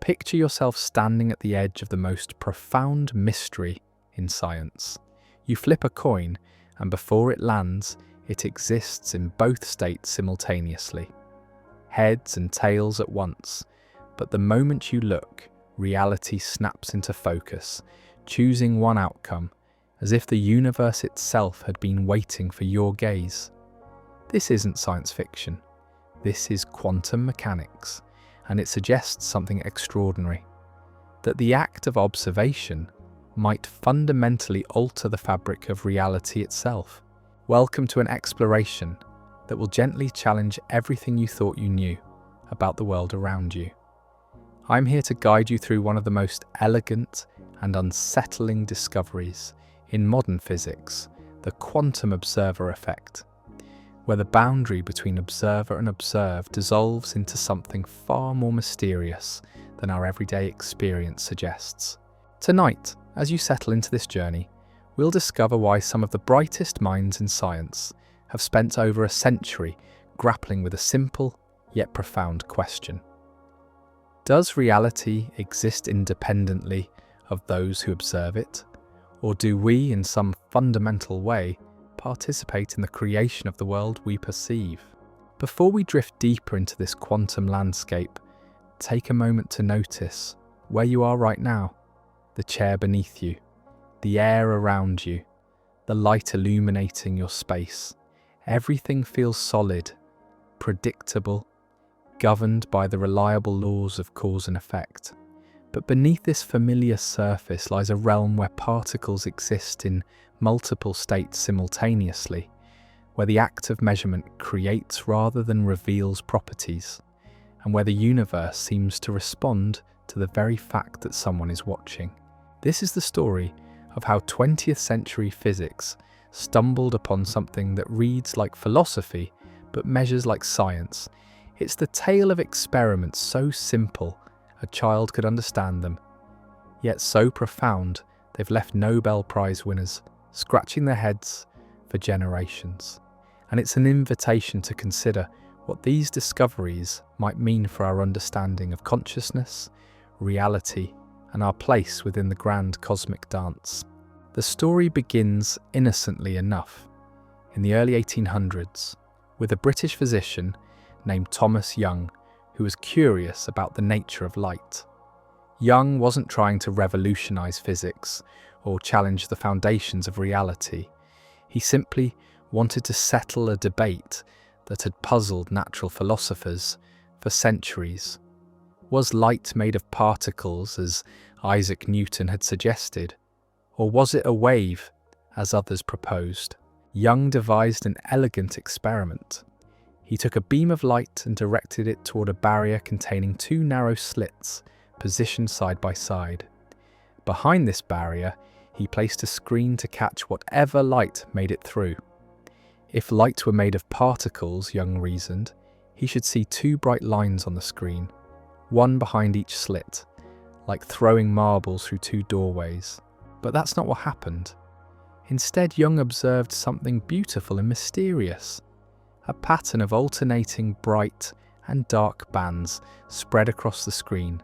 Picture yourself standing at the edge of the most profound mystery in science. You flip a coin, and before it lands, it exists in both states simultaneously. Heads and tails at once, but the moment you look, reality snaps into focus, choosing one outcome, as if the universe itself had been waiting for your gaze. This isn't science fiction. This is quantum mechanics, and it suggests something extraordinary, that the act of observation might fundamentally alter the fabric of reality itself. Welcome to an exploration that will gently challenge everything you thought you knew about the world around you. I'm here to guide you through one of the most elegant and unsettling discoveries in modern physics, the quantum observer effect, where the boundary between observer and observed dissolves into something far more mysterious than our everyday experience suggests. Tonight, as you settle into this journey, we'll discover why some of the brightest minds in science have spent over a century grappling with a simple yet profound question. Does reality exist independently of those who observe it? Or do we, in some fundamental way, participate in the creation of the world we perceive? Before we drift deeper into this quantum landscape, take a moment to notice where you are right now, the chair beneath you, the air around you, the light illuminating your space. Everything feels solid, predictable, governed by the reliable laws of cause and effect. But beneath this familiar surface lies a realm where particles exist in multiple states simultaneously, where the act of measurement creates rather than reveals properties, and where the universe seems to respond to the very fact that someone is watching. This is the story of how 20th century physics stumbled upon something that reads like philosophy but measures like science. It's the tale of experiments so simple a child could understand them, yet so profound they've left Nobel Prize winners scratching their heads for generations. And it's an invitation to consider what these discoveries might mean for our understanding of consciousness, reality, and our place within the grand cosmic dance. The story begins innocently enough, in the early 1800s, with a British physician named Thomas Young, who was curious about the nature of light. Young wasn't trying to revolutionize physics or challenge the foundations of reality. He simply wanted to settle a debate that had puzzled natural philosophers for centuries. Was light made of particles, as Isaac Newton had suggested, or was it a wave, as others proposed? Young devised an elegant experiment. He took a beam of light and directed it toward a barrier containing two narrow slits, positioned side by side. Behind this barrier, he placed a screen to catch whatever light made it through. If light were made of particles, Young reasoned, he should see two bright lines on the screen, one behind each slit, like throwing marbles through two doorways. But that's not what happened. Instead, Young observed something beautiful and mysterious. A pattern of alternating bright and dark bands spread across the screen,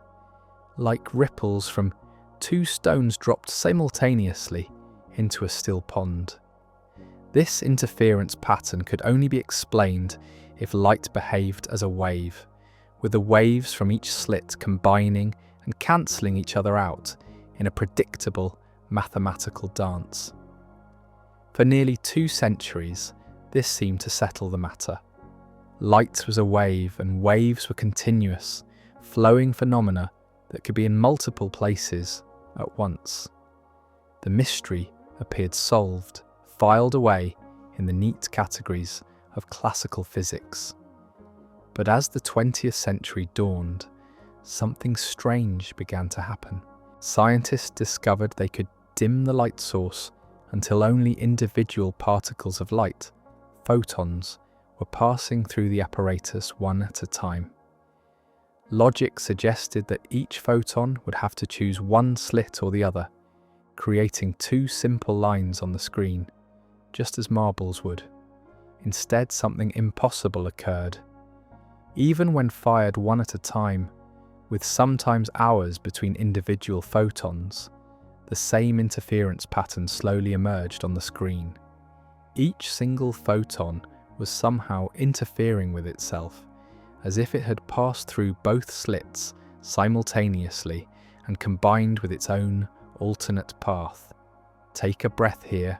like ripples from two stones dropped simultaneously into a still pond. This interference pattern could only be explained if light behaved as a wave, with the waves from each slit combining and cancelling each other out in a predictable mathematical dance. For nearly 2 centuries, this seemed to settle the matter. Light was a wave, and waves were continuous, flowing phenomena that could be in multiple places at once. The mystery appeared solved, filed away in the neat categories of classical physics. But as the 20th century dawned, something strange began to happen. Scientists discovered they could dim the light source until only individual particles of light, photons, were passing through the apparatus one at a time. Logic suggested that each photon would have to choose one slit or the other, creating 2 simple lines on the screen, just as marbles would. Instead, something impossible occurred. Even when fired one at a time, with sometimes hours between individual photons, the same interference pattern slowly emerged on the screen. Each single photon was somehow interfering with itself, as if it had passed through both slits simultaneously and combined with its own alternate path. Take a breath here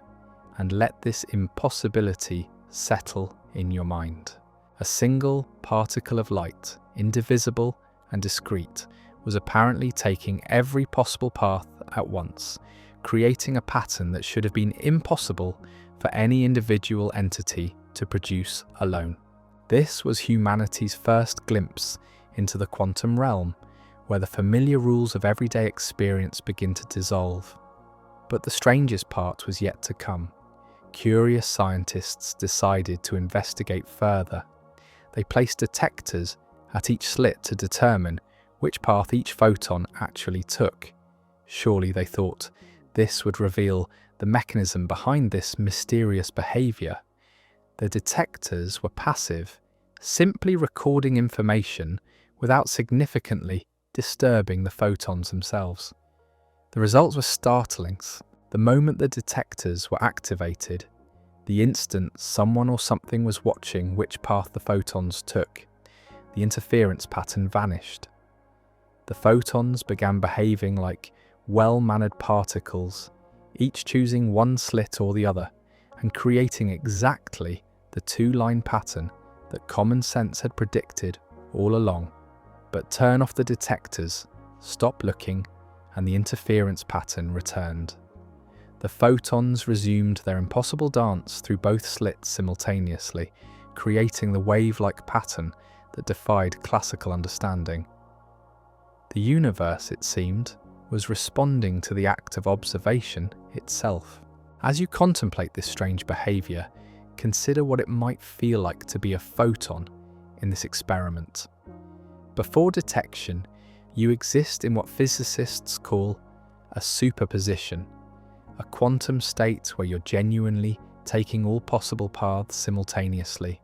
and let this impossibility settle in your mind. A single particle of light, indivisible and discrete, was apparently taking every possible path at once, creating a pattern that should have been impossible for any individual entity to produce alone. This was humanity's first glimpse into the quantum realm, where the familiar rules of everyday experience begin to dissolve. But the strangest part was yet to come. Curious scientists decided to investigate further. They placed detectors at each slit to determine which path each photon actually took. Surely, they thought, this would reveal the mechanism behind this mysterious behavior. The detectors were passive, simply recording information without significantly disturbing the photons themselves. The results were startling. The moment the detectors were activated, the instant someone or something was watching which path the photons took, the interference pattern vanished. The photons began behaving like well-mannered particles, each choosing one slit or the other, and creating exactly the two-line pattern that common sense had predicted all along. But turn off the detectors, stop looking, and the interference pattern returned. The photons resumed their impossible dance through both slits simultaneously, creating the wave-like pattern that defied classical understanding. The universe, it seemed, was responding to the act of observation itself. As you contemplate this strange behavior, consider what it might feel like to be a photon in this experiment. Before detection, you exist in what physicists call a superposition, a quantum state where you're genuinely taking all possible paths simultaneously.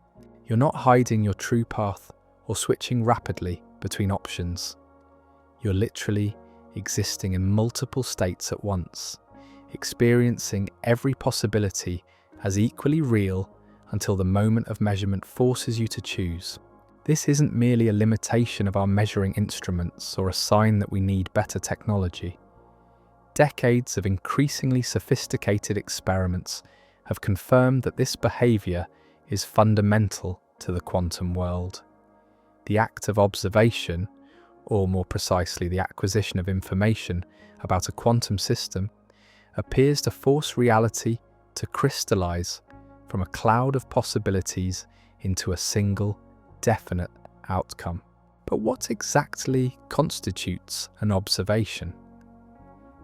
You're not hiding your true path or switching rapidly between options. You're literally existing in multiple states at once, experiencing every possibility as equally real until the moment of measurement forces you to choose. This isn't merely a limitation of our measuring instruments or a sign that we need better technology. Decades of increasingly sophisticated experiments have confirmed that this behavior is fundamental to the quantum world. The act of observation, or more precisely the acquisition of information about a quantum system, appears to force reality to crystallize from a cloud of possibilities into a single, definite outcome. But what exactly constitutes an observation?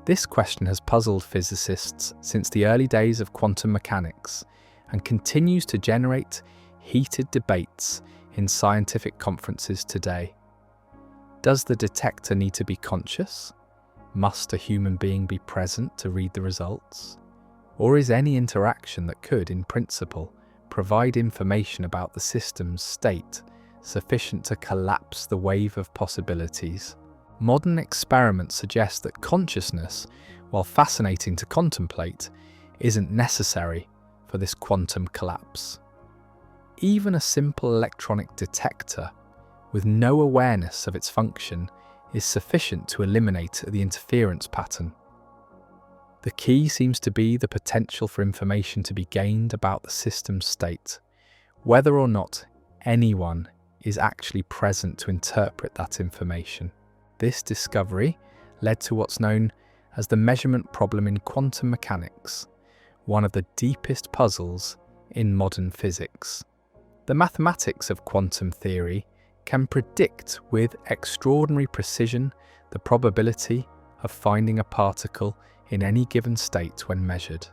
This question has puzzled physicists since the early days of quantum mechanics and continues to generate heated debates in scientific conferences today. Does the detector need to be conscious? Must a human being be present to read the results? Or is any interaction that could, in principle, provide information about the system's state sufficient to collapse the wave of possibilities? Modern experiments suggest that consciousness, while fascinating to contemplate, isn't necessary for this quantum collapse. Even a simple electronic detector, with no awareness of its function, is sufficient to eliminate the interference pattern. The key seems to be the potential for information to be gained about the system's state, whether or not anyone is actually present to interpret that information. This discovery led to what's known as the measurement problem in quantum mechanics, one of the deepest puzzles in modern physics. The mathematics of quantum theory can predict with extraordinary precision the probability of finding a particle in any given state when measured.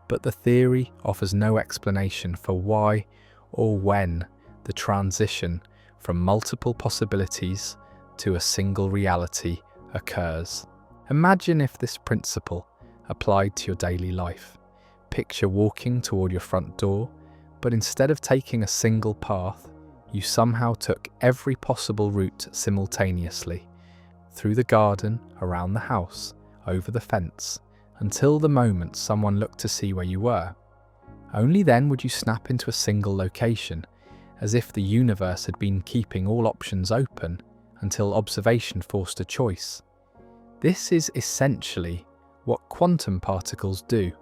But the theory offers no explanation for why or when the transition from multiple possibilities to a single reality occurs. Imagine if this principle applied to your daily life. Picture walking toward your front door, but instead of taking a single path, you somehow took every possible route simultaneously, through the garden, around the house, over the fence, until the moment someone looked to see where you were. Only then would you snap into a single location, as if the universe had been keeping all options open until observation forced a choice. This is essentially what quantum particles do,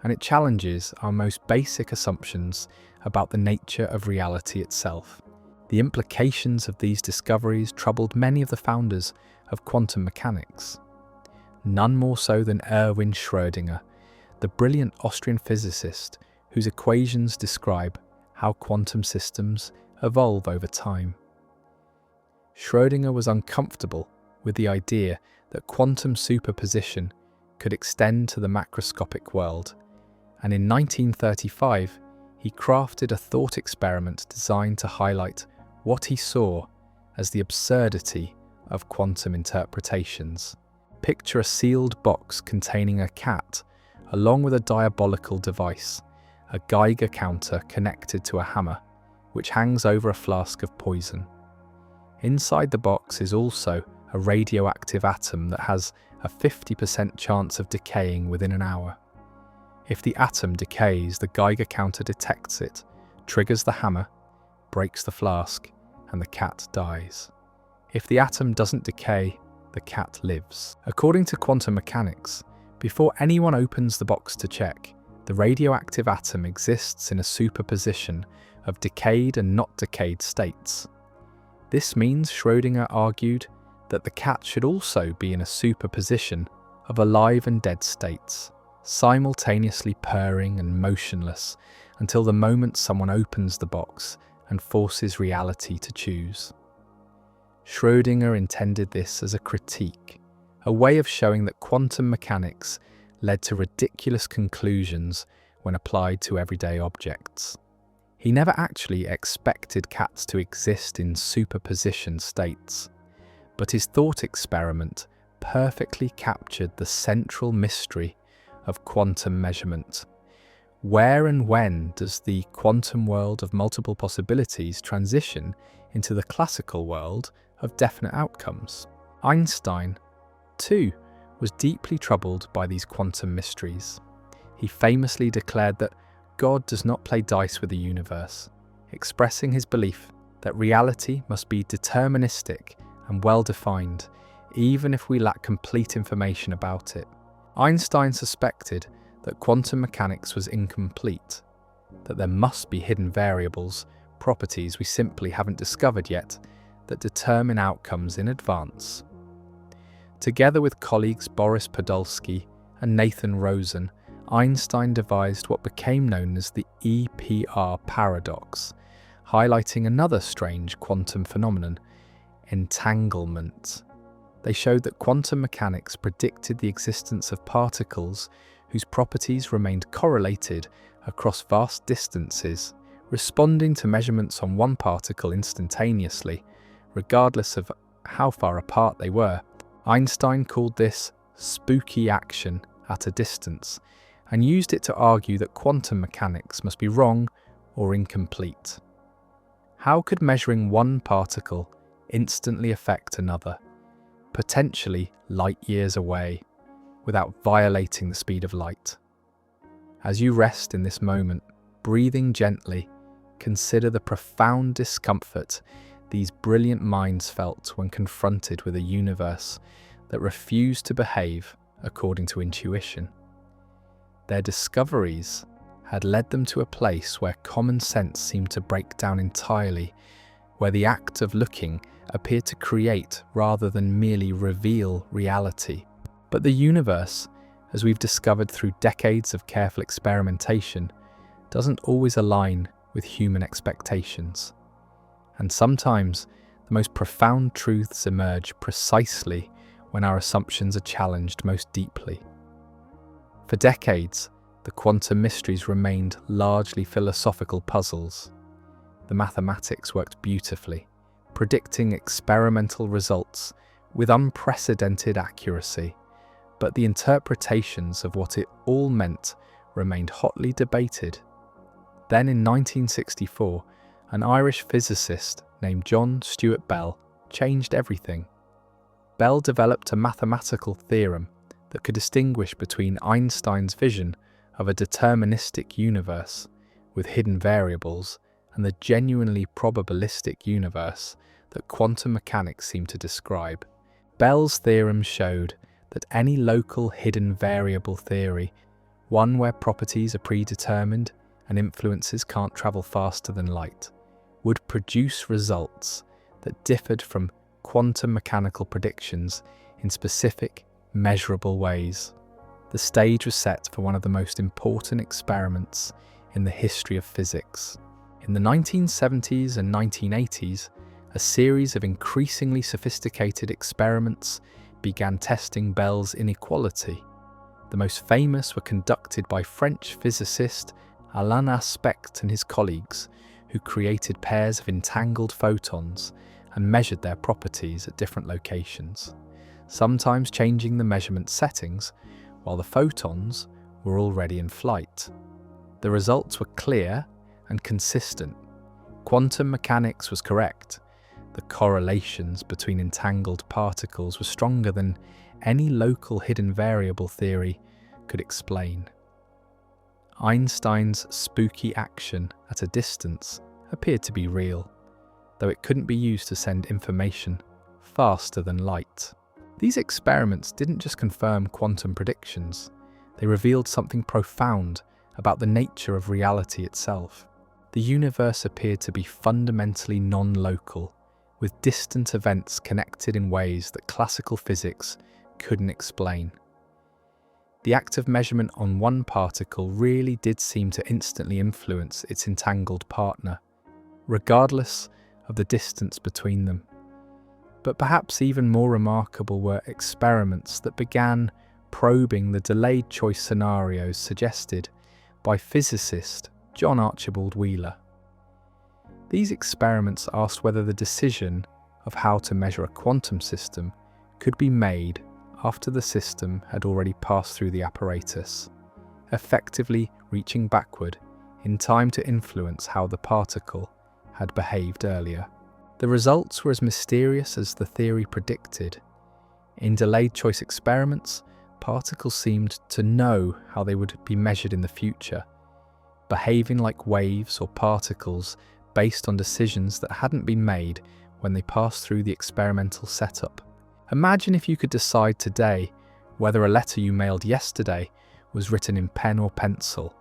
and it challenges our most basic assumptions about the nature of reality itself. The implications of these discoveries troubled many of the founders of quantum mechanics. None more so than Erwin Schrödinger, the brilliant Austrian physicist whose equations describe how quantum systems evolve over time. Schrödinger was uncomfortable with the idea that quantum superposition could extend to the macroscopic world, and in 1935 he crafted a thought experiment designed to highlight what he saw as the absurdity of quantum interpretations. Picture a sealed box containing a cat, along with a diabolical device, a Geiger counter connected to a hammer, which hangs over a flask of poison. Inside the box is also a radioactive atom that has a 50% chance of decaying within an hour. If the atom decays, the Geiger counter detects it, triggers the hammer, breaks the flask, and the cat dies. If the atom doesn't decay, the cat lives. According to quantum mechanics, before anyone opens the box to check, the radioactive atom exists in a superposition of decayed and not decayed states. This means, Schrödinger argued, that the cat should also be in a superposition of alive and dead states, simultaneously purring and motionless until the moment someone opens the box and forces reality to choose. Schrödinger intended this as a critique, a way of showing that quantum mechanics led to ridiculous conclusions when applied to everyday objects. He never actually expected cats to exist in superposition states, but his thought experiment perfectly captured the central mystery of quantum measurement. Where and when does the quantum world of multiple possibilities transition into the classical world of definite outcomes? Einstein, too, was deeply troubled by these quantum mysteries. He famously declared that God does not play dice with the universe, expressing his belief that reality must be deterministic and well-defined, even if we lack complete information about it. Einstein suspected that quantum mechanics was incomplete, that there must be hidden variables, properties we simply haven't discovered yet, that determine outcomes in advance. Together with colleagues Boris Podolsky and Nathan Rosen, Einstein devised what became known as the EPR paradox, highlighting another strange quantum phenomenon, entanglement. They showed that quantum mechanics predicted the existence of particles whose properties remained correlated across vast distances, responding to measurements on one particle instantaneously, regardless of how far apart they were. Einstein called this spooky action at a distance, and used it to argue that quantum mechanics must be wrong or incomplete. How could measuring one particle instantly affect another, potentially light years away, without violating the speed of light? As you rest in this moment, breathing gently, consider the profound discomfort these brilliant minds felt when confronted with a universe that refused to behave according to intuition. Their discoveries had led them to a place where common sense seemed to break down entirely, where the act of looking appeared to create rather than merely reveal reality. But the universe, as we've discovered through decades of careful experimentation, doesn't always align with human expectations. And sometimes the most profound truths emerge precisely when our assumptions are challenged most deeply. For decades, the quantum mysteries remained largely philosophical puzzles. The mathematics worked beautifully, predicting experimental results with unprecedented accuracy, but the interpretations of what it all meant remained hotly debated. Then in 1964, an Irish physicist named John Stuart Bell changed everything. Bell developed a mathematical theorem that could distinguish between Einstein's vision of a deterministic universe with hidden variables and the genuinely probabilistic universe that quantum mechanics seem to describe. Bell's theorem showed that any local hidden variable theory, one where properties are predetermined and influences can't travel faster than light, would produce results that differed from quantum mechanical predictions in specific, measurable ways. The stage was set for one of the most important experiments in the history of physics. In the 1970s and 1980s, a series of increasingly sophisticated experiments began testing Bell's inequality. The most famous were conducted by French physicist Alain Aspect and his colleagues, who created pairs of entangled photons and measured their properties at different locations, sometimes changing the measurement settings while the photons were already in flight. The results were clear and consistent. Quantum mechanics was correct. The correlations between entangled particles were stronger than any local hidden variable theory could explain. Einstein's spooky action at a distance appeared to be real, though it couldn't be used to send information faster than light. These experiments didn't just confirm quantum predictions, they revealed something profound about the nature of reality itself. The universe appeared to be fundamentally non-local, with distant events connected in ways that classical physics couldn't explain. The act of measurement on one particle really did seem to instantly influence its entangled partner, regardless of the distance between them. But perhaps even more remarkable were experiments that began probing the delayed choice scenarios suggested by physicist John Archibald Wheeler. These experiments asked whether the decision of how to measure a quantum system could be made after the system had already passed through the apparatus, effectively reaching backward in time to influence how the particle had behaved earlier. The results were as mysterious as the theory predicted. In delayed choice experiments, particles seemed to know how they would be measured in the future, behaving like waves or particles based on decisions that hadn't been made when they passed through the experimental setup. Imagine if you could decide today whether a letter you mailed yesterday was written in pen or pencil,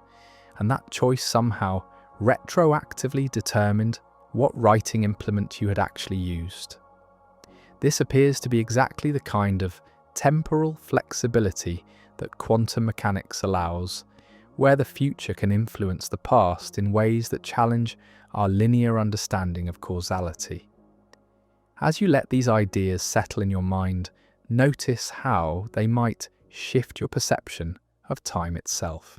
and that choice somehow retroactively determined what writing implement you had actually used. This appears to be exactly the kind of temporal flexibility that quantum mechanics allows, where the future can influence the past in ways that challenge our linear understanding of causality. As you let these ideas settle in your mind, notice how they might shift your perception of time itself.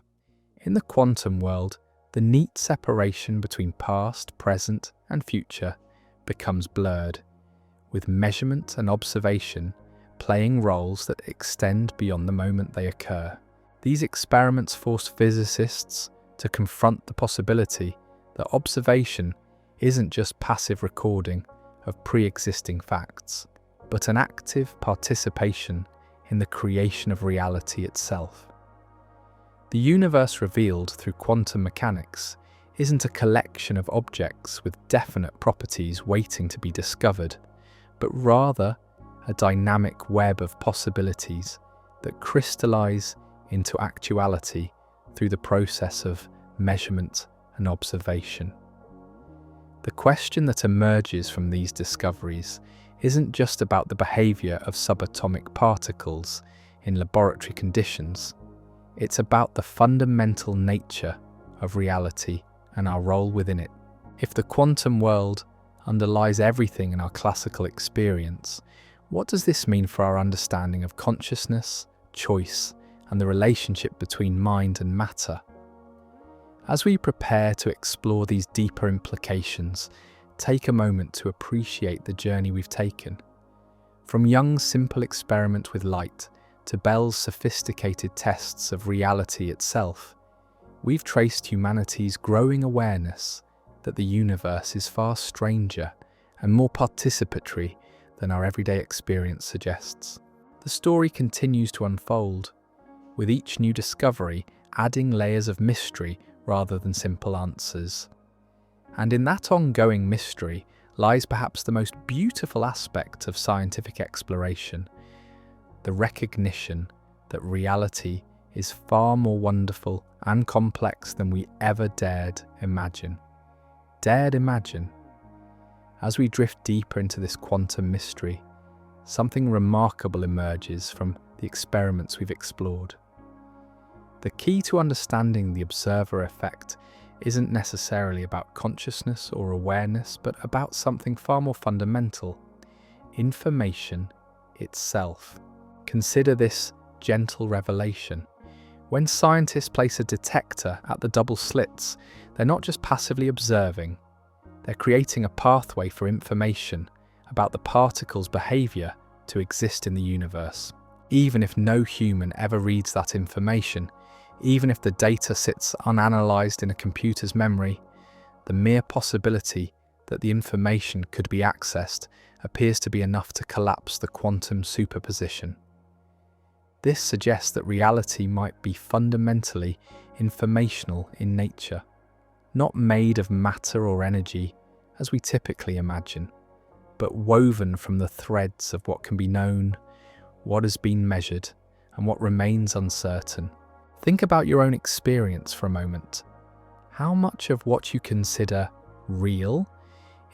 In the quantum world, the neat separation between past, present, and future becomes blurred, with measurement and observation playing roles that extend beyond the moment they occur. These experiments force physicists to confront the possibility that observation isn't just passive recording of pre-existing facts, but an active participation in the creation of reality itself. The universe revealed through quantum mechanics isn't a collection of objects with definite properties waiting to be discovered, but rather a dynamic web of possibilities that crystallize into actuality through the process of measurement and observation. The question that emerges from these discoveries isn't just about the behavior of subatomic particles in laboratory conditions. It's about the fundamental nature of reality and our role within it. If the quantum world underlies everything in our classical experience, what does this mean for our understanding of consciousness, choice, and the relationship between mind and matter? As we prepare to explore these deeper implications, take a moment to appreciate the journey we've taken. From Young's simple experiment with light to Bell's sophisticated tests of reality itself, we've traced humanity's growing awareness that the universe is far stranger and more participatory than our everyday experience suggests. The story continues to unfold, with each new discovery adding layers of mystery rather than simple answers. And in that ongoing mystery lies perhaps the most beautiful aspect of scientific exploration, the recognition that reality is far more wonderful and complex than we ever dared imagine. As we drift deeper into this quantum mystery, something remarkable emerges from the experiments we've explored. The key to understanding the observer effect isn't necessarily about consciousness or awareness, but about something far more fundamental: information itself. Consider this gentle revelation. When scientists place a detector at the double slits, they're not just passively observing, they're creating a pathway for information about the particle's behaviour to exist in the universe. Even if no human ever reads that information, even if the data sits unanalysed in a computer's memory, the mere possibility that the information could be accessed appears to be enough to collapse the quantum superposition. This suggests that reality might be fundamentally informational in nature, not made of matter or energy as we typically imagine, but woven from the threads of what can be known, what has been measured, and what remains uncertain. Think about your own experience for a moment. How much of what you consider real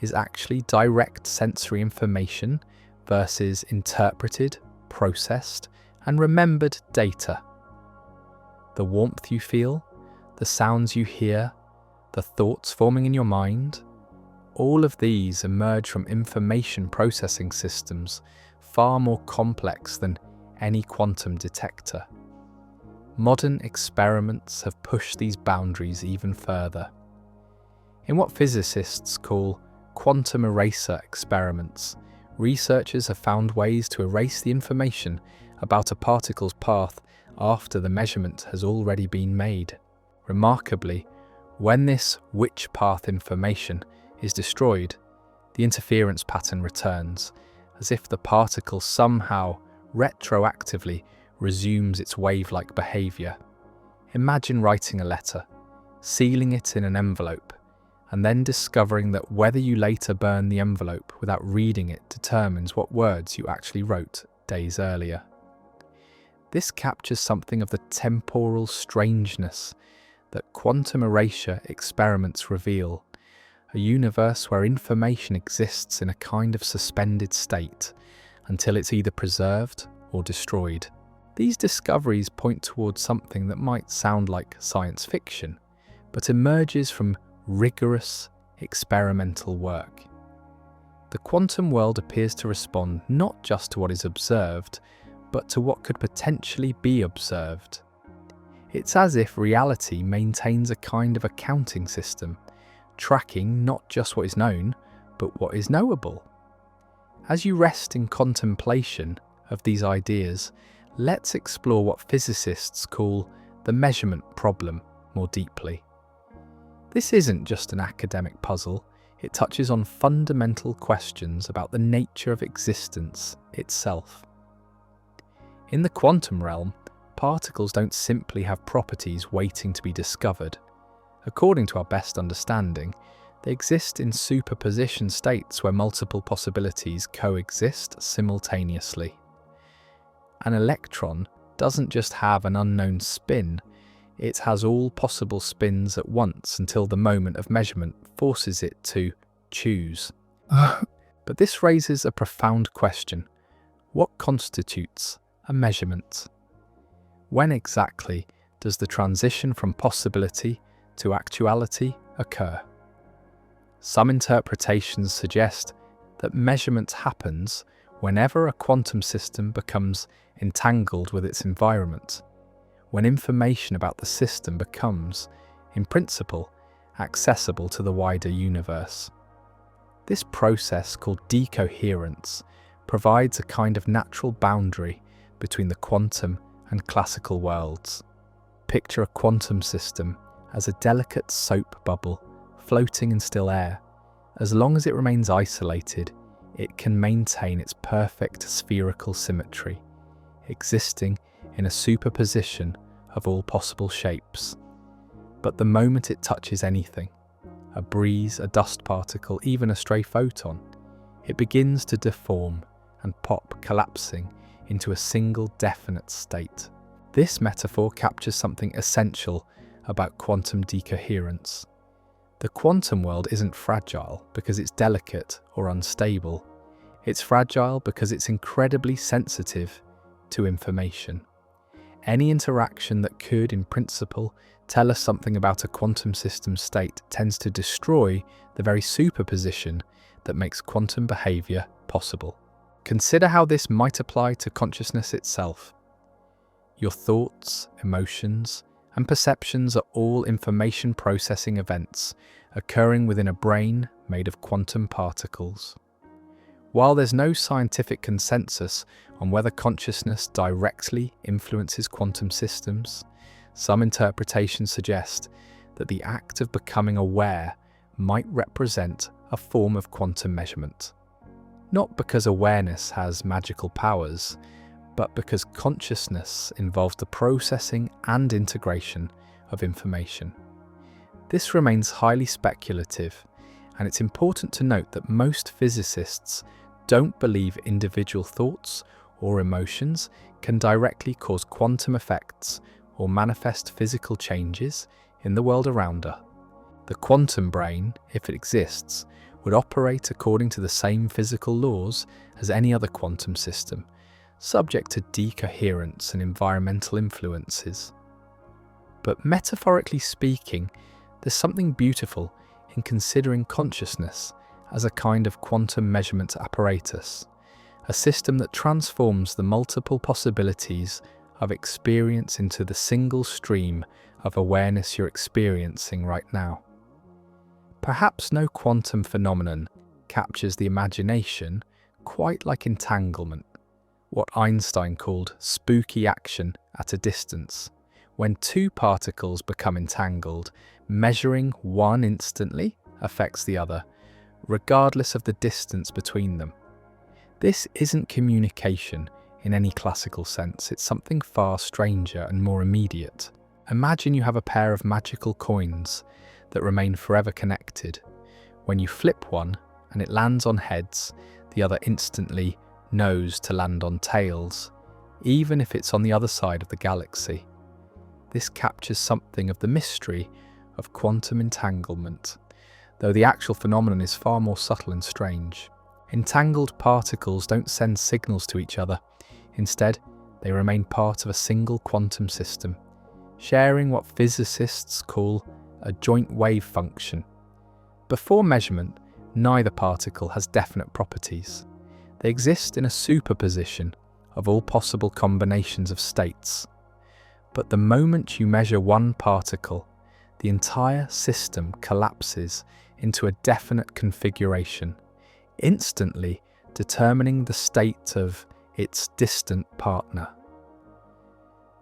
is actually direct sensory information versus interpreted, processed, and remembered data? The warmth you feel, the sounds you hear, the thoughts forming in your mind, all of these emerge from information processing systems far more complex than any quantum detector. Modern experiments have pushed these boundaries even further. In what physicists call quantum eraser experiments, researchers have found ways to erase the information about a particle's path after the measurement has already been made. Remarkably, when this which path information is destroyed, the interference pattern returns, as if the particle somehow retroactively resumes its wave-like behaviour. Imagine writing a letter, sealing it in an envelope, and then discovering that whether you later burn the envelope without reading it determines what words you actually wrote days earlier. This captures something of the temporal strangeness that quantum erasure experiments reveal, a universe where information exists in a kind of suspended state until it's either preserved or destroyed. These discoveries point towards something that might sound like science fiction, but emerges from rigorous experimental work. The quantum world appears to respond not just to what is observed, but to what could potentially be observed. It's as if reality maintains a kind of accounting system, tracking not just what is known, but what is knowable. As you rest in contemplation of these ideas, let's explore what physicists call the measurement problem more deeply. This isn't just an academic puzzle, it touches on fundamental questions about the nature of existence itself. In the quantum realm, particles don't simply have properties waiting to be discovered. According to our best understanding, they exist in superposition states where multiple possibilities coexist simultaneously. An electron doesn't just have an unknown spin, it has all possible spins at once until the moment of measurement forces it to choose. But this raises a profound question. What constitutes a measurement? When exactly does the transition from possibility to actuality occur? Some interpretations suggest that measurement happens whenever a quantum system becomes entangled with its environment, when information about the system becomes, in principle, accessible to the wider universe. This process, called decoherence, provides a kind of natural boundary between the quantum and classical worlds. Picture a quantum system as a delicate soap bubble floating in still air. As long as it remains isolated, it can maintain its perfect spherical symmetry, existing in a superposition of all possible shapes. But the moment it touches anything, a breeze, a dust particle, even a stray photon, it begins to deform and pop, collapsing into a single definite state. This metaphor captures something essential about quantum decoherence. The quantum world isn't fragile because it's delicate or unstable. It's fragile because it's incredibly sensitive to information. Any interaction that could, in principle, tell us something about a quantum system state tends to destroy the very superposition that makes quantum behavior possible. Consider how this might apply to consciousness itself. Your thoughts, emotions, and perceptions are all information processing events occurring within a brain made of quantum particles. While there's no scientific consensus on whether consciousness directly influences quantum systems, some interpretations suggest that the act of becoming aware might represent a form of quantum measurement. Not because awareness has magical powers, but because consciousness involves the processing and integration of information. This remains highly speculative, and it's important to note that most physicists don't believe individual thoughts or emotions can directly cause quantum effects or manifest physical changes in the world around us. The quantum brain, if it exists, would operate according to the same physical laws as any other quantum system, subject to decoherence and environmental influences. But metaphorically speaking, there's something beautiful in considering consciousness as a kind of quantum measurement apparatus, a system that transforms the multiple possibilities of experience into the single stream of awareness you're experiencing right now. Perhaps no quantum phenomenon captures the imagination quite like entanglement, what Einstein called spooky action at a distance. When two particles become entangled, measuring one instantly affects the other, regardless of the distance between them. This isn't communication in any classical sense, it's something far stranger and more immediate. Imagine you have a pair of magical coins that remain forever connected. When you flip one and it lands on heads, the other instantly knows to land on tails, even if it's on the other side of the galaxy. This captures something of the mystery of quantum entanglement, though the actual phenomenon is far more subtle and strange. Entangled particles don't send signals to each other. Instead, they remain part of a single quantum system, sharing what physicists call a joint wave function. Before measurement, neither particle has definite properties. They exist in a superposition of all possible combinations of states. But the moment you measure one particle, the entire system collapses into a definite configuration, instantly determining the state of its distant partner.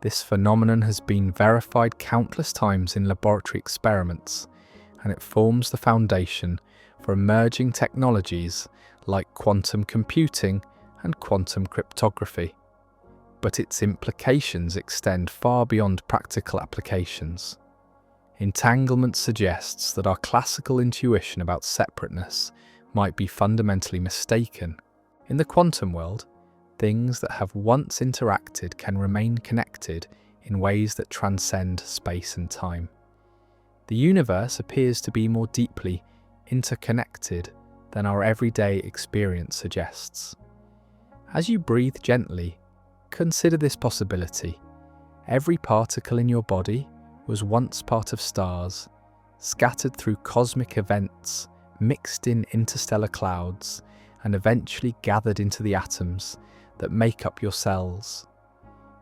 This phenomenon has been verified countless times in laboratory experiments, and it forms the foundation for emerging technologies like quantum computing and quantum cryptography. But its implications extend far beyond practical applications. Entanglement suggests that our classical intuition about separateness might be fundamentally mistaken. In the quantum world, things that have once interacted can remain connected in ways that transcend space and time. The universe appears to be more deeply interconnected than our everyday experience suggests. As you breathe gently, consider this possibility. Every particle in your body was once part of stars, scattered through cosmic events, mixed in interstellar clouds, and eventually gathered into the atoms that make up your cells.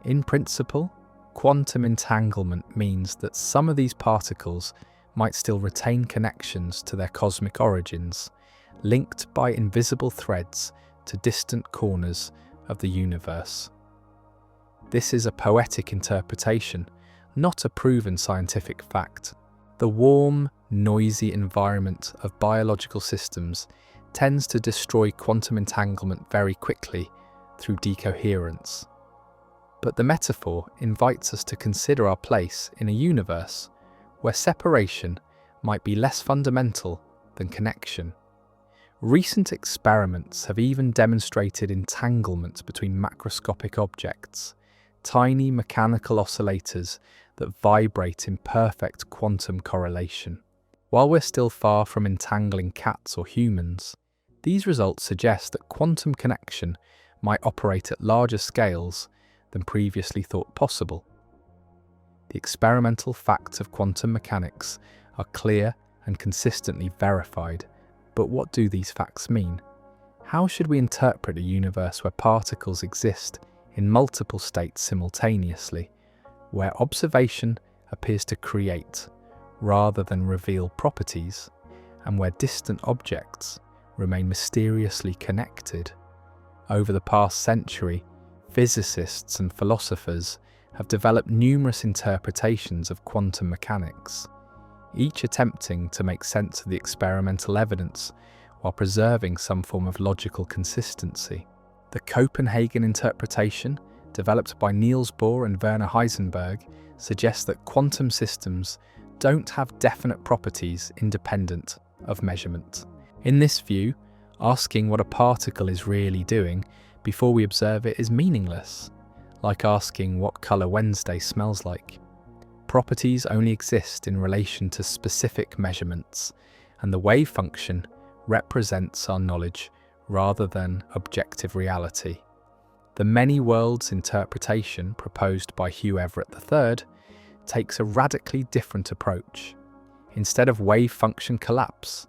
In principle, quantum entanglement means that some of these particles might still retain connections to their cosmic origins, linked by invisible threads to distant corners of the universe. This is a poetic interpretation, not a proven scientific fact. The warm, noisy environment of biological systems tends to destroy quantum entanglement very quickly through decoherence. But the metaphor invites us to consider our place in a universe where separation might be less fundamental than connection. Recent experiments have even demonstrated entanglement between macroscopic objects, tiny mechanical oscillators that vibrate in perfect quantum correlation. While we're still far from entangling cats or humans, these results suggest that quantum connection might operate at larger scales than previously thought possible. The experimental facts of quantum mechanics are clear and consistently verified, but what do these facts mean? How should we interpret a universe where particles exist in multiple states simultaneously, where observation appears to create rather than reveal properties, and where distant objects remain mysteriously connected? Over the past century, physicists and philosophers have developed numerous interpretations of quantum mechanics, each attempting to make sense of the experimental evidence while preserving some form of logical consistency. The Copenhagen interpretation, developed by Niels Bohr and Werner Heisenberg, suggests that quantum systems don't have definite properties independent of measurement. In this view, asking what a particle is really doing before we observe it is meaningless, like asking what colour Wednesday smells like. Properties only exist in relation to specific measurements, and the wave function represents our knowledge rather than objective reality. The many worlds interpretation proposed by Hugh Everett III takes a radically different approach. Instead of wave function collapse,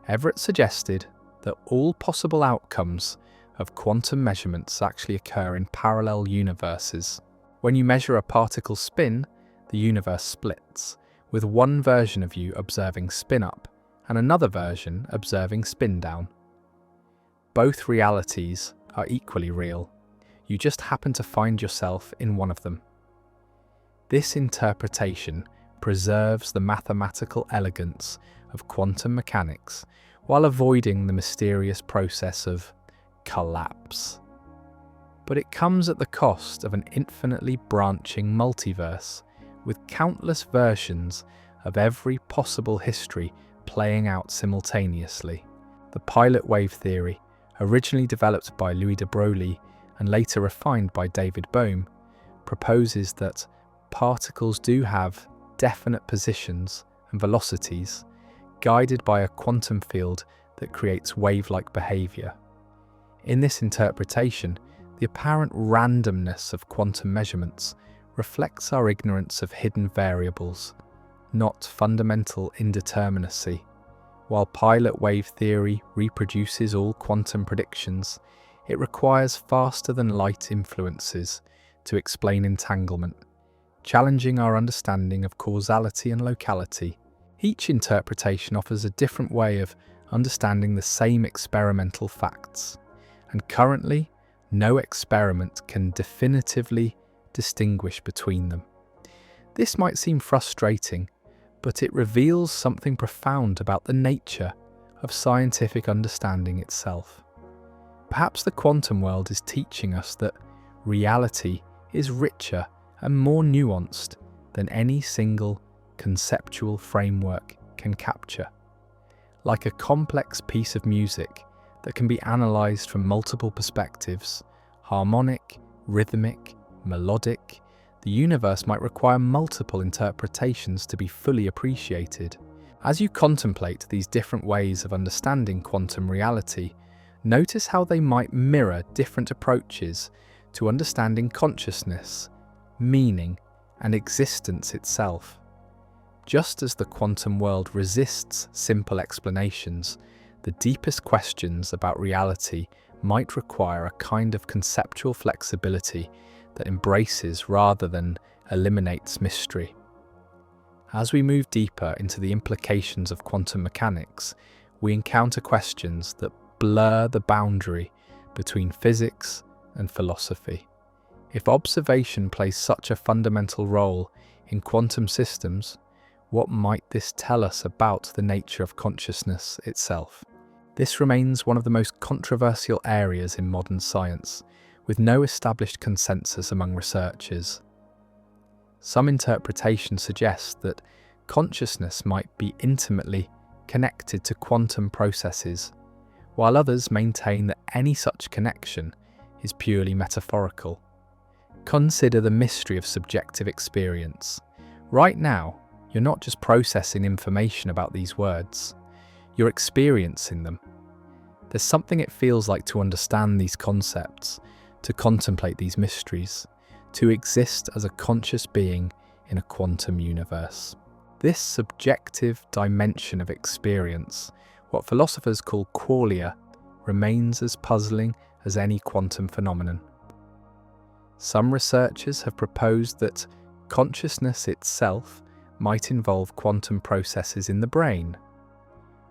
Everett suggested that all possible outcomes of quantum measurements actually occur in parallel universes. When you measure a particle's spin, the universe splits, with one version of you observing spin up and another version observing spin down. Both realities are equally real. You just happen to find yourself in one of them. This interpretation preserves the mathematical elegance of quantum mechanics while avoiding the mysterious process of collapse. But it comes at the cost of an infinitely branching multiverse, with countless versions of every possible history playing out simultaneously. The pilot wave theory, originally developed by Louis de Broglie and later refined by David Bohm, proposes that particles do have definite positions and velocities, guided by a quantum field that creates wave-like behaviour. In this interpretation, the apparent randomness of quantum measurements reflects our ignorance of hidden variables, not fundamental indeterminacy. While pilot wave theory reproduces all quantum predictions, it requires faster-than-light influences to explain entanglement, challenging our understanding of causality and locality. Each interpretation offers a different way of understanding the same experimental facts, and currently, no experiment can definitively distinguish between them. This might seem frustrating, but it reveals something profound about the nature of scientific understanding itself. Perhaps the quantum world is teaching us that reality is richer and more nuanced than any single conceptual framework can capture. Like a complex piece of music that can be analysed from multiple perspectives, harmonic, rhythmic, melodic, the universe might require multiple interpretations to be fully appreciated. As you contemplate these different ways of understanding quantum reality, notice how they might mirror different approaches to understanding consciousness, meaning, and existence itself. Just as the quantum world resists simple explanations, the deepest questions about reality might require a kind of conceptual flexibility that embraces rather than eliminates mystery. As we move deeper into the implications of quantum mechanics, we encounter questions that blur the boundary between physics and philosophy. If observation plays such a fundamental role in quantum systems, What might this tell us about the nature of consciousness itself? This remains one of the most controversial areas in modern science, with no established consensus among researchers. Some interpretations suggest that consciousness might be intimately connected to quantum processes, while others maintain that any such connection is purely metaphorical. Consider the mystery of subjective experience. Right now, you're not just processing information about these words, you're experiencing them. There's something it feels like to understand these concepts, to contemplate these mysteries, to exist as a conscious being in a quantum universe. This subjective dimension of experience, what philosophers call qualia, remains as puzzling as any quantum phenomenon. Some researchers have proposed that consciousness itself might involve quantum processes in the brain.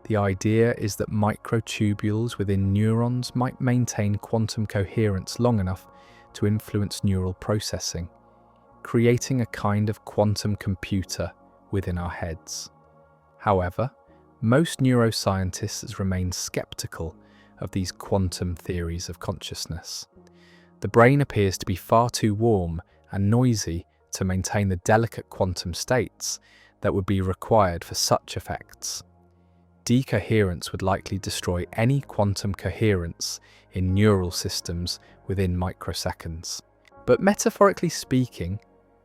The idea is that microtubules within neurons might maintain quantum coherence long enough to influence neural processing, creating a kind of quantum computer within our heads. However, most neuroscientists remain skeptical of these quantum theories of consciousness. The brain appears to be far too warm and noisy to maintain the delicate quantum states that would be required for such effects. Decoherence would likely destroy any quantum coherence in neural systems within microseconds. But metaphorically speaking,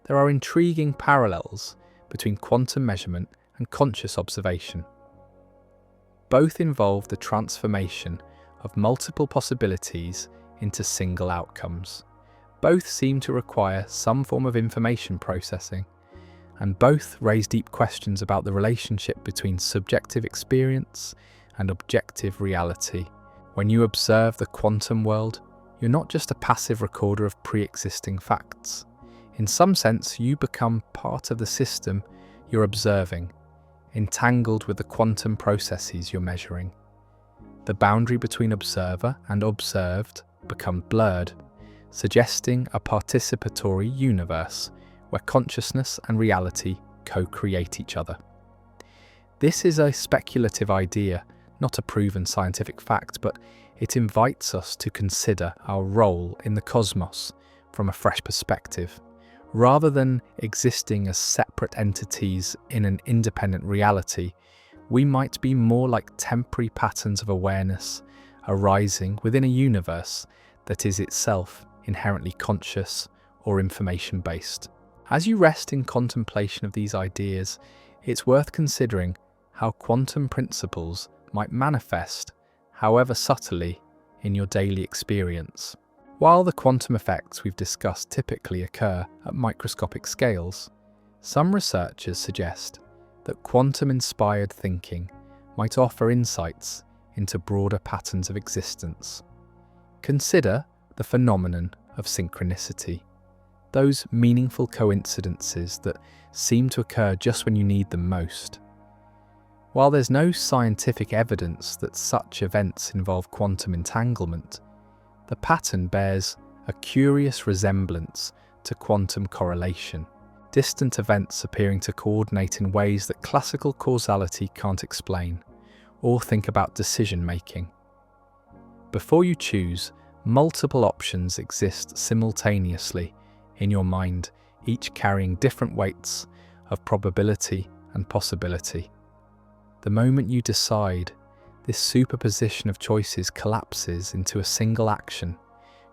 there are intriguing parallels between quantum measurement and conscious observation. Both involve the transformation of multiple possibilities into single outcomes. Both seem to require some form of information processing, and both raise deep questions about the relationship between subjective experience and objective reality. When you observe the quantum world, you're not just a passive recorder of pre-existing facts. In some sense, you become part of the system you're observing, entangled with the quantum processes you're measuring. The boundary between observer and observed become blurred, suggesting a participatory universe where consciousness and reality co-create each other. This is a speculative idea, not a proven scientific fact, but it invites us to consider our role in the cosmos from a fresh perspective. Rather than existing as separate entities in an independent reality, we might be more like temporary patterns of awareness arising within a universe that is itself inherently conscious or information-based. As you rest in contemplation of these ideas, it's worth considering how quantum principles might manifest, however subtly, in your daily experience. While the quantum effects we've discussed typically occur at microscopic scales, some researchers suggest that quantum-inspired thinking might offer insights into broader patterns of existence. Consider the phenomenon of synchronicity, those meaningful coincidences that seem to occur just when you need them most. While there's no scientific evidence that such events involve quantum entanglement, the pattern bears a curious resemblance to quantum correlation, distant events appearing to coordinate in ways that classical causality can't explain, or think about decision-making. Before you choose, multiple options exist simultaneously in your mind, each carrying different weights of probability and possibility. The moment you decide, this superposition of choices collapses into a single action,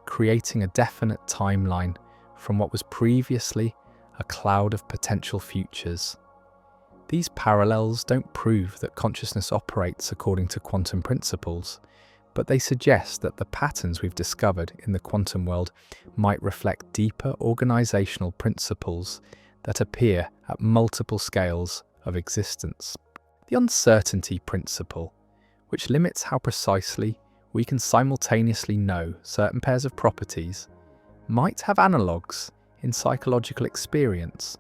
creating a definite timeline from what was previously a cloud of potential futures. These parallels don't prove that consciousness operates according to quantum principles, but they suggest that the patterns we've discovered in the quantum world might reflect deeper organizational principles that appear at multiple scales of existence. The uncertainty principle, which limits how precisely we can simultaneously know certain pairs of properties, might have analogues in psychological experience.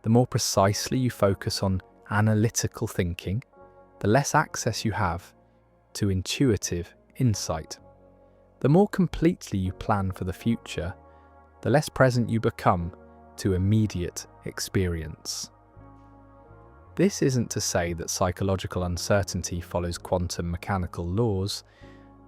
The more precisely you focus on analytical thinking, the less access you have to intuitive insight. The more completely you plan for the future, the less present you become to immediate experience. This isn't to say that psychological uncertainty follows quantum mechanical laws,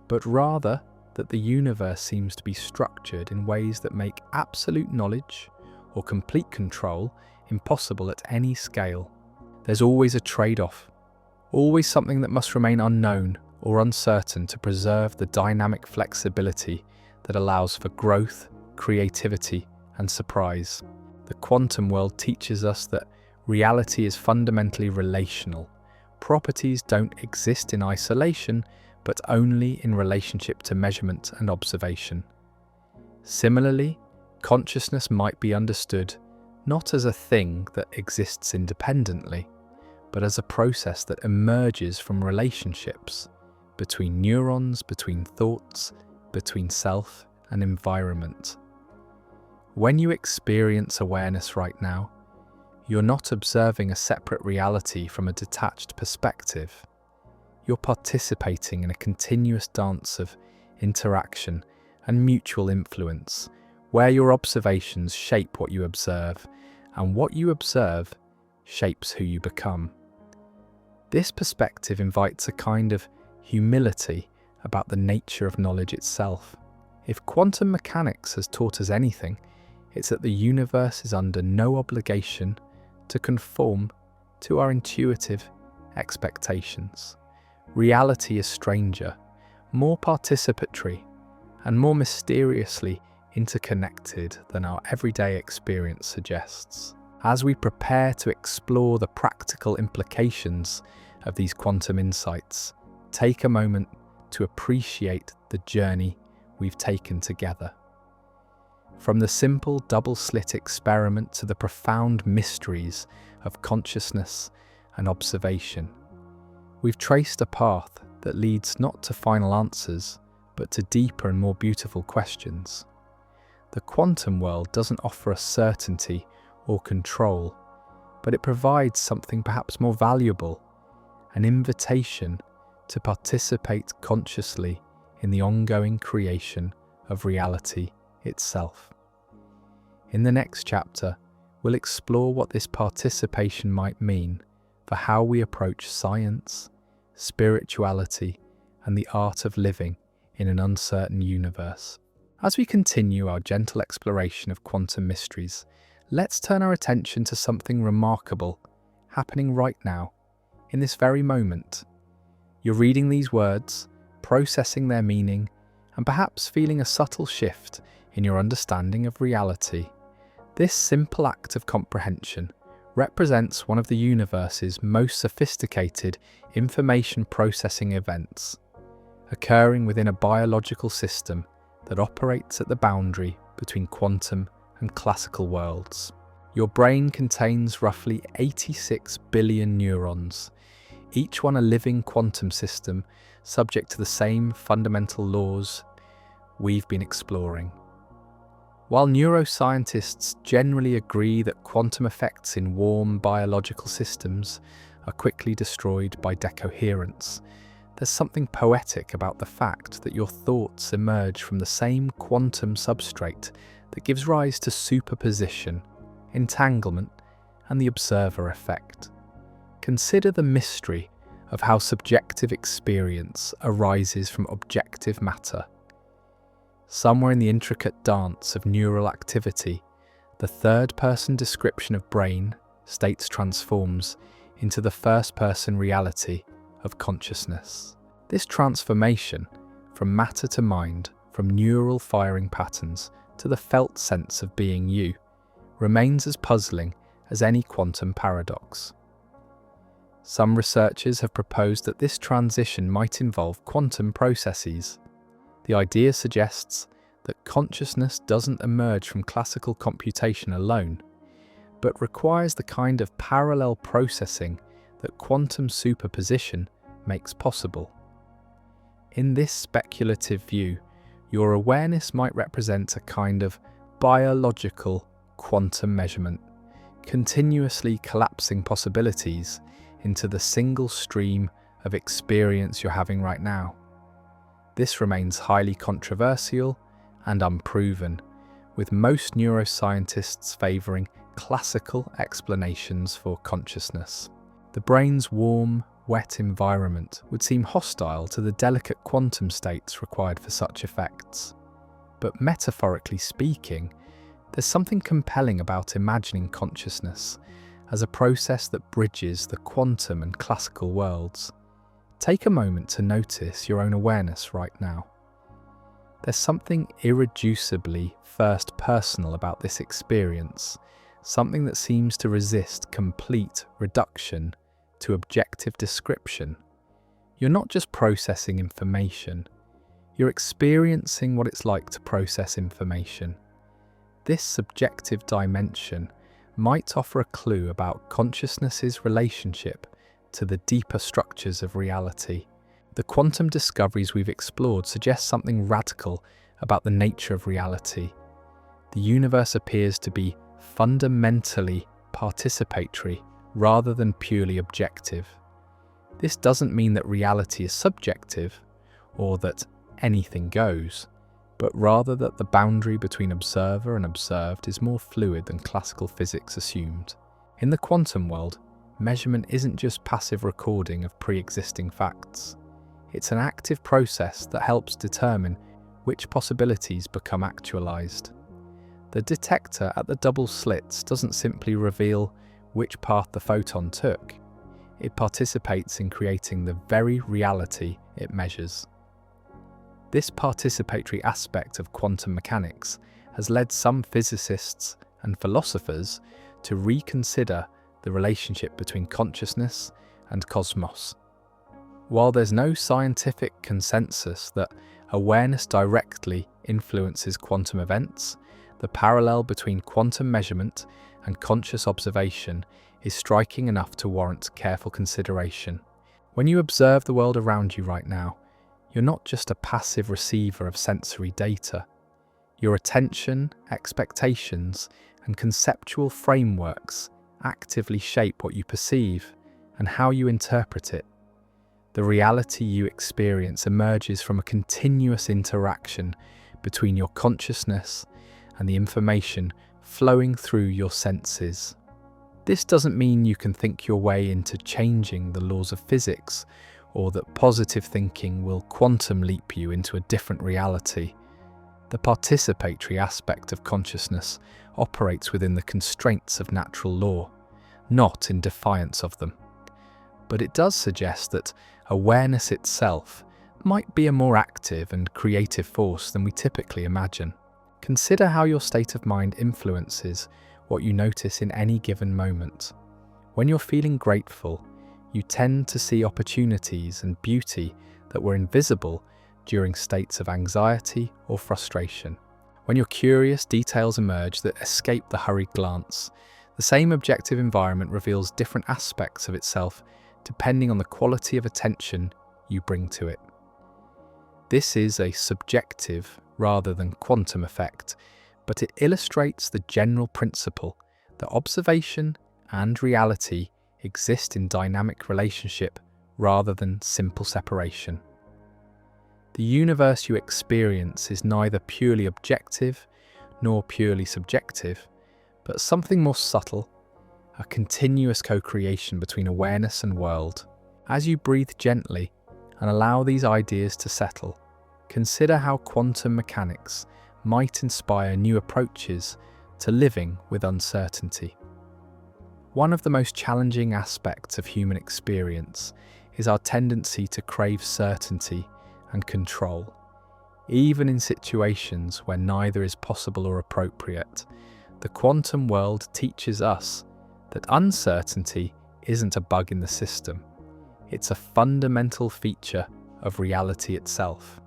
but rather that the universe seems to be structured in ways that make absolute knowledge or complete control impossible at any scale. There's always a trade-off, always something that must remain unknown or uncertain to preserve the dynamic flexibility that allows for growth, creativity, and surprise. The quantum world teaches us that reality is fundamentally relational. Properties don't exist in isolation, but only in relationship to measurement and observation. Similarly, consciousness might be understood not as a thing that exists independently, but as a process that emerges from relationships between neurons, between thoughts, between self and environment. When you experience awareness right now, you're not observing a separate reality from a detached perspective. You're participating in a continuous dance of interaction and mutual influence, where your observations shape what you observe, and what you observe shapes who you become. This perspective invites a kind of humility about the nature of knowledge itself. If quantum mechanics has taught us anything, it's that the universe is under no obligation to conform to our intuitive expectations. Reality is stranger, more participatory, and more mysteriously interconnected than our everyday experience suggests. As we prepare to explore the practical implications of these quantum insights, take a moment to appreciate the journey we've taken together. From the simple double-slit experiment to the profound mysteries of consciousness and observation, we've traced a path that leads not to final answers, but to deeper and more beautiful questions. The quantum world doesn't offer us certainty or control, but it provides something perhaps more valuable, an invitation to participate consciously in the ongoing creation of reality itself. In the next chapter, we'll explore what this participation might mean for how we approach science, spirituality, and the art of living in an uncertain universe. As we continue our gentle exploration of quantum mysteries, let's turn our attention to something remarkable happening right now, in this very moment. You're reading these words, processing their meaning, and perhaps feeling a subtle shift in your understanding of reality. This simple act of comprehension represents one of the universe's most sophisticated information processing events, occurring within a biological system that operates at the boundary between quantum and classical worlds. Your brain contains roughly 86 billion neurons, each one a living quantum system subject to the same fundamental laws we've been exploring. While neuroscientists generally agree that quantum effects in warm biological systems are quickly destroyed by decoherence, there's something poetic about the fact that your thoughts emerge from the same quantum substrate that gives rise to superposition, entanglement, and the observer effect. Consider the mystery of how subjective experience arises from objective matter. Somewhere in the intricate dance of neural activity, the third-person description of brain states transforms into the first-person reality of consciousness. This transformation, from matter to mind, from neural firing patterns to the felt sense of being you, remains as puzzling as any quantum paradox. Some researchers have proposed that this transition might involve quantum processes. The idea suggests that consciousness doesn't emerge from classical computation alone, but requires the kind of parallel processing that quantum superposition makes possible. In this speculative view, your awareness might represent a kind of biological quantum measurement, continuously collapsing possibilities into the single stream of experience you're having right now. This remains highly controversial and unproven, with most neuroscientists favouring classical explanations for consciousness. The brain's warm, wet environment would seem hostile to the delicate quantum states required for such effects. But metaphorically speaking, there's something compelling about imagining consciousness as a process that bridges the quantum and classical worlds. Take a moment to notice your own awareness right now. There's something irreducibly first personal about this experience, something that seems to resist complete reduction to objective description. You're not just processing information, you're experiencing what it's like to process information. This subjective dimension might offer a clue about consciousness's relationship to the deeper structures of reality. The quantum discoveries we've explored suggest something radical about the nature of reality. The universe appears to be fundamentally participatory rather than purely objective. This doesn't mean that reality is subjective or that anything goes, but rather that the boundary between observer and observed is more fluid than classical physics assumed. In the quantum world, measurement isn't just passive recording of pre-existing facts. It's an active process that helps determine which possibilities become actualized. The detector at the double slits doesn't simply reveal which path the photon took. It participates in creating the very reality it measures. This participatory aspect of quantum mechanics has led some physicists and philosophers to reconsider the relationship between consciousness and cosmos. While there's no scientific consensus that awareness directly influences quantum events, the parallel between quantum measurement and conscious observation is striking enough to warrant careful consideration. When you observe the world around you right now, you're not just a passive receiver of sensory data. Your attention, expectations, and conceptual frameworks actively shape what you perceive and how you interpret it. The reality you experience emerges from a continuous interaction between your consciousness and the information flowing through your senses. This doesn't mean you can think your way into changing the laws of physics, or that positive thinking will quantum leap you into a different reality. The participatory aspect of consciousness operates within the constraints of natural law, not in defiance of them. But it does suggest that awareness itself might be a more active and creative force than we typically imagine. Consider how your state of mind influences what you notice in any given moment. When you're feeling grateful, you tend to see opportunities and beauty that were invisible during states of anxiety or frustration. When you're curious, details emerge that escape the hurried glance. The same objective environment reveals different aspects of itself depending on the quality of attention you bring to it. This is a subjective rather than quantum effect, but it illustrates the general principle that observation and reality exist in dynamic relationship rather than simple separation. The universe you experience is neither purely objective nor purely subjective, but something more subtle, a continuous co-creation between awareness and world. As you breathe gently and allow these ideas to settle, consider how quantum mechanics might inspire new approaches to living with uncertainty. One of the most challenging aspects of human experience is our tendency to crave certainty and control, even in situations where neither is possible or appropriate. The quantum world teaches us that uncertainty isn't a bug in the system, it's a fundamental feature of reality itself.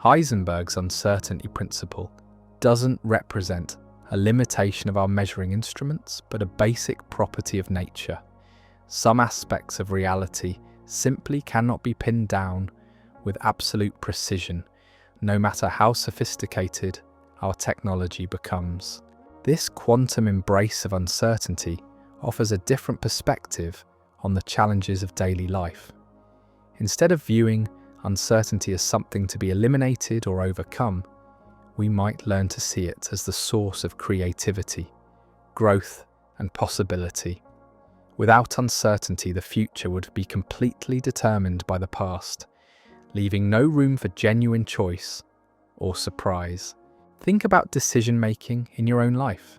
Heisenberg's uncertainty principle doesn't represent a limitation of our measuring instruments, but a basic property of nature. Some aspects of reality simply cannot be pinned down with absolute precision, no matter how sophisticated our technology becomes. This quantum embrace of uncertainty offers a different perspective on the challenges of daily life. Instead of viewing uncertainty as something to be eliminated or overcome, we might learn to see it as the source of creativity, growth, and possibility. Without uncertainty, the future would be completely determined by the past, leaving no room for genuine choice or surprise. Think about decision-making in your own life.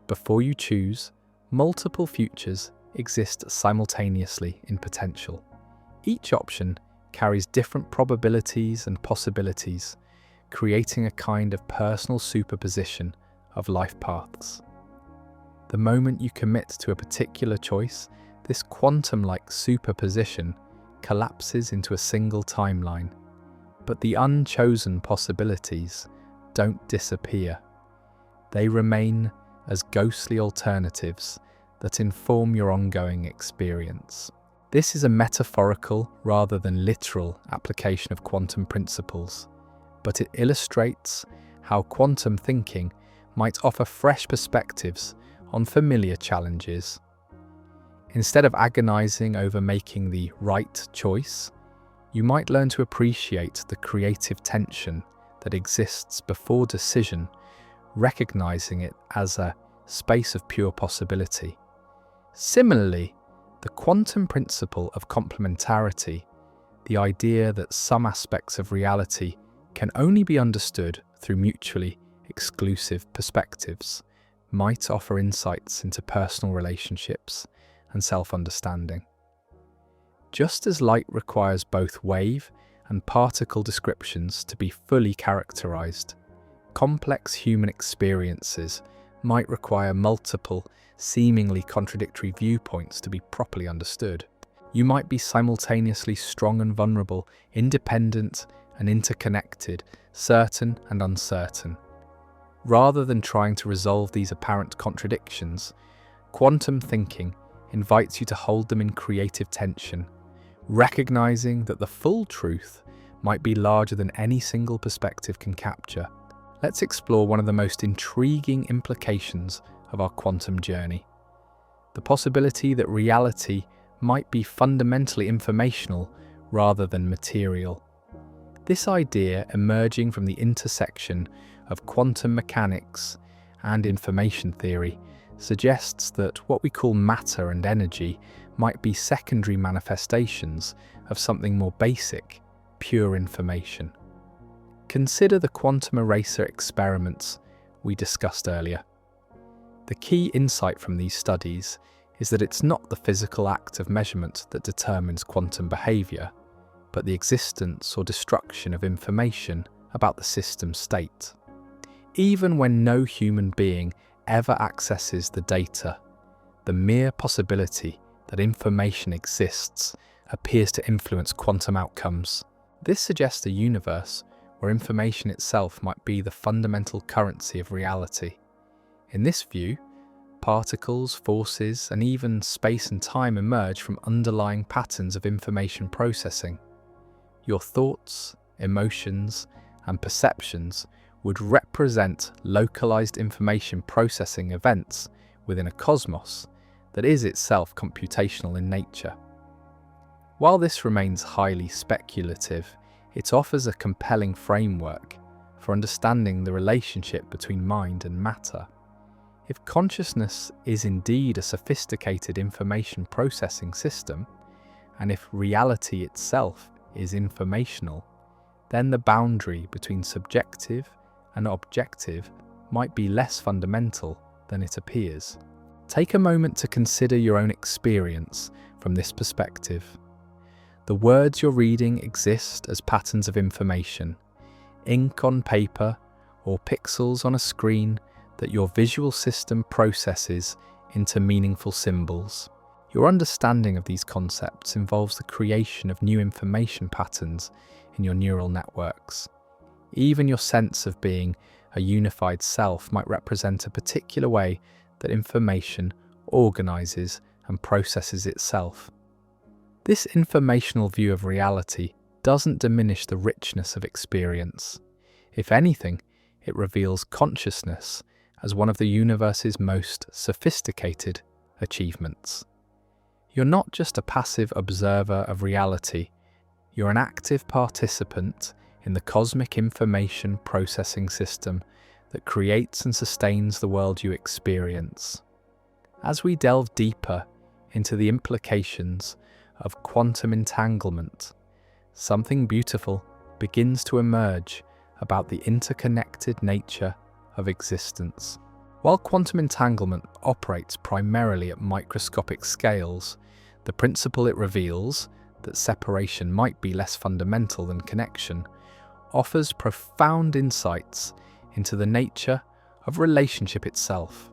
Before you choose, multiple futures exist simultaneously in potential. Each option carries different probabilities and possibilities, creating a kind of personal superposition of life paths. The moment you commit to a particular choice, this quantum-like superposition collapses into a single timeline. But the unchosen possibilities don't disappear. They remain as ghostly alternatives that inform your ongoing experience. This is a metaphorical rather than literal application of quantum principles, but it illustrates how quantum thinking might offer fresh perspectives on familiar challenges. Instead of agonizing over making the right choice, you might learn to appreciate the creative tension that exists before decision, recognizing it as a space of pure possibility. Similarly, the quantum principle of complementarity, the idea that some aspects of reality can only be understood through mutually exclusive perspectives, might offer insights into personal relationships and self-understanding. Just as light requires both wave and particle descriptions to be fully characterized, complex human experiences might require multiple, seemingly contradictory viewpoints to be properly understood. You might be simultaneously strong and vulnerable, independent and interconnected, certain and uncertain. Rather than trying to resolve these apparent contradictions, quantum thinking invites you to hold them in creative tension, recognizing that the full truth might be larger than any single perspective can capture. Let's explore one of the most intriguing implications of our quantum journey: the possibility that reality might be fundamentally informational rather than material. This idea, emerging from the intersection of quantum mechanics and information theory, suggests that what we call matter and energy might be secondary manifestations of something more basic, pure information. Consider the quantum eraser experiments we discussed earlier. The key insight from these studies is that it's not the physical act of measurement that determines quantum behavior, but the existence or destruction of information about the system state. Even when no human being ever accesses the data, the mere possibility that information exists appears to influence quantum outcomes. This suggests a universe where information itself might be the fundamental currency of reality. In this view, particles, forces, and even space and time emerge from underlying patterns of information processing. Your thoughts, emotions, and perceptions would represent localized information processing events within a cosmos that is itself computational in nature. While this remains highly speculative, it offers a compelling framework for understanding the relationship between mind and matter. If consciousness is indeed a sophisticated information processing system, and if reality itself is informational, then the boundary between subjective and objective might be less fundamental than it appears. Take a moment to consider your own experience from this perspective. The words you're reading exist as patterns of information, ink on paper or pixels on a screen that your visual system processes into meaningful symbols. Your understanding of these concepts involves the creation of new information patterns in your neural networks. Even your sense of being a unified self might represent a particular way that information organizes and processes itself. This informational view of reality doesn't diminish the richness of experience. If anything, it reveals consciousness as one of the universe's most sophisticated achievements. You're not just a passive observer of reality, you're an active participant in the cosmic information processing system that creates and sustains the world you experience. As we delve deeper into the implications of quantum entanglement, something beautiful begins to emerge about the interconnected nature of existence. While quantum entanglement operates primarily at microscopic scales, the principle it reveals, that separation might be less fundamental than connection, offers profound insights into the nature of relationship itself.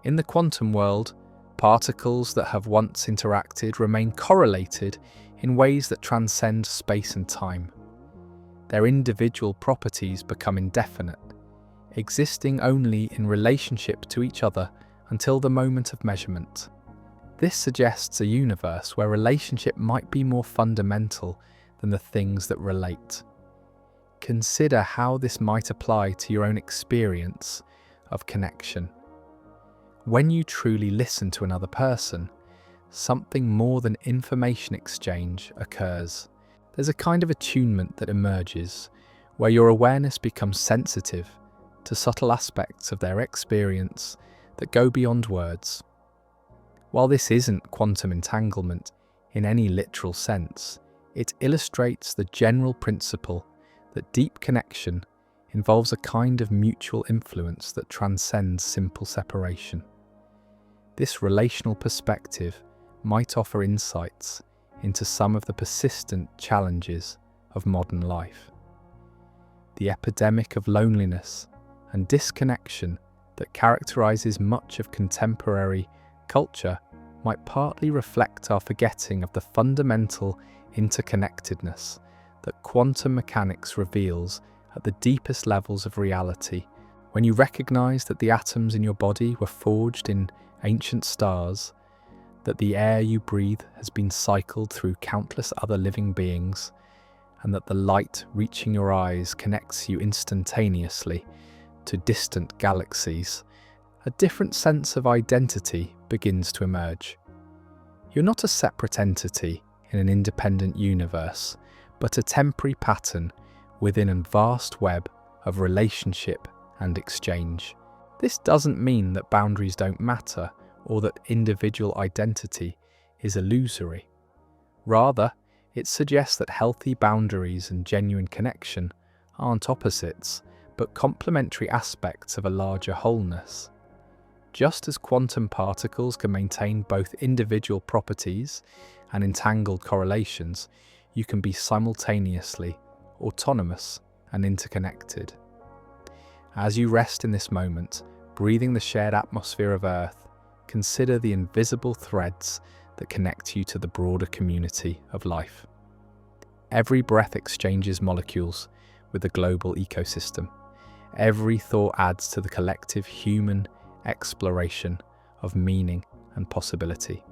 In the quantum world, particles that have once interacted remain correlated in ways that transcend space and time. Their individual properties become indefinite, existing only in relationship to each other until the moment of measurement. This suggests a universe where relationship might be more fundamental than the things that relate. Consider how this might apply to your own experience of connection. When you truly listen to another person, something more than information exchange occurs. There's a kind of attunement that emerges, where your awareness becomes sensitive to subtle aspects of their experience that go beyond words. While this isn't quantum entanglement in any literal sense, it illustrates the general principle that deep connection involves a kind of mutual influence that transcends simple separation. This relational perspective might offer insights into some of the persistent challenges of modern life. The epidemic of loneliness and disconnection that characterizes much of contemporary culture might partly reflect our forgetting of the fundamental interconnectedness that quantum mechanics reveals at the deepest levels of reality. When you recognize that the atoms in your body were forged in ancient stars, that the air you breathe has been cycled through countless other living beings, and that the light reaching your eyes connects you instantaneously to distant galaxies, a different sense of identity begins to emerge. You're not a separate entity in an independent universe, but a temporary pattern within a vast web of relationship and exchange. This doesn't mean that boundaries don't matter or that individual identity is illusory. Rather, it suggests that healthy boundaries and genuine connection aren't opposites, but complementary aspects of a larger wholeness. Just as quantum particles can maintain both individual properties and entangled correlations, you can be simultaneously autonomous and interconnected. As you rest in this moment, breathing the shared atmosphere of Earth, consider the invisible threads that connect you to the broader community of life. Every breath exchanges molecules with the global ecosystem. Every thought adds to the collective human exploration of meaning and possibility.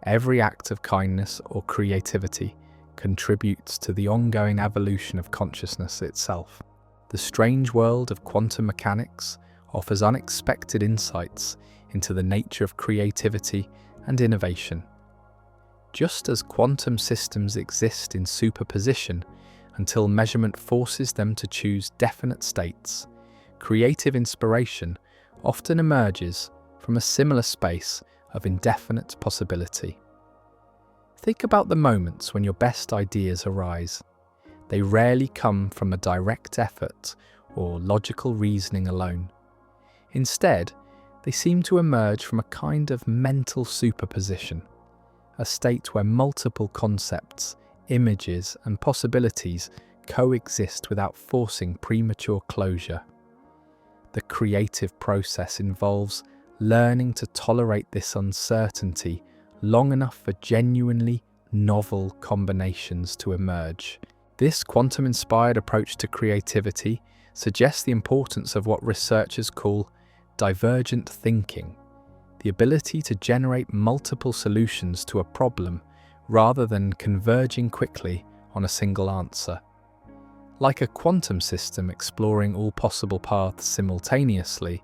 Every act of kindness or creativity contributes to the ongoing evolution of consciousness itself. The strange world of quantum mechanics offers unexpected insights into the nature of creativity and innovation. Just as quantum systems exist in superposition until measurement forces them to choose definite states, creative inspiration often emerges from a similar space of indefinite possibility. Think about the moments when your best ideas arise. They rarely come from a direct effort or logical reasoning alone. Instead, they seem to emerge from a kind of mental superposition, a state where multiple concepts, images, and possibilities coexist without forcing premature closure. The creative process involves learning to tolerate this uncertainty long enough for genuinely novel combinations to emerge. This quantum-inspired approach to creativity suggests the importance of what researchers call divergent thinking, the ability to generate multiple solutions to a problem rather than converging quickly on a single answer. Like a quantum system exploring all possible paths simultaneously,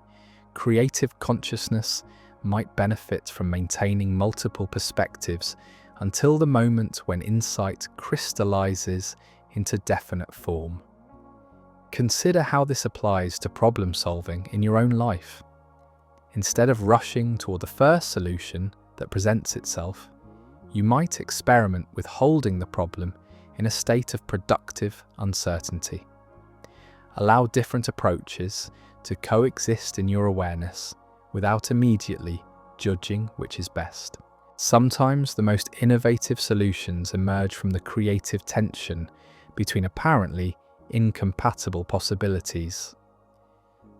creative consciousness might benefit from maintaining multiple perspectives until the moment when insight crystallizes into definite form. Consider how this applies to problem solving in your own life. Instead of rushing toward the first solution that presents itself, you might experiment with holding the problem in a state of productive uncertainty. Allow different approaches to coexist in your awareness without immediately judging which is best. Sometimes the most innovative solutions emerge from the creative tension between apparently incompatible possibilities.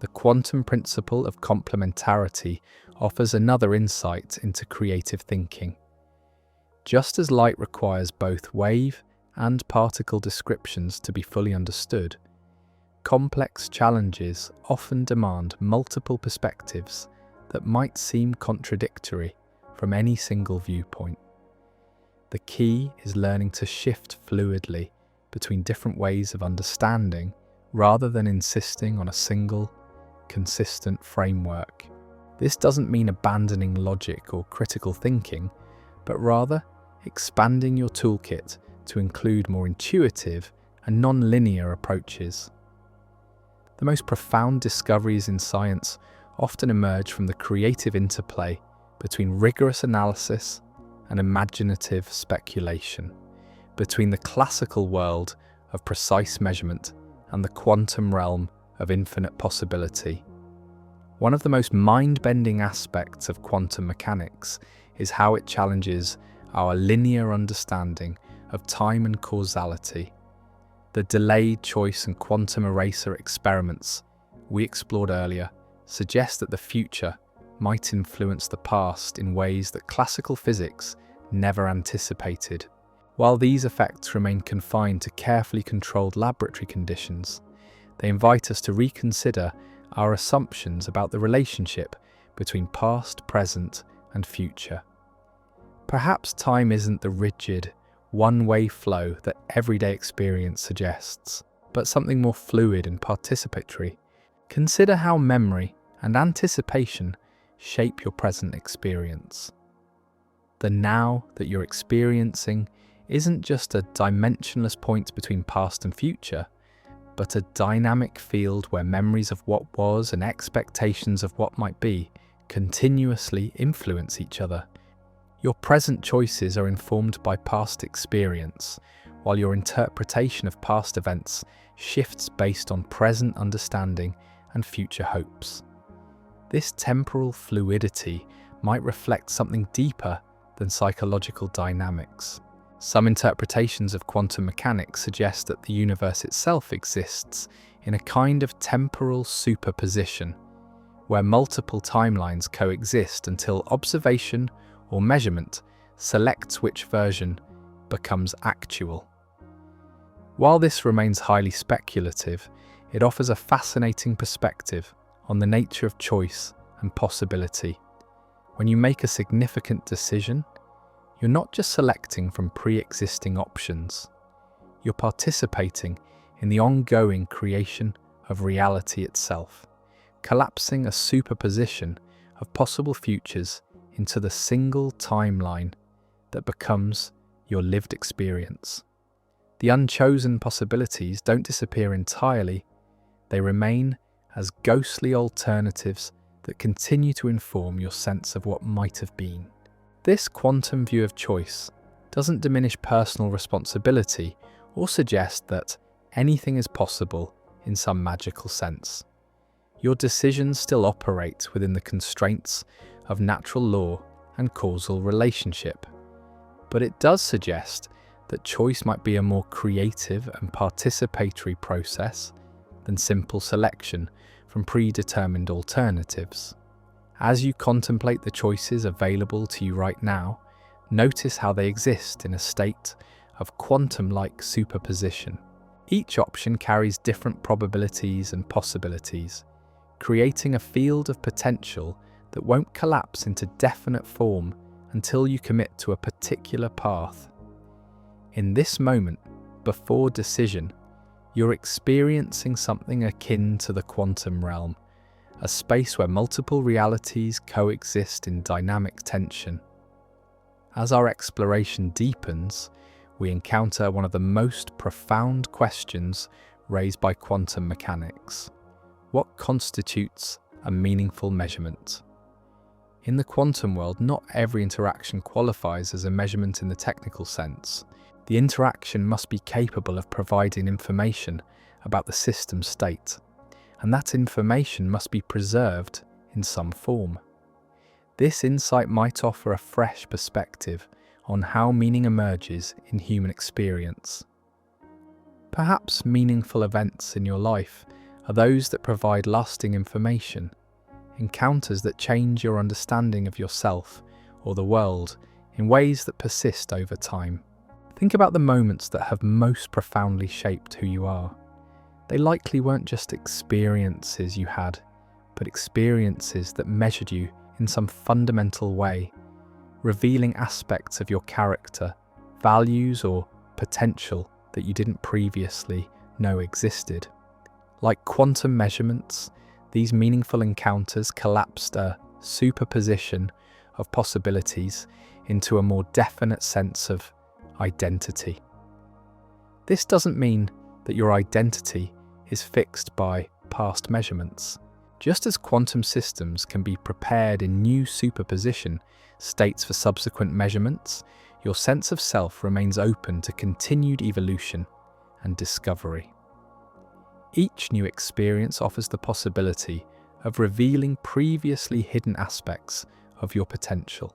The quantum principle of complementarity offers another insight into creative thinking. Just as light requires both wave and particle descriptions to be fully understood, complex challenges often demand multiple perspectives that might seem contradictory from any single viewpoint. The key is learning to shift fluidly between different ways of understanding rather than insisting on a single, consistent framework. This doesn't mean abandoning logic or critical thinking, but rather expanding your toolkit to include more intuitive and non-linear approaches. The most profound discoveries in science often emerge from the creative interplay between rigorous analysis and imaginative speculation, between the classical world of precise measurement and the quantum realm of infinite possibility. One of the most mind-bending aspects of quantum mechanics is how it challenges our linear understanding of time and causality. The delayed choice and quantum eraser experiments we explored earlier suggest that the future might influence the past in ways that classical physics never anticipated. While these effects remain confined to carefully controlled laboratory conditions, they invite us to reconsider our assumptions about the relationship between past, present, and future. Perhaps time isn't the rigid, one-way flow that everyday experience suggests, but something more fluid and participatory. Consider how memory and anticipation shape your present experience. The now that you're experiencing isn't just a dimensionless point between past and future, but a dynamic field where memories of what was and expectations of what might be continuously influence each other. Your present choices are informed by past experience, while your interpretation of past events shifts based on present understanding and future hopes. This temporal fluidity might reflect something deeper than psychological dynamics. Some interpretations of quantum mechanics suggest that the universe itself exists in a kind of temporal superposition, where multiple timelines coexist until observation or measurement selects which version becomes actual. While this remains highly speculative, it offers a fascinating perspective on the nature of choice and possibility. When you make a significant decision, you're not just selecting from pre-existing options, you're participating in the ongoing creation of reality itself, collapsing a superposition of possible futures into the single timeline that becomes your lived experience. The unchosen possibilities don't disappear entirely, they remain as ghostly alternatives that continue to inform your sense of what might have been. This quantum view of choice doesn't diminish personal responsibility or suggest that anything is possible in some magical sense. Your decisions still operate within the constraints of natural law and causal relationship, but it does suggest that choice might be a more creative and participatory process than simple selection from predetermined alternatives. As you contemplate the choices available to you right now, notice how they exist in a state of quantum-like superposition. Each option carries different probabilities and possibilities, creating a field of potential that won't collapse into definite form until you commit to a particular path. In this moment, before decision, you're experiencing something akin to the quantum realm, a space where multiple realities coexist in dynamic tension. As our exploration deepens, we encounter one of the most profound questions raised by quantum mechanics. What constitutes a meaningful measurement? In the quantum world, not every interaction qualifies as a measurement in the technical sense. The interaction must be capable of providing information about the system's state, and that information must be preserved in some form. This insight might offer a fresh perspective on how meaning emerges in human experience. Perhaps meaningful events in your life are those that provide lasting information, encounters that change your understanding of yourself or the world in ways that persist over time. Think about the moments that have most profoundly shaped who you are. They likely weren't just experiences you had, but experiences that measured you in some fundamental way, revealing aspects of your character, values, or potential that you didn't previously know existed. Like quantum measurements, these meaningful encounters collapsed a superposition of possibilities into a more definite sense of identity. This doesn't mean that your identity is fixed by past measurements. Just as quantum systems can be prepared in new superposition states for subsequent measurements, your sense of self remains open to continued evolution and discovery. Each new experience offers the possibility of revealing previously hidden aspects of your potential.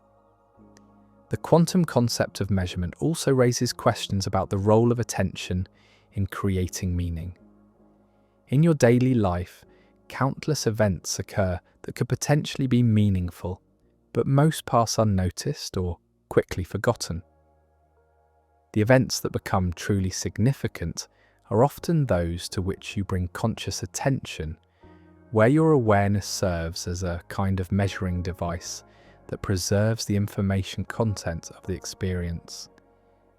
The quantum concept of measurement also raises questions about the role of attention in creating meaning. In your daily life, countless events occur that could potentially be meaningful, but most pass unnoticed or quickly forgotten. The events that become truly significant are often those to which you bring conscious attention, where your awareness serves as a kind of measuring device that preserves the information content of the experience.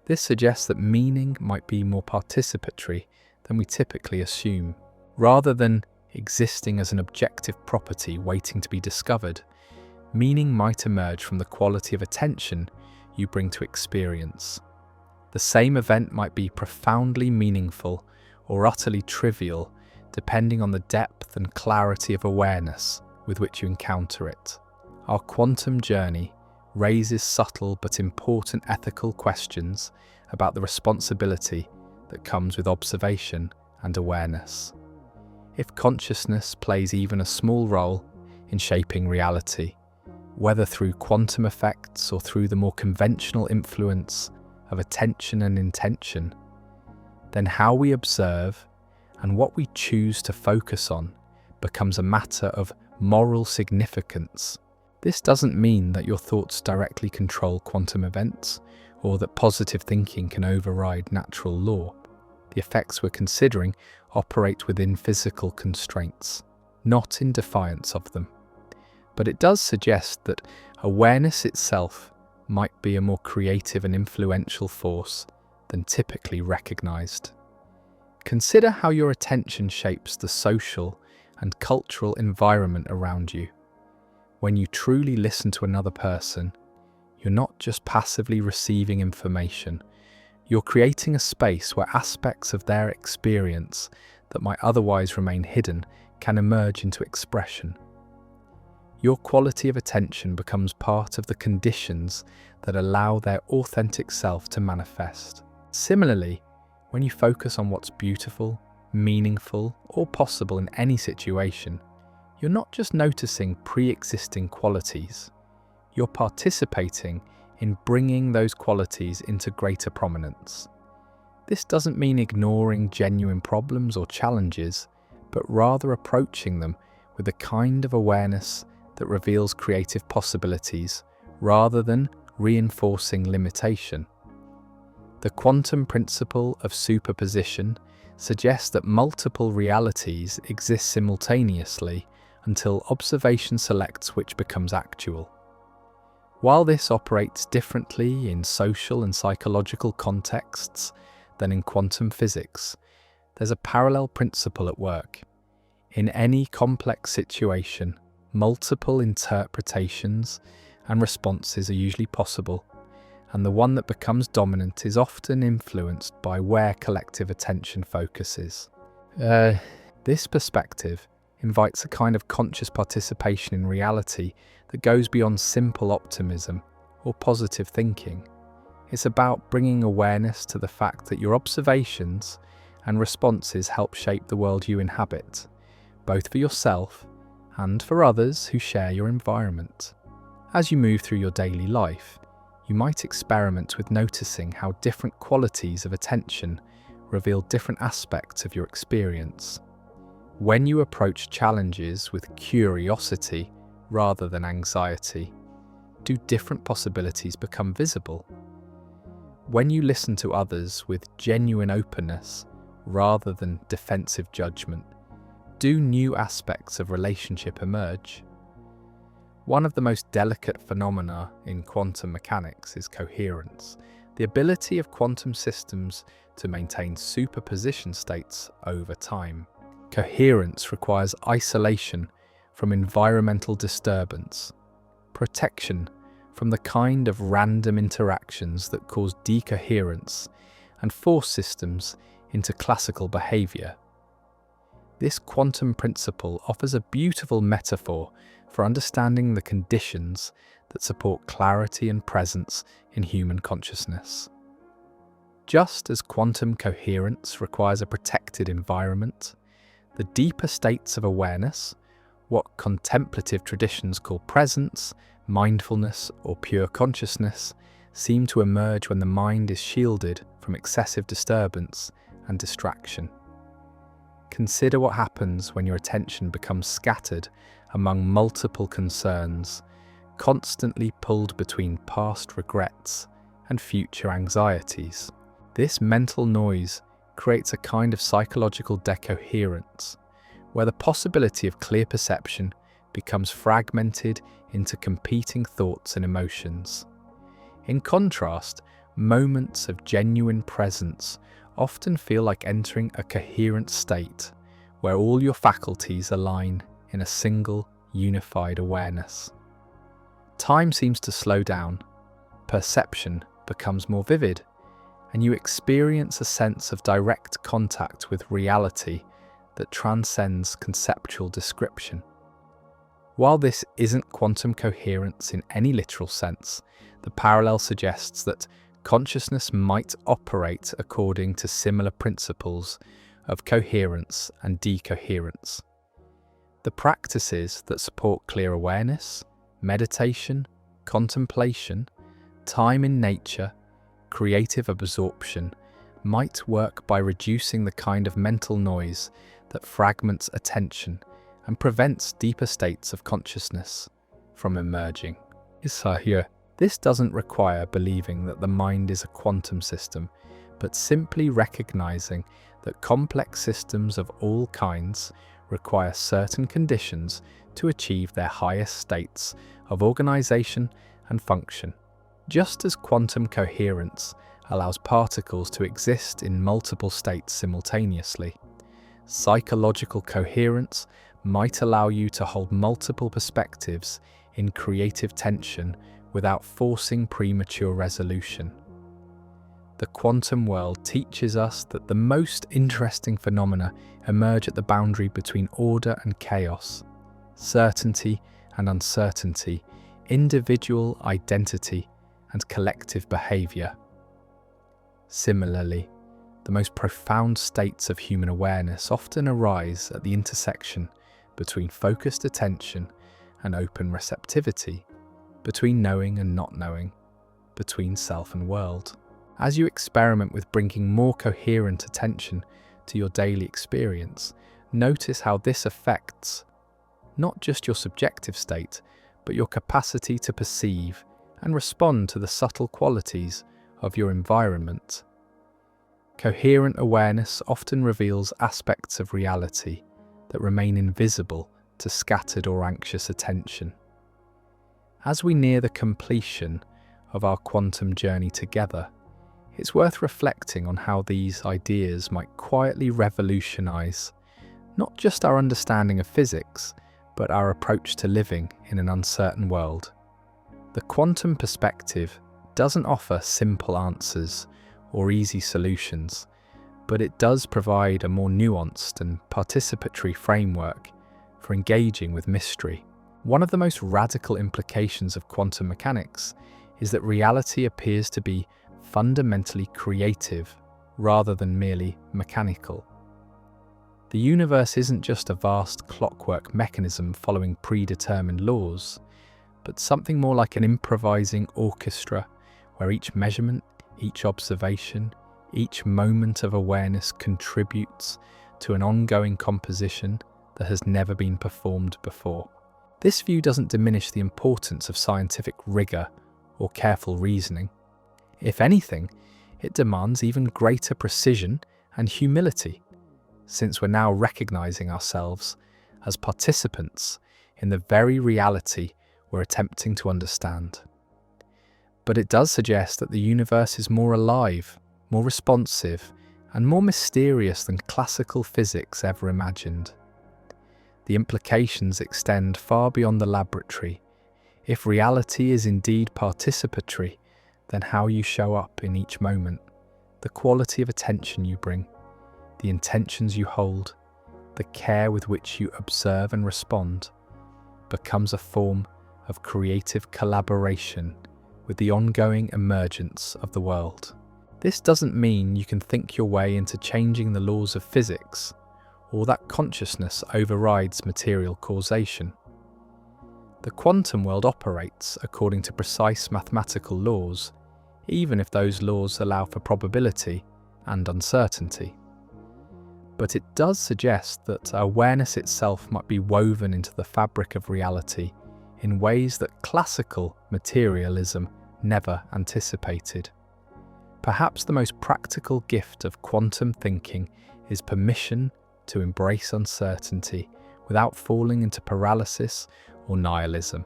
This suggests that meaning might be more participatory than we typically assume. Rather than existing as an objective property waiting to be discovered, meaning might emerge from the quality of attention you bring to experience. The same event might be profoundly meaningful or utterly trivial, depending on the depth and clarity of awareness with which you encounter it. Our quantum journey raises subtle but important ethical questions about the responsibility that comes with observation and awareness. If consciousness plays even a small role in shaping reality, whether through quantum effects or through the more conventional influence of attention and intention, then how we observe and what we choose to focus on becomes a matter of moral significance. This doesn't mean that your thoughts directly control quantum events or that positive thinking can override natural law. The effects we're considering operate within physical constraints, not in defiance of them. But it does suggest that awareness itself might be a more creative and influential force than typically recognized. Consider how your attention shapes the social and cultural environment around you. When you truly listen to another person, you're not just passively receiving information, you're creating a space where aspects of their experience that might otherwise remain hidden can emerge into expression. Your quality of attention becomes part of the conditions that allow their authentic self to manifest. Similarly, when you focus on what's beautiful, meaningful, or possible in any situation, you're not just noticing pre-existing qualities, you're participating in bringing those qualities into greater prominence. This doesn't mean ignoring genuine problems or challenges, but rather approaching them with the kind of awareness that reveals creative possibilities rather than reinforcing limitation. The quantum principle of superposition suggests that multiple realities exist simultaneously until observation selects which becomes actual. While this operates differently in social and psychological contexts than in quantum physics, there's a parallel principle at work. In any complex situation, multiple interpretations and responses are usually possible, and the one that becomes dominant is often influenced by where collective attention focuses. This perspective invites a kind of conscious participation in reality that goes beyond simple optimism or positive thinking. It's about bringing awareness to the fact that your observations and responses help shape the world you inhabit, both for yourself and for others who share your environment. As you move through your daily life, you might experiment with noticing how different qualities of attention reveal different aspects of your experience. When you approach challenges with curiosity rather than anxiety, do different possibilities become visible? When you listen to others with genuine openness rather than defensive judgment, do new aspects of relationship emerge? One of the most delicate phenomena in quantum mechanics is coherence, the ability of quantum systems to maintain superposition states over time. Coherence requires isolation from environmental disturbance, protection from the kind of random interactions that cause decoherence and force systems into classical behavior. This quantum principle offers a beautiful metaphor for understanding the conditions that support clarity and presence in human consciousness. Just as quantum coherence requires a protected environment, the deeper states of awareness, what contemplative traditions call presence, mindfulness, or pure consciousness, seem to emerge when the mind is shielded from excessive disturbance and distraction. Consider what happens when your attention becomes scattered among multiple concerns, constantly pulled between past regrets and future anxieties. This mental noise creates a kind of psychological decoherence, where the possibility of clear perception becomes fragmented into competing thoughts and emotions. In contrast, moments of genuine presence often feel like entering a coherent state, where all your faculties align in a single, unified awareness. Time seems to slow down, perception becomes more vivid, and you experience a sense of direct contact with reality that transcends conceptual description. While this isn't quantum coherence in any literal sense, the parallel suggests that consciousness might operate according to similar principles of coherence and decoherence. The practices that support clear awareness, meditation, contemplation, time in nature, creative absorption, might work by reducing the kind of mental noise that fragments attention and prevents deeper states of consciousness from emerging. This doesn't require believing that the mind is a quantum system, but simply recognizing that complex systems of all kinds require certain conditions to achieve their highest states of organization and function. Just as quantum coherence allows particles to exist in multiple states simultaneously, psychological coherence might allow you to hold multiple perspectives in creative tension without forcing premature resolution. The quantum world teaches us that the most interesting phenomena emerge at the boundary between order and chaos, certainty and uncertainty, individual identity and collective behavior. Similarly, the most profound states of human awareness often arise at the intersection between focused attention and open receptivity, between knowing and not knowing, between self and world. As you experiment with bringing more coherent attention to your daily experience, notice how this affects not just your subjective state, but your capacity to perceive and respond to the subtle qualities of your environment. Coherent awareness often reveals aspects of reality that remain invisible to scattered or anxious attention. As we near the completion of our quantum journey together, it's worth reflecting on how these ideas might quietly revolutionize not just our understanding of physics, but our approach to living in an uncertain world. The quantum perspective doesn't offer simple answers or easy solutions, but it does provide a more nuanced and participatory framework for engaging with mystery. One of the most radical implications of quantum mechanics is that reality appears to be fundamentally creative rather than merely mechanical. The universe isn't just a vast clockwork mechanism following predetermined laws, but something more like an improvising orchestra where each measurement, each observation, each moment of awareness contributes to an ongoing composition that has never been performed before. This view doesn't diminish the importance of scientific rigor or careful reasoning. If anything, it demands even greater precision and humility, since we're now recognizing ourselves as participants in the very reality we're attempting to understand. But it does suggest that the universe is more alive, more responsive, and more mysterious than classical physics ever imagined. The implications extend far beyond the laboratory. If reality is indeed participatory, then how you show up in each moment, the quality of attention you bring, the intentions you hold, the care with which you observe and respond, becomes a form of creative collaboration with the ongoing emergence of the world. This doesn't mean you can think your way into changing the laws of physics, or that consciousness overrides material causation. The quantum world operates according to precise mathematical laws, even if those laws allow for probability and uncertainty. But it does suggest that awareness itself might be woven into the fabric of reality in ways that classical materialism never anticipated. Perhaps the most practical gift of quantum thinking is permission to embrace uncertainty without falling into paralysis or nihilism.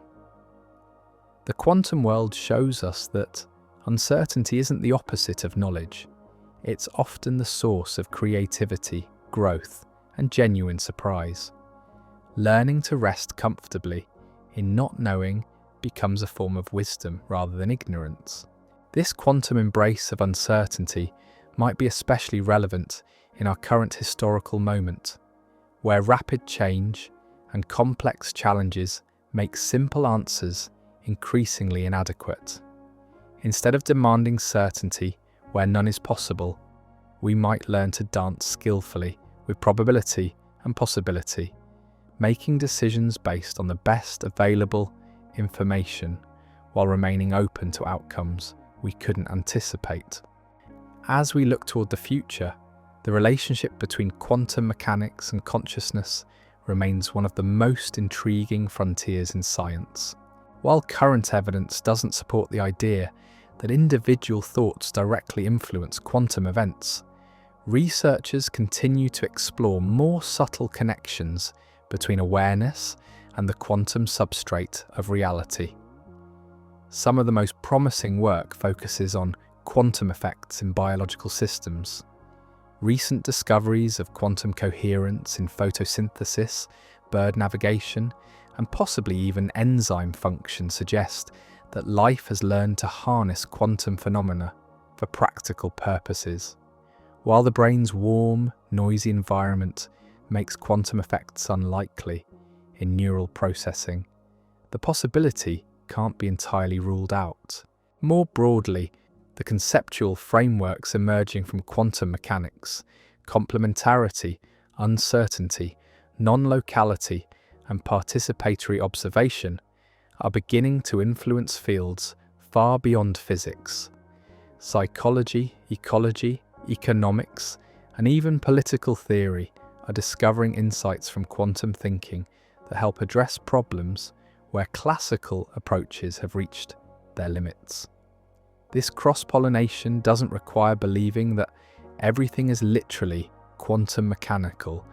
The quantum world shows us that uncertainty isn't the opposite of knowledge. It's often the source of creativity, growth, and genuine surprise. Learning to rest comfortably in not knowing becomes a form of wisdom rather than ignorance. This quantum embrace of uncertainty might be especially relevant in our current historical moment, where rapid change and complex challenges make simple answers increasingly inadequate. Instead of demanding certainty where none is possible, we might learn to dance skillfully with probability and possibility, making decisions based on the best available information while remaining open to outcomes we couldn't anticipate. As we look toward the future, the relationship between quantum mechanics and consciousness remains one of the most intriguing frontiers in science. While current evidence doesn't support the idea that individual thoughts directly influence quantum events, researchers continue to explore more subtle connections between awareness and the quantum substrate of reality. Some of the most promising work focuses on quantum effects in biological systems. Recent discoveries of quantum coherence in photosynthesis, bird navigation, and possibly even enzyme function suggest that life has learned to harness quantum phenomena for practical purposes. While the brain's warm, noisy environment makes quantum effects unlikely in neural processing, the possibility can't be entirely ruled out. More broadly, the conceptual frameworks emerging from quantum mechanics, complementarity, uncertainty, non-locality, and participatory observation are beginning to influence fields far beyond physics. Psychology, ecology, economics, and even political theory are discovering insights from quantum thinking that help address problems where classical approaches have reached their limits. This cross-pollination doesn't require believing that everything is literally quantum mechanical,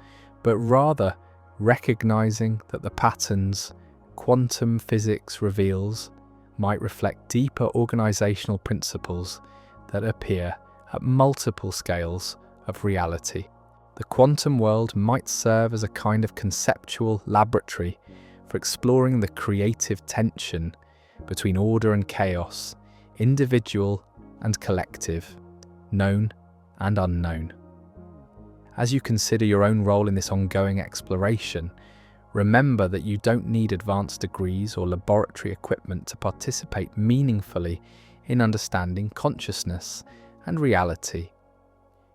but rather recognizing that the patterns quantum physics reveals might reflect deeper organizational principles that appear at multiple scales of reality. The quantum world might serve as a kind of conceptual laboratory for exploring the creative tension between order and chaos, individual and collective, known and unknown. As you consider your own role in this ongoing exploration, Remember that you don't need advanced degrees or laboratory equipment to participate meaningfully in understanding consciousness and reality.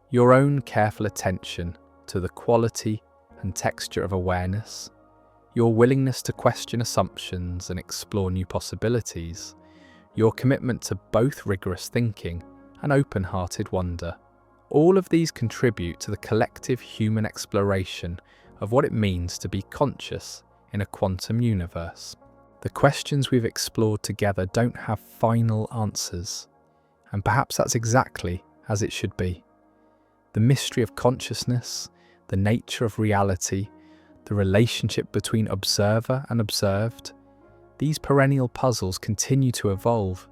Your own careful attention to the quality and texture of awareness, your willingness to question assumptions and explore new possibilities, your commitment to both rigorous thinking and open-hearted wonder. All of these contribute to the collective human exploration of what it means to be conscious in a quantum universe. The questions we've explored together don't have final answers, and perhaps that's exactly as it should be. The mystery of consciousness, the nature of reality, the relationship between observer and observed, these perennial puzzles continue to evolve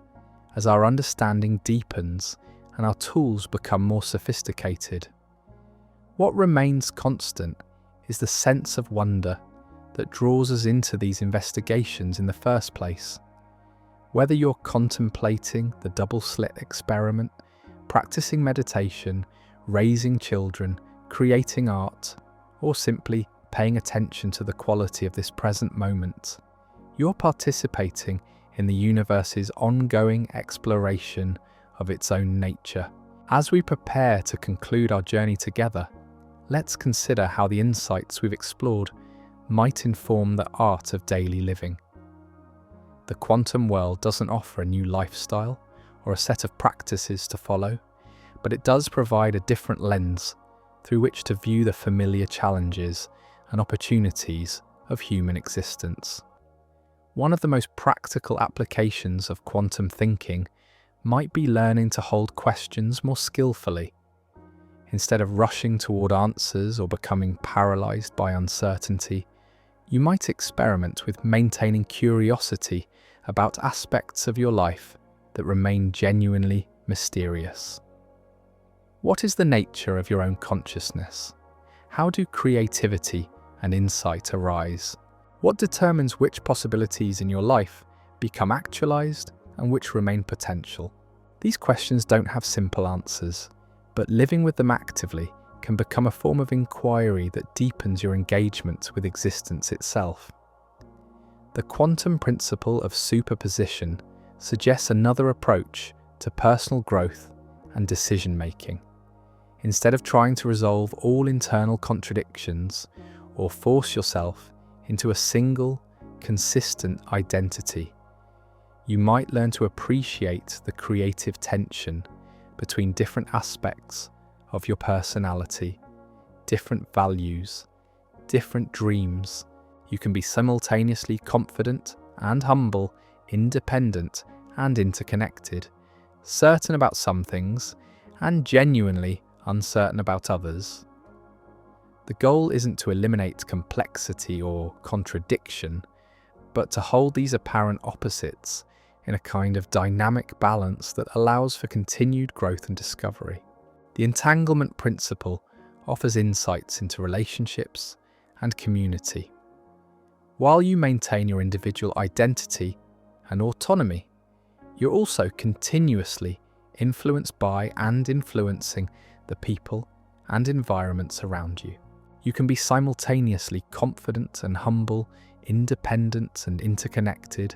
as our understanding deepens and our tools become more sophisticated. What remains constant is the sense of wonder that draws us into these investigations in the first place. Whether you're contemplating the double-slit experiment, practicing meditation, raising children, creating art, or simply paying attention to the quality of this present moment, you're participating in the universe's ongoing exploration of its own nature. As we prepare to conclude our journey together, let's consider how the insights we've explored might inform the art of daily living. The quantum world doesn't offer a new lifestyle or a set of practices to follow, but it does provide a different lens through which to view the familiar challenges and opportunities of human existence. One of the most practical applications of quantum thinking might be learning to hold questions more skillfully. Instead of rushing toward answers or becoming paralyzed by uncertainty, you might experiment with maintaining curiosity about aspects of your life that remain genuinely mysterious. What is the nature of your own consciousness? How do creativity and insight arise? What determines which possibilities in your life become actualized and which remain potential? These questions don't have simple answers, but living with them actively can become a form of inquiry that deepens your engagement with existence itself. The quantum principle of superposition suggests another approach to personal growth and decision-making. Instead of trying to resolve all internal contradictions or force yourself into a single, consistent identity, you might learn to appreciate the creative tension between different aspects of your personality, different values, different dreams. You can be simultaneously confident and humble, independent and interconnected, certain about some things and genuinely uncertain about others. The goal isn't to eliminate complexity or contradiction, but to hold these apparent opposites in a kind of dynamic balance that allows for continued growth and discovery. The entanglement principle offers insights into relationships and community. While you maintain your individual identity and autonomy, you're also continuously influenced by and influencing the people and environments around you. You can be simultaneously confident and humble, independent and interconnected,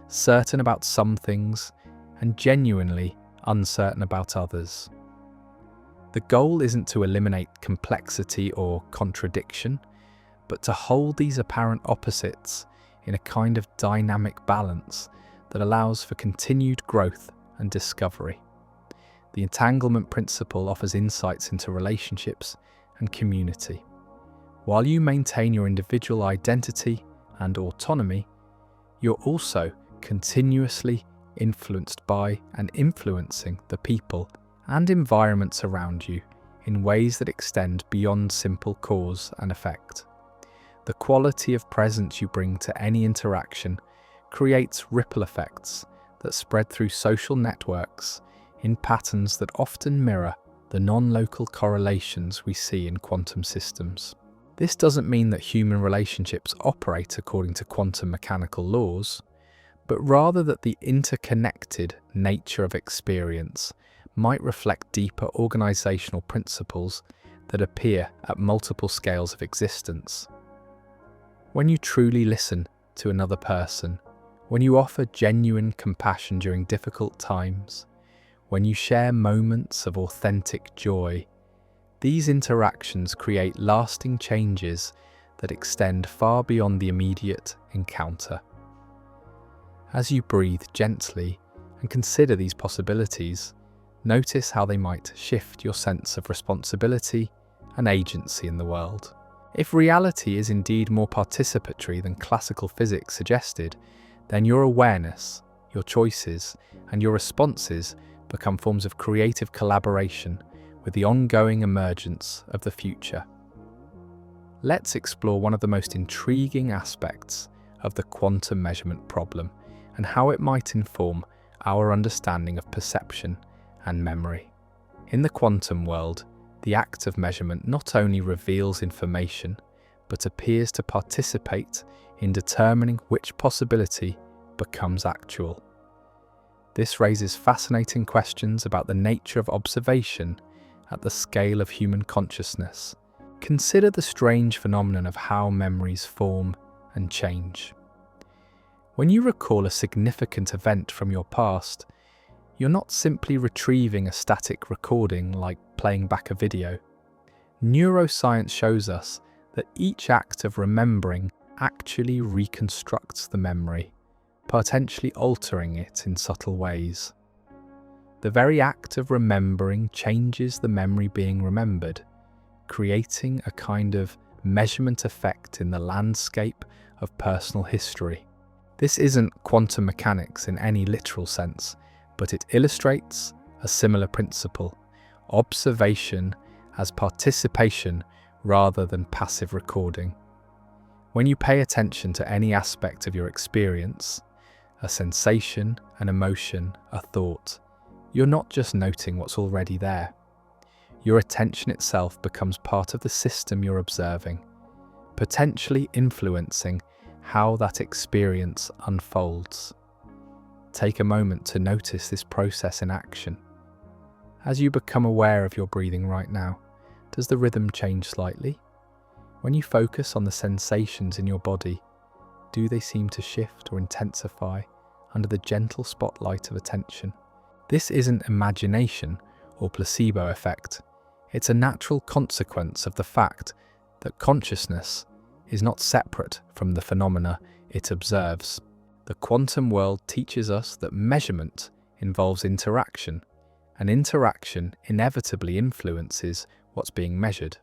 certain about some things and genuinely uncertain about others. The goal isn't to eliminate complexity or contradiction, but to hold these apparent opposites in a kind of dynamic balance that allows for continued growth and discovery. The entanglement principle offers insights into relationships and community. While you maintain your individual identity and autonomy, you're also continuously influenced by and influencing the people and environments around you in ways that extend beyond simple cause and effect. The quality of presence you bring to any interaction creates ripple effects that spread through social networks in patterns that often mirror the non-local correlations we see in quantum systems. This doesn't mean that human relationships operate according to quantum mechanical laws, but rather that the interconnected nature of experience might reflect deeper organizational principles that appear at multiple scales of existence. When you truly listen to another person, when you offer genuine compassion during difficult times, when you share moments of authentic joy, these interactions create lasting changes that extend far beyond the immediate encounter. As you breathe gently and consider these possibilities, notice how they might shift your sense of responsibility and agency in the world. If reality is indeed more participatory than classical physics suggested, then your awareness, your choices, and your responses become forms of creative collaboration with the ongoing emergence of the future. Let's explore one of the most intriguing aspects of the quantum measurement problem and how it might inform our understanding of perception and memory. In the quantum world, the act of measurement not only reveals information, but appears to participate in determining which possibility becomes actual. This raises fascinating questions about the nature of observation at the scale of human consciousness. Consider the strange phenomenon of how memories form and change. When you recall a significant event from your past, you're not simply retrieving a static recording like playing back a video. Neuroscience shows us that each act of remembering actually reconstructs the memory, potentially altering it in subtle ways. The very act of remembering changes the memory being remembered, creating a kind of measurement effect in the landscape of personal history. This isn't quantum mechanics in any literal sense, but it illustrates a similar principle: observation as participation rather than passive recording. When you pay attention to any aspect of your experience, a sensation, an emotion, a thought, you're not just noting what's already there. Your attention itself becomes part of the system you're observing, potentially influencing how that experience unfolds. Take a moment to notice this process in action. As you become aware of your breathing right now, does the rhythm change slightly? When you focus on the sensations in your body, do they seem to shift or intensify under the gentle spotlight of attention? This isn't imagination or placebo effect. It's a natural consequence of the fact that consciousness is not separate from the phenomena it observes. The quantum world teaches us that measurement involves interaction, and interaction inevitably influences what's being measured.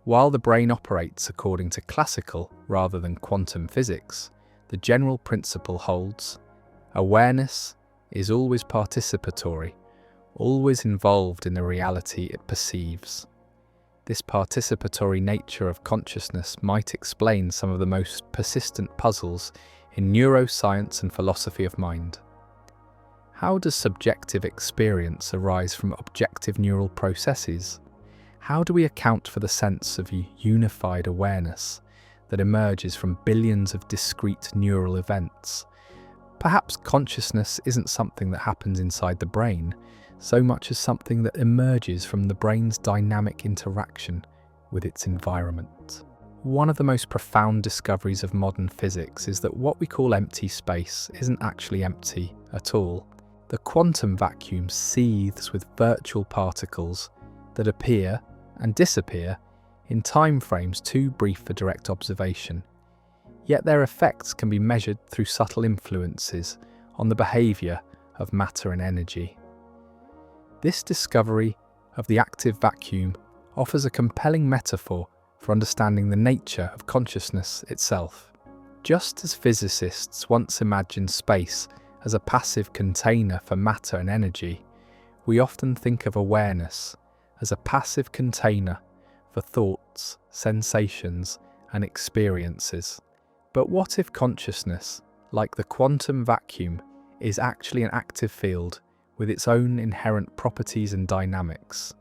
While the brain operates according to classical rather than quantum physics, the general principle holds. Awareness is always participatory, always involved in the reality it perceives. This participatory nature of consciousness might explain some of the most persistent puzzles in neuroscience and philosophy of mind. How does subjective experience arise from objective neural processes? How do we account for the sense of unified awareness that emerges from billions of discrete neural events? Perhaps consciousness isn't something that happens inside the brain, so much as something that emerges from the brain's dynamic interaction with its environment. One of the most profound discoveries of modern physics is that what we call empty space isn't actually empty at all. The quantum vacuum seethes with virtual particles that appear and disappear in time frames too brief for direct observation. Yet their effects can be measured through subtle influences on the behaviour of matter and energy. This discovery of the active vacuum offers a compelling metaphor for understanding the nature of consciousness itself. Just as physicists once imagined space as a passive container for matter and energy, we often think of awareness as a passive container for thoughts, sensations, and experiences. But what if consciousness, like the quantum vacuum, is actually an active field with its own inherent properties and dynamics?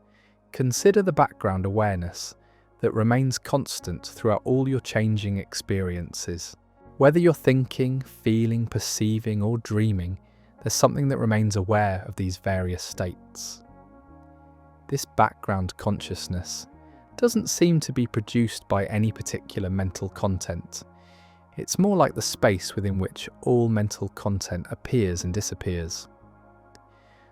Consider the background awareness that remains constant throughout all your changing experiences. Whether you're thinking, feeling, perceiving, or dreaming, there's something that remains aware of these various states. This background consciousness, doesn't seem to be produced by any particular mental content. It's more like the space within which all mental content appears and disappears.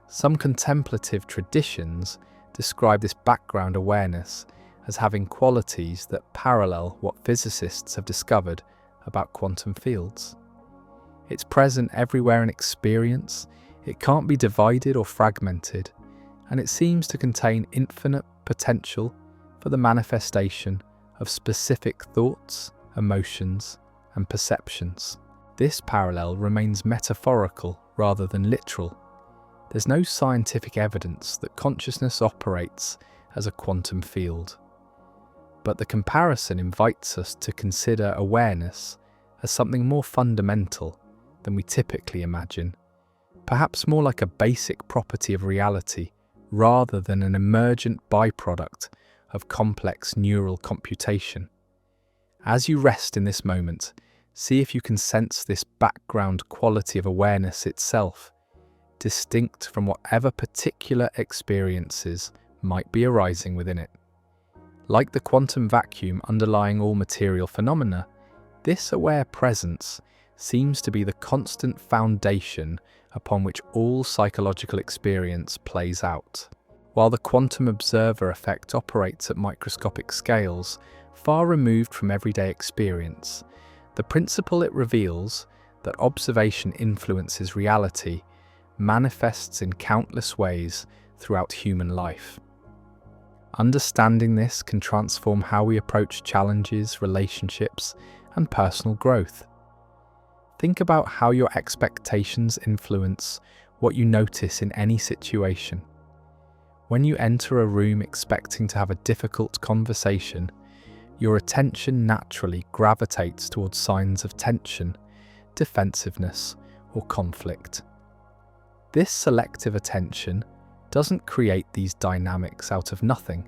Some contemplative traditions describe this background awareness as having qualities that parallel what physicists have discovered about quantum fields. It's present everywhere in experience, it can't be divided or fragmented, and it seems to contain infinite potential for the manifestation of specific thoughts, emotions, and perceptions. This parallel remains metaphorical rather than literal. There's no scientific evidence that consciousness operates as a quantum field. But the comparison invites us to consider awareness as something more fundamental than we typically imagine, perhaps more like a basic property of reality rather than an emergent byproduct of complex neural computation. As you rest in this moment, see if you can sense this background quality of awareness itself, distinct from whatever particular experiences might be arising within it. Like the quantum vacuum underlying all material phenomena, this aware presence seems to be the constant foundation upon which all psychological experience plays out. While the quantum observer effect operates at microscopic scales, far removed from everyday experience, the principle it reveals, that observation influences reality, manifests in countless ways throughout human life. Understanding this can transform how we approach challenges, relationships, and personal growth. Think about how your expectations influence what you notice in any situation. When you enter a room expecting to have a difficult conversation, your attention naturally gravitates towards signs of tension, defensiveness, or conflict. This selective attention doesn't create these dynamics out of nothing,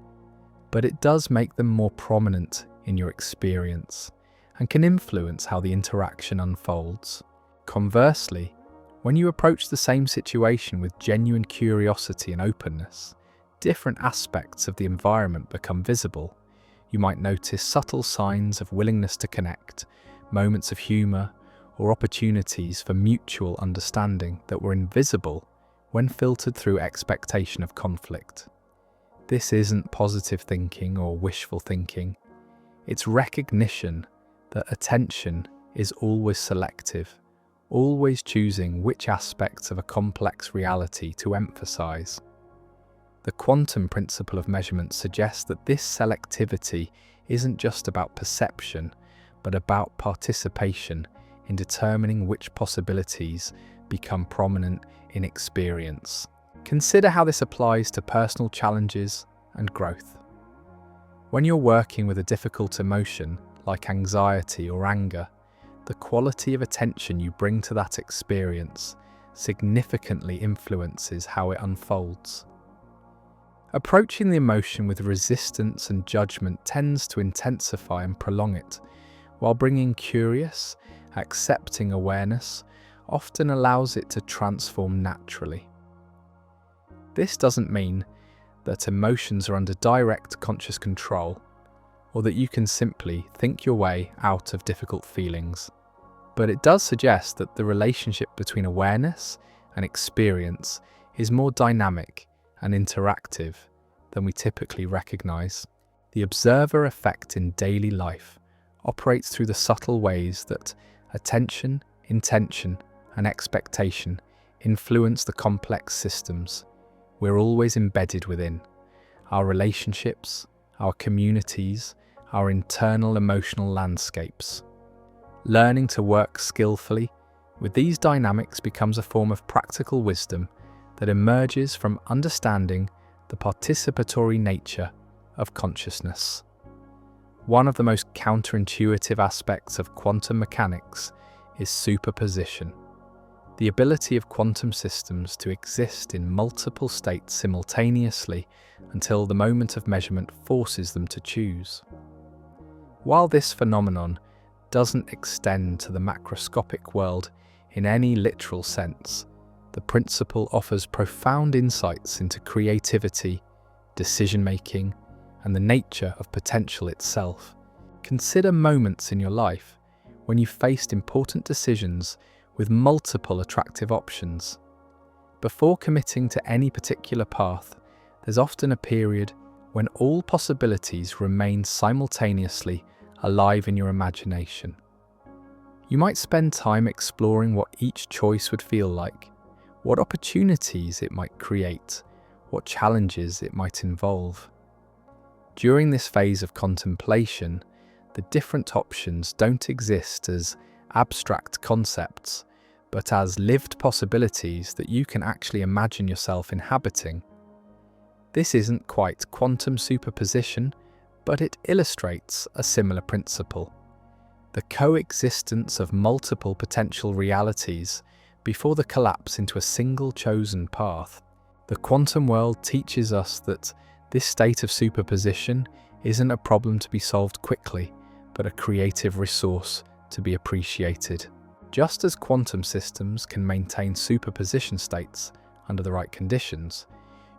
but it does make them more prominent in your experience and can influence how the interaction unfolds. Conversely, when you approach the same situation with genuine curiosity and openness, different aspects of the environment become visible. You might notice subtle signs of willingness to connect, moments of humor, or opportunities for mutual understanding that were invisible when filtered through expectation of conflict. This isn't positive thinking or wishful thinking. It's recognition that attention is always selective, always choosing which aspects of a complex reality to emphasize. The quantum principle of measurement suggests that this selectivity isn't just about perception, but about participation in determining which possibilities become prominent in experience. Consider how this applies to personal challenges and growth. When you're working with a difficult emotion, like anxiety or anger, the quality of attention you bring to that experience significantly influences how it unfolds. Approaching the emotion with resistance and judgment tends to intensify and prolong it, while bringing curious, accepting awareness often allows it to transform naturally. This doesn't mean that emotions are under direct conscious control, or that you can simply think your way out of difficult feelings, but it does suggest that the relationship between awareness and experience is more dynamic and interactive than we typically recognize. The observer effect in daily life operates through the subtle ways that attention, intention, and expectation influence the complex systems we're always embedded within: our relationships, our communities, our internal emotional landscapes. Learning to work skillfully with these dynamics becomes a form of practical wisdom that emerges from understanding the participatory nature of consciousness. One of the most counterintuitive aspects of quantum mechanics is superposition, the ability of quantum systems to exist in multiple states simultaneously until the moment of measurement forces them to choose. While this phenomenon doesn't extend to the macroscopic world in any literal sense, the principle offers profound insights into creativity, decision-making, and the nature of potential itself. Consider moments in your life when you faced important decisions with multiple attractive options. Before committing to any particular path, there's often a period when all possibilities remain simultaneously alive in your imagination. You might spend time exploring what each choice would feel like, what opportunities it might create, what challenges it might involve. During this phase of contemplation, the different options don't exist as abstract concepts, but as lived possibilities that you can actually imagine yourself inhabiting. This isn't quite quantum superposition, but it illustrates a similar principle: the coexistence of multiple potential realities before the collapse into a single chosen path. The quantum world teaches us that this state of superposition isn't a problem to be solved quickly, but a creative resource to be appreciated. Just as quantum systems can maintain superposition states under the right conditions,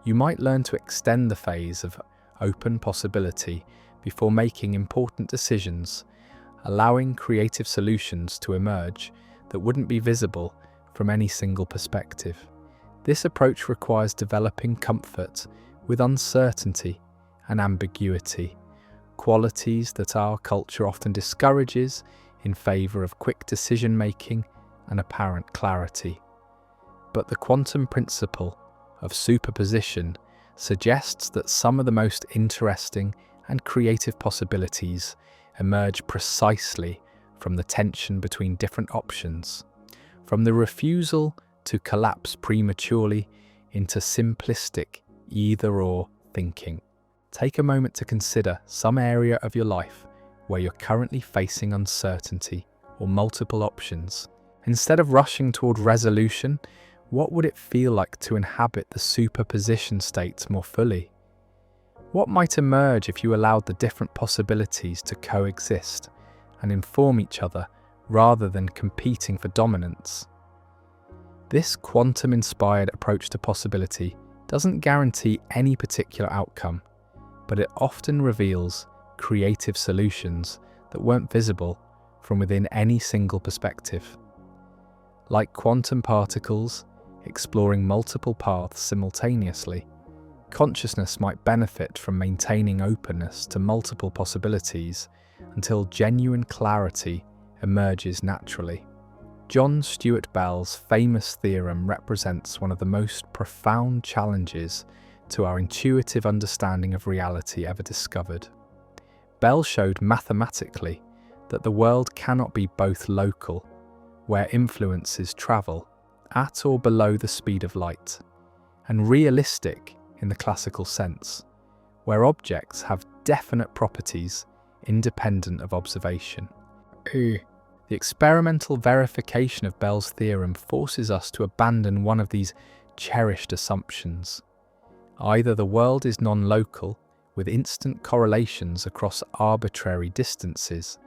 you might learn to extend the phase of open possibility before making important decisions, allowing creative solutions to emerge that wouldn't be visible from any single perspective. This approach requires developing comfort with uncertainty and ambiguity, qualities that our culture often discourages in favour of quick decision-making and apparent clarity. But the quantum principle of superposition suggests that some of the most interesting and creative possibilities emerge precisely from the tension between different options, from the refusal to collapse prematurely into simplistic either-or thinking. Take a moment to consider some area of your life where you're currently facing uncertainty or multiple options. Instead of rushing toward resolution, what would it feel like to inhabit the superposition states more fully? What might emerge if you allowed the different possibilities to coexist and inform each other rather than competing for dominance? This quantum-inspired approach to possibility doesn't guarantee any particular outcome, but it often reveals creative solutions that weren't visible from within any single perspective. Like quantum particles exploring multiple paths simultaneously, consciousness might benefit from maintaining openness to multiple possibilities until genuine clarity emerges naturally. John Stuart Bell's famous theorem represents one of the most profound challenges to our intuitive understanding of reality ever discovered. Bell showed mathematically that the world cannot be both local, where influences travel at or below the speed of light, and realistic in the classical sense, where objects have definite properties independent of observation. The experimental verification of Bell's theorem forces us to abandon one of these cherished assumptions. Either the world is non-local, with instant correlations across arbitrary distances,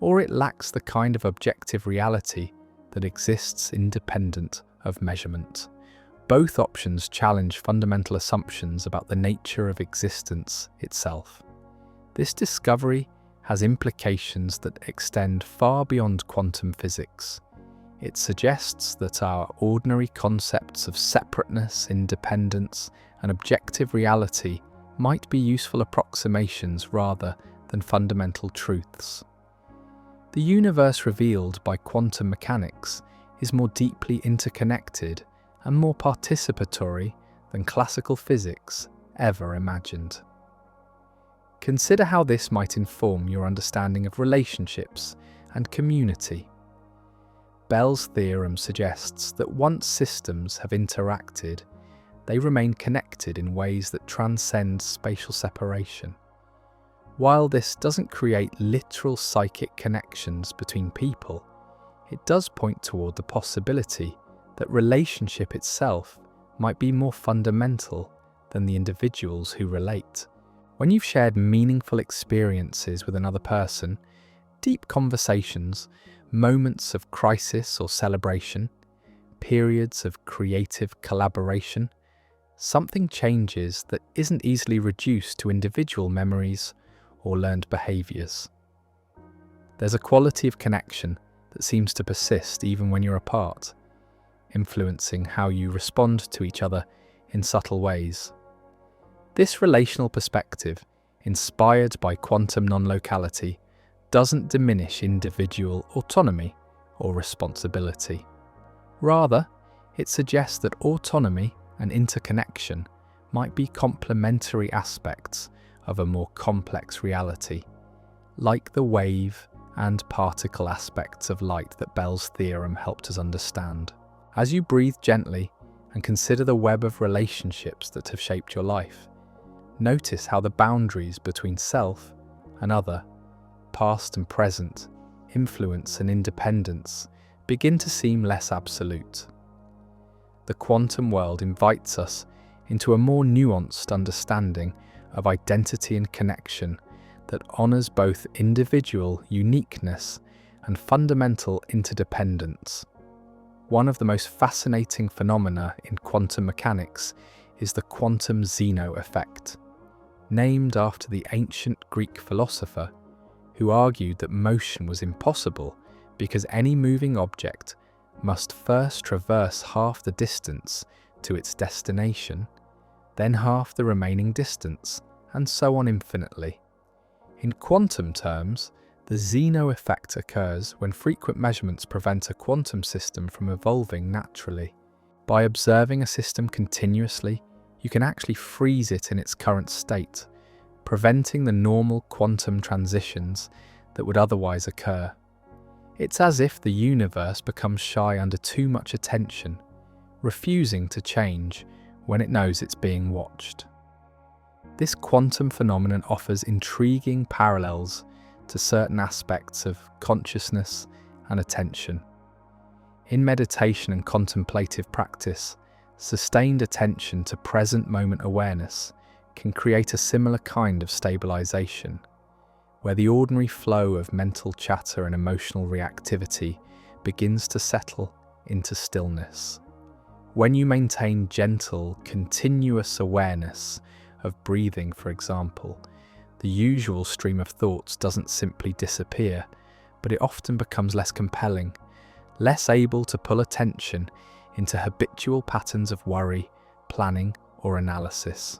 or it lacks the kind of objective reality that exists independent of measurement. Both options challenge fundamental assumptions about the nature of existence itself. This discovery has implications that extend far beyond quantum physics. It suggests that our ordinary concepts of separateness, independence, and objective reality might be useful approximations rather than fundamental truths. The universe revealed by quantum mechanics is more deeply interconnected and more participatory than classical physics ever imagined. Consider how this might inform your understanding of relationships and community. Bell's theorem suggests that once systems have interacted, they remain connected in ways that transcend spatial separation. While this doesn't create literal psychic connections between people, it does point toward the possibility that relationship itself might be more fundamental than the individuals who relate. When you've shared meaningful experiences with another person, deep conversations, moments of crisis or celebration, periods of creative collaboration, something changes that isn't easily reduced to individual memories or learned behaviours. There's a quality of connection that seems to persist even when you're apart, influencing how you respond to each other in subtle ways. This relational perspective, inspired by quantum non-locality, doesn't diminish individual autonomy or responsibility. Rather, it suggests that autonomy and interconnection might be complementary aspects of a more complex reality, like the wave and particle aspects of light that Bell's theorem helped us understand. As you breathe gently and consider the web of relationships that have shaped your life, notice how the boundaries between self and other, past and present, influence and independence begin to seem less absolute. The quantum world invites us into a more nuanced understanding of identity and connection that honours both individual uniqueness and fundamental interdependence. One of the most fascinating phenomena in quantum mechanics is the quantum Zeno effect, named after the ancient Greek philosopher who argued that motion was impossible because any moving object must first traverse half the distance to its destination, then half the remaining distance, and so on infinitely. In quantum terms, the Zeno effect occurs when frequent measurements prevent a quantum system from evolving naturally. By observing a system continuously, you can actually freeze it in its current state, preventing the normal quantum transitions that would otherwise occur. It's as if the universe becomes shy under too much attention, refusing to change when it knows it's being watched. This quantum phenomenon offers intriguing parallels to certain aspects of consciousness and attention. In meditation and contemplative practice, sustained attention to present moment awareness can create a similar kind of stabilization, where the ordinary flow of mental chatter and emotional reactivity begins to settle into stillness. When you maintain gentle, continuous awareness of breathing, for example, the usual stream of thoughts doesn't simply disappear, but it often becomes less compelling, less able to pull attention into habitual patterns of worry, planning, or analysis.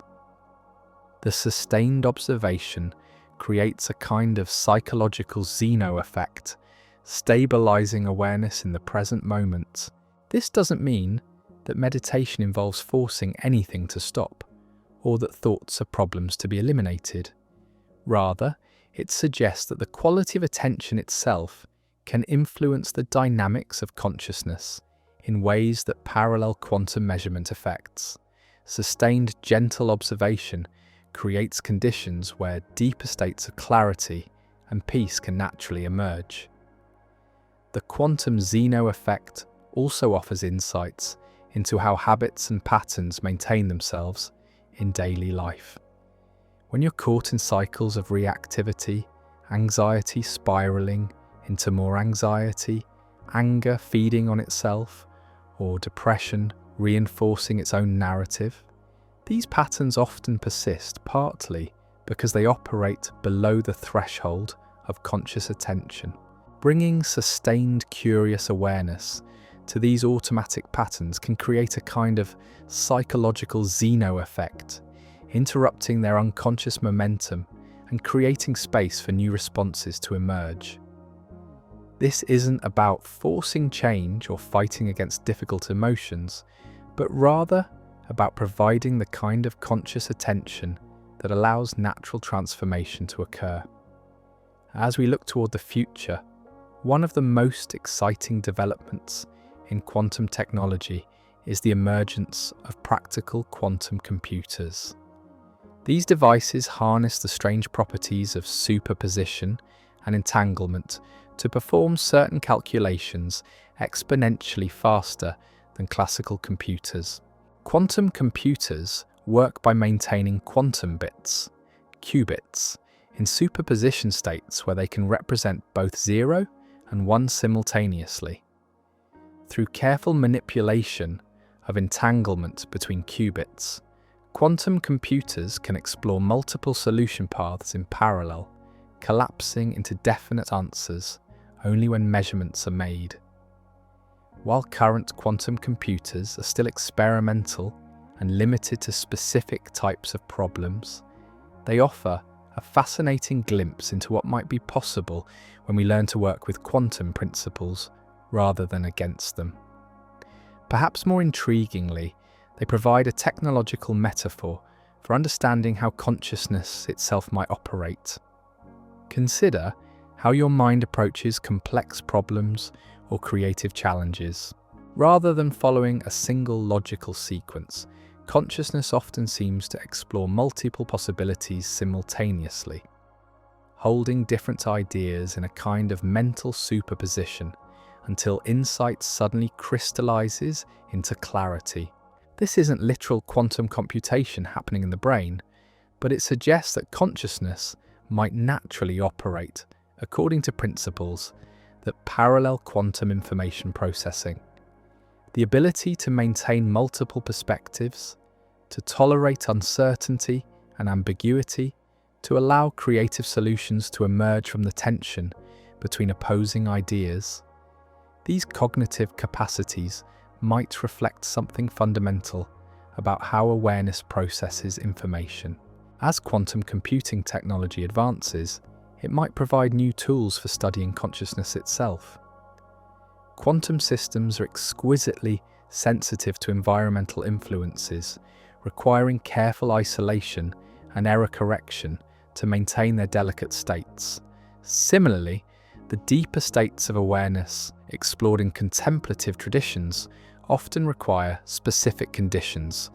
The sustained observation creates a kind of psychological Zeno effect, stabilizing awareness in the present moment. This doesn't mean that meditation involves forcing anything to stop, or that thoughts are problems to be eliminated. Rather, it suggests that the quality of attention itself can influence the dynamics of consciousness in ways that parallel quantum measurement effects. Sustained, gentle observation creates conditions where deeper states of clarity and peace can naturally emerge. The quantum Zeno effect also offers insights into how habits and patterns maintain themselves in daily life. When you're caught in cycles of reactivity, anxiety spiraling into more anxiety, anger feeding on itself, or depression reinforcing its own narrative, these patterns often persist partly because they operate below the threshold of conscious attention. Bringing sustained curious awareness to these automatic patterns can create a kind of psychological Zeno effect, interrupting their unconscious momentum and creating space for new responses to emerge. This isn't about forcing change or fighting against difficult emotions, but rather about providing the kind of conscious attention that allows natural transformation to occur. As we look toward the future, one of the most exciting developments in quantum technology is the emergence of practical quantum computers. These devices harness the strange properties of superposition and entanglement to perform certain calculations exponentially faster than classical computers. Quantum computers work by maintaining quantum bits, qubits, in superposition states where they can represent both 0 and 1 simultaneously. Through careful manipulation of entanglement between qubits. Quantum computers can explore multiple solution paths in parallel, collapsing into definite answers only when measurements are made. While current quantum computers are still experimental and limited to specific types of problems, they offer a fascinating glimpse into what might be possible when we learn to work with quantum principles rather than against them. Perhaps more intriguingly, they provide a technological metaphor for understanding how consciousness itself might operate. Consider how your mind approaches complex problems or creative challenges. Rather than following a single logical sequence, consciousness often seems to explore multiple possibilities simultaneously, holding different ideas in a kind of mental superposition until insight suddenly crystallizes into clarity. This isn't literal quantum computation happening in the brain, but it suggests that consciousness might naturally operate according to principles that parallel quantum information processing. The ability to maintain multiple perspectives, to tolerate uncertainty and ambiguity, to allow creative solutions to emerge from the tension between opposing ideas. These cognitive capacities might reflect something fundamental about how awareness processes information. As quantum computing technology advances, it might provide new tools for studying consciousness itself. Quantum systems are exquisitely sensitive to environmental influences, requiring careful isolation and error correction to maintain their delicate states. Similarly, the deeper states of awareness explored in contemplative traditions often require specific conditions,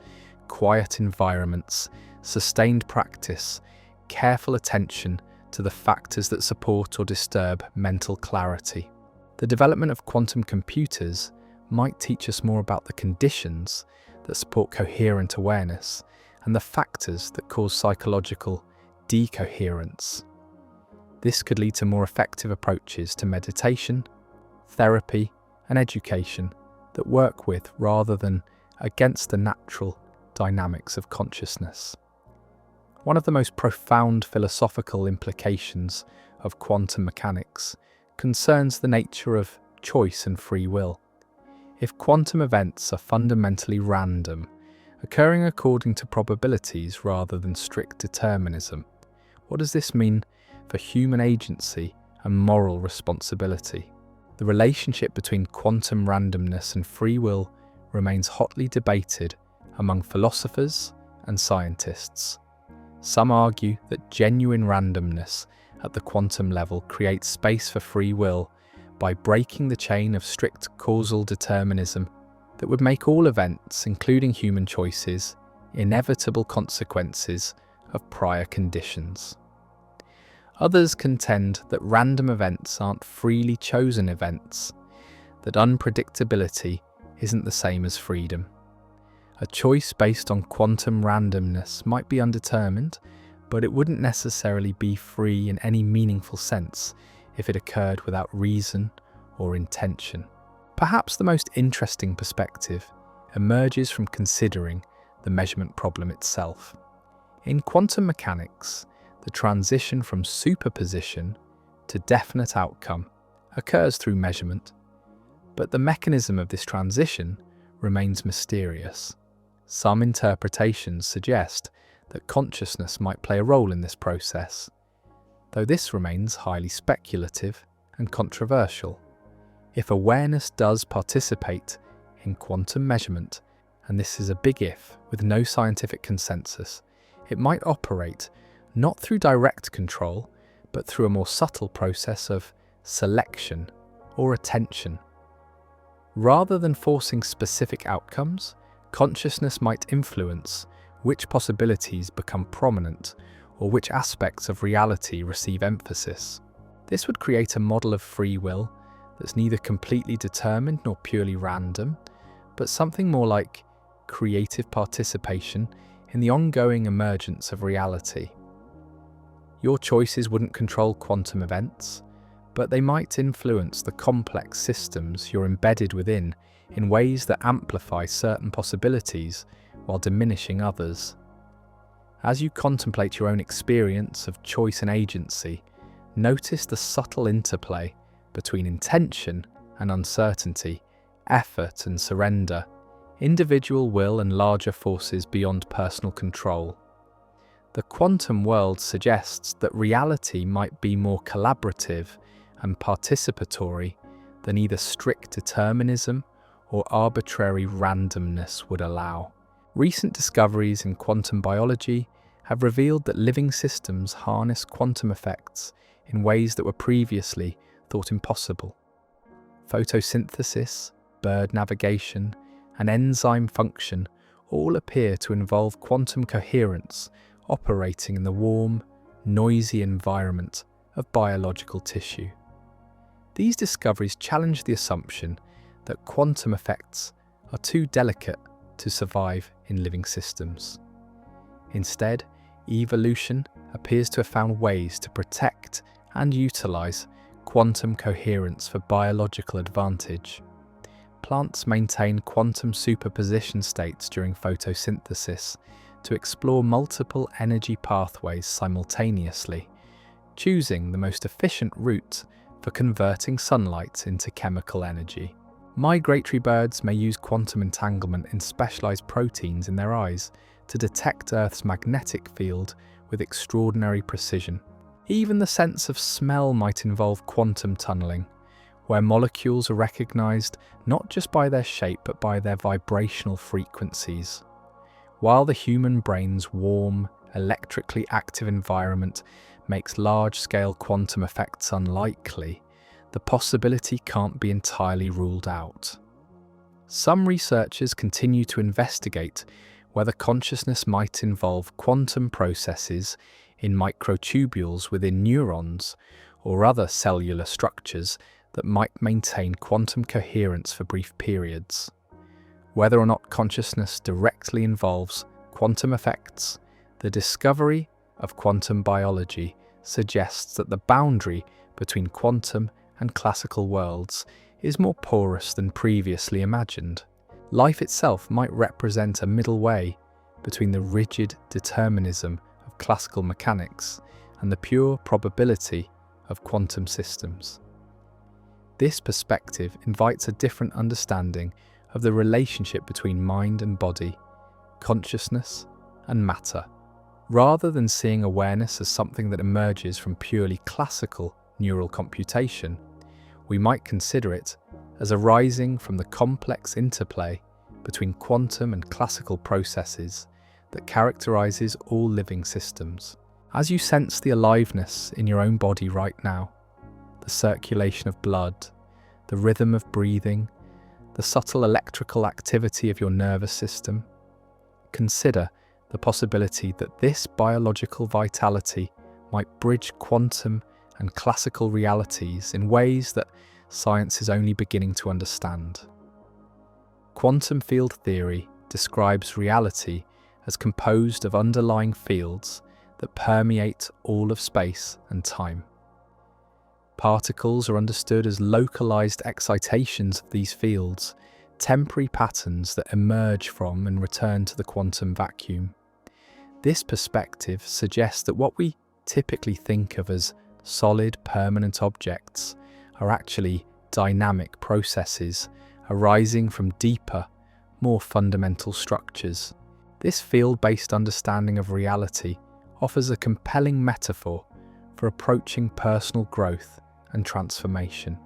quiet environments, sustained practice, careful attention to the factors that support or disturb mental clarity. The development of quantum computers might teach us more about the conditions that support coherent awareness and the factors that cause psychological decoherence. This could lead to more effective approaches to meditation, therapy, and education that work with rather than against the natural dynamics of consciousness. One of the most profound philosophical implications of quantum mechanics concerns the nature of choice and free will. If quantum events are fundamentally random, occurring according to probabilities rather than strict determinism, what does this mean for human agency and moral responsibility? The relationship between quantum randomness and free will remains hotly debated among philosophers and scientists. Some argue that genuine randomness at the quantum level creates space for free will by breaking the chain of strict causal determinism that would make all events, including human choices, inevitable consequences of prior conditions. Others contend that random events aren't freely chosen events, that unpredictability isn't the same as freedom. A choice based on quantum randomness might be undetermined, but it wouldn't necessarily be free in any meaningful sense if it occurred without reason or intention. Perhaps the most interesting perspective emerges from considering the measurement problem itself. In quantum mechanics, the transition from superposition to definite outcome occurs through measurement, but the mechanism of this transition remains mysterious. Some interpretations suggest that consciousness might play a role in this process, though this remains highly speculative and controversial. If awareness does participate in quantum measurement, and this is a big if with no scientific consensus, it might operate not through direct control, but through a more subtle process of selection or attention. Rather than forcing specific outcomes, consciousness might influence which possibilities become prominent or which aspects of reality receive emphasis. This would create a model of free will that's neither completely determined nor purely random, but something more like creative participation in the ongoing emergence of reality. Your choices wouldn't control quantum events, but they might influence the complex systems you're embedded within in ways that amplify certain possibilities while diminishing others. As you contemplate your own experience of choice and agency, notice the subtle interplay between intention and uncertainty, effort and surrender, individual will and larger forces beyond personal control. The quantum world suggests that reality might be more collaborative and participatory than either strict determinism or arbitrary randomness would allow. Recent discoveries in quantum biology have revealed that living systems harness quantum effects in ways that were previously thought impossible. Photosynthesis, bird navigation, and enzyme function all appear to involve quantum coherence operating in the warm, noisy environment of biological tissue. These discoveries challenge the assumption that quantum effects are too delicate to survive in living systems. Instead, evolution appears to have found ways to protect and utilize quantum coherence for biological advantage. Plants maintain quantum superposition states during photosynthesis to explore multiple energy pathways simultaneously, choosing the most efficient route for converting sunlight into chemical energy. Migratory birds may use quantum entanglement in specialized proteins in their eyes to detect Earth's magnetic field with extraordinary precision. Even the sense of smell might involve quantum tunneling, where molecules are recognized not just by their shape but by their vibrational frequencies. While the human brain's warm, electrically active environment makes large-scale quantum effects unlikely, the possibility can't be entirely ruled out. Some researchers continue to investigate whether consciousness might involve quantum processes in microtubules within neurons or other cellular structures that might maintain quantum coherence for brief periods. Whether or not consciousness directly involves quantum effects, the discovery of quantum biology suggests that the boundary between quantum and classical worlds is more porous than previously imagined. Life itself might represent a middle way between the rigid determinism of classical mechanics and the pure probability of quantum systems. This perspective invites a different understanding of the relationship between mind and body, consciousness and matter. Rather than seeing awareness as something that emerges from purely classical neural computation, we might consider it as arising from the complex interplay between quantum and classical processes that characterizes all living systems. As you sense the aliveness in your own body right now, the circulation of blood, the rhythm of breathing, the subtle electrical activity of your nervous system, consider the possibility that this biological vitality might bridge quantum and classical realities in ways that science is only beginning to understand. Quantum field theory describes reality as composed of underlying fields that permeate all of space and time. Particles are understood as localized excitations of these fields, temporary patterns that emerge from and return to the quantum vacuum. This perspective suggests that what we typically think of as solid, permanent objects are actually dynamic processes arising from deeper, more fundamental structures. This field-based understanding of reality offers a compelling metaphor for approaching personal growth and transformation.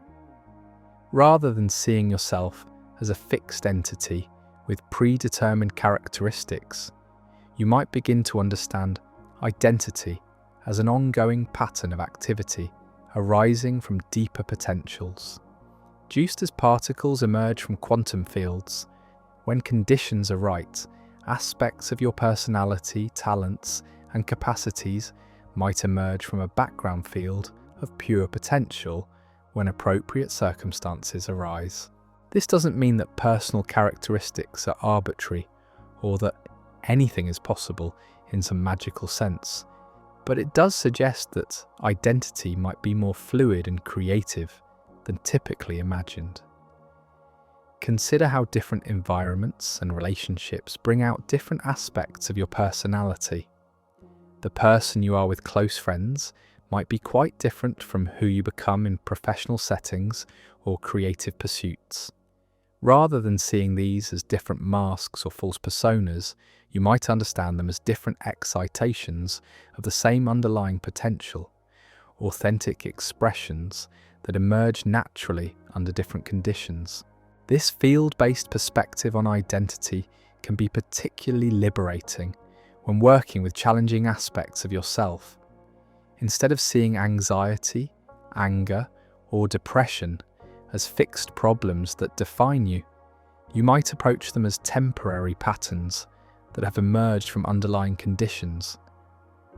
Rather than seeing yourself as a fixed entity with predetermined characteristics, you might begin to understand identity as an ongoing pattern of activity arising from deeper potentials. Just as particles emerge from quantum fields, when conditions are right, aspects of your personality, talents, and capacities might emerge from a background field of pure potential when appropriate circumstances arise. This doesn't mean that personal characteristics are arbitrary or that anything is possible in some magical sense, but it does suggest that identity might be more fluid and creative than typically imagined. Consider how different environments and relationships bring out different aspects of your personality. The person you are with close friends might be quite different from who you become in professional settings or creative pursuits. Rather than seeing these as different masks or false personas, you might understand them as different excitations of the same underlying potential, authentic expressions that emerge naturally under different conditions. This field-based perspective on identity can be particularly liberating when working with challenging aspects of yourself. Instead of seeing anxiety, anger, or depression as fixed problems that define you, you might approach them as temporary patterns that have emerged from underlying conditions.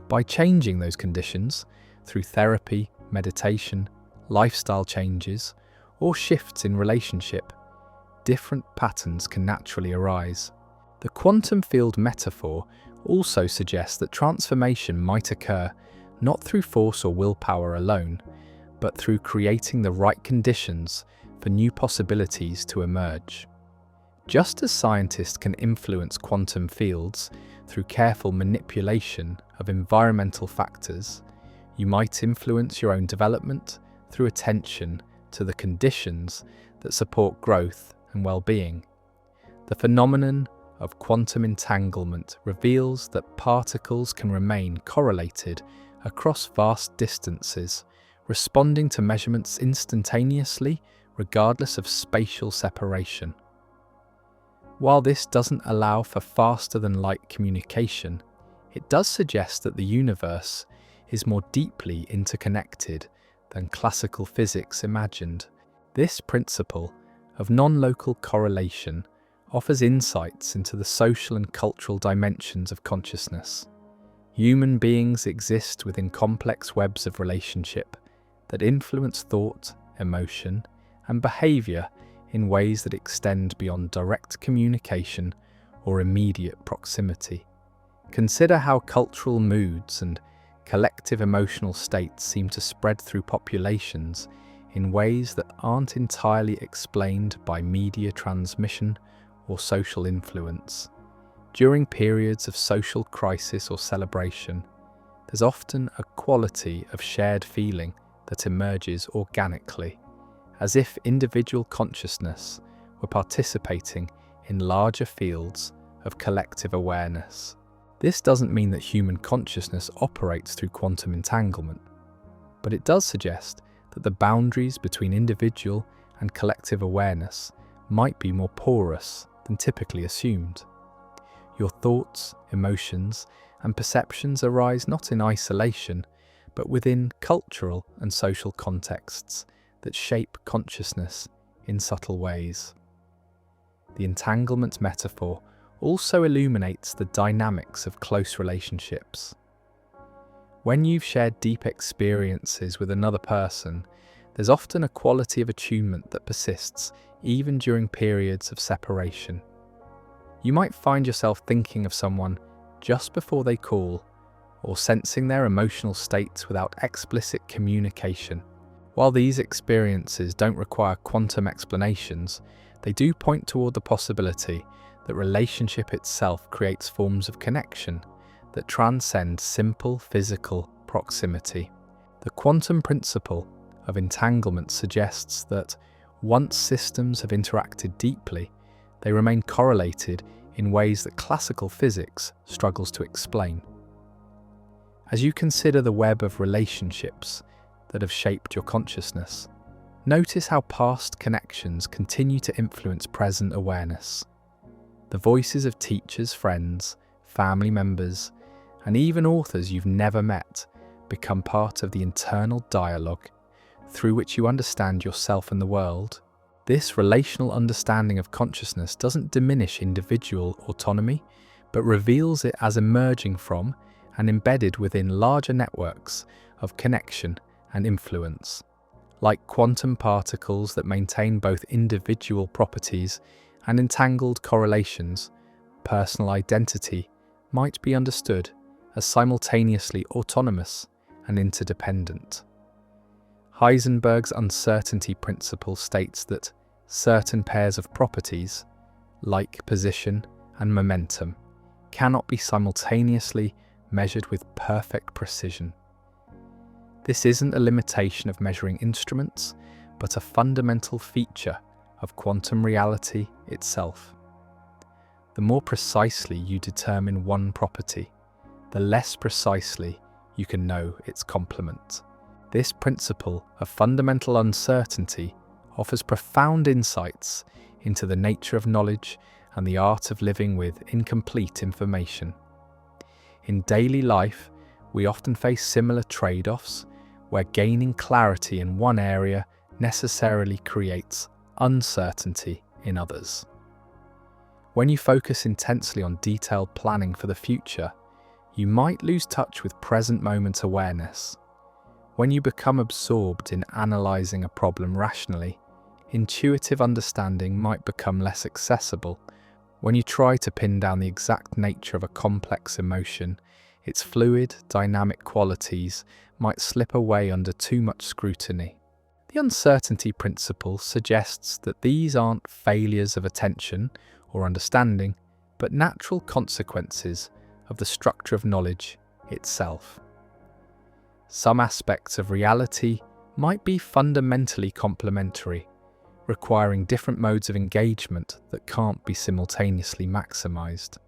By changing those conditions through therapy, meditation, lifestyle changes, or shifts in relationship, different patterns can naturally arise. The quantum field metaphor also suggests that transformation might occur not through force or willpower alone, but through creating the right conditions for new possibilities to emerge. Just as scientists can influence quantum fields through careful manipulation of environmental factors, you might influence your own development through attention to the conditions that support growth and well-being. The phenomenon of quantum entanglement reveals that particles can remain correlated across vast distances, responding to measurements instantaneously regardless of spatial separation. While this doesn't allow for faster-than-light communication, it does suggest that the universe is more deeply interconnected than classical physics imagined. This principle of non-local correlation offers insights into the social and cultural dimensions of consciousness. Human beings exist within complex webs of relationship that influence thought, emotion, and behavior in ways that extend beyond direct communication or immediate proximity. Consider how cultural moods and collective emotional states seem to spread through populations in ways that aren't entirely explained by media transmission or social influence. During periods of social crisis or celebration, there's often a quality of shared feeling that emerges organically, as if individual consciousness were participating in larger fields of collective awareness. This doesn't mean that human consciousness operates through quantum entanglement, but it does suggest that the boundaries between individual and collective awareness might be more porous than typically assumed. Your thoughts, emotions, and perceptions arise not in isolation, but within cultural and social contexts that shape consciousness in subtle ways. The entanglement metaphor also illuminates the dynamics of close relationships. When you've shared deep experiences with another person, there's often a quality of attunement that persists even during periods of separation. You might find yourself thinking of someone just before they call, or sensing their emotional states without explicit communication. While these experiences don't require quantum explanations, they do point toward the possibility that relationship itself creates forms of connection that transcend simple physical proximity. The quantum principle of entanglement suggests that once systems have interacted deeply, they remain correlated in ways that classical physics struggles to explain. As you consider the web of relationships that have shaped your consciousness, notice how past connections continue to influence present awareness. The voices of teachers, friends, family members, and even authors you've never met become part of the internal dialogue through which you understand yourself and the world. This relational understanding of consciousness doesn't diminish individual autonomy, but reveals it as emerging from and embedded within larger networks of connection and influence. Like quantum particles that maintain both individual properties and entangled correlations, personal identity might be understood as simultaneously autonomous and interdependent. Heisenberg's uncertainty principle states that Certain pairs of properties, like position and momentum, cannot be simultaneously measured with perfect precision. This isn't a limitation of measuring instruments, but a fundamental feature of quantum reality itself. The more precisely you determine one property, the less precisely you can know its complement. This principle of fundamental uncertainty offers profound insights into the nature of knowledge and the art of living with incomplete information. In daily life, we often face similar trade-offs, where gaining clarity in one area necessarily creates uncertainty in others. When you focus intensely on detailed planning for the future, you might lose touch with present moment awareness. When you become absorbed in analysing a problem rationally, intuitive understanding might become less accessible. When you try to pin down the exact nature of a complex emotion, its fluid, dynamic qualities might slip away under too much scrutiny. The uncertainty principle suggests that these aren't failures of attention or understanding, but natural consequences of the structure of knowledge itself. Some aspects of reality might be fundamentally complementary, requiring different modes of engagement that can't be simultaneously maximized.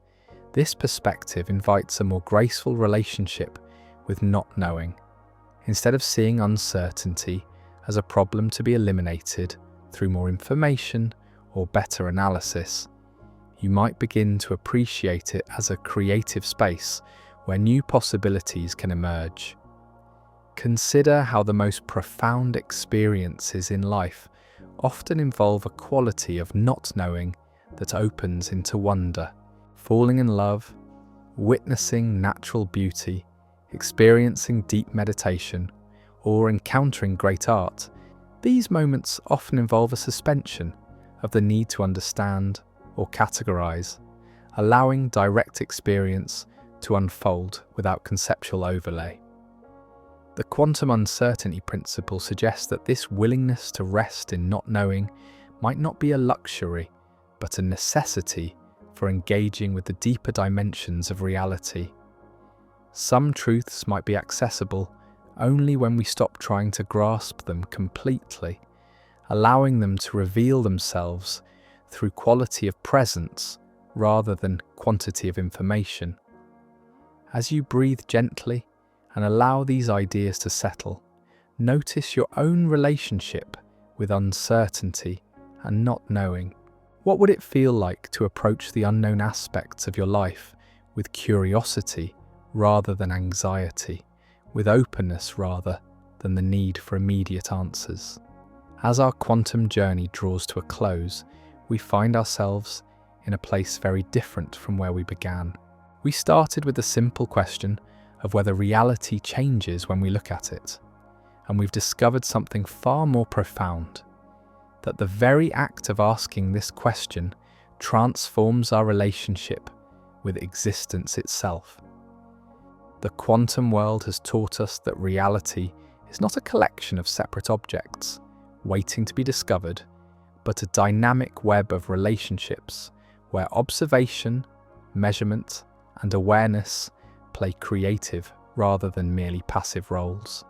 This perspective invites a more graceful relationship with not knowing. Instead of seeing uncertainty as a problem to be eliminated through more information or better analysis, you might begin to appreciate it as a creative space where new possibilities can emerge. Consider how the most profound experiences in life often involve a quality of not knowing that opens into wonder. Falling in love, witnessing natural beauty, experiencing deep meditation, or encountering great art, these moments often involve a suspension of the need to understand or categorize, allowing direct experience to unfold without conceptual overlay. The quantum uncertainty principle suggests that this willingness to rest in not knowing might not be a luxury, but a necessity for engaging with the deeper dimensions of reality. Some truths might be accessible only when we stop trying to grasp them completely, allowing them to reveal themselves through quality of presence rather than quantity of information. As you breathe gently and allow these ideas to settle, notice your own relationship with uncertainty and not knowing. What would it feel like to approach the unknown aspects of your life with curiosity rather than anxiety, with openness rather than the need for immediate answers? As our quantum journey draws to a close, we find ourselves in a place very different from where we began. We started with the simple question of whether reality changes when we look at it, and we've discovered something far more profound, that the very act of asking this question transforms our relationship with existence itself. The quantum world has taught us that reality is not a collection of separate objects waiting to be discovered, but a dynamic web of relationships where observation, measurement, and awareness play creative rather than merely passive roles.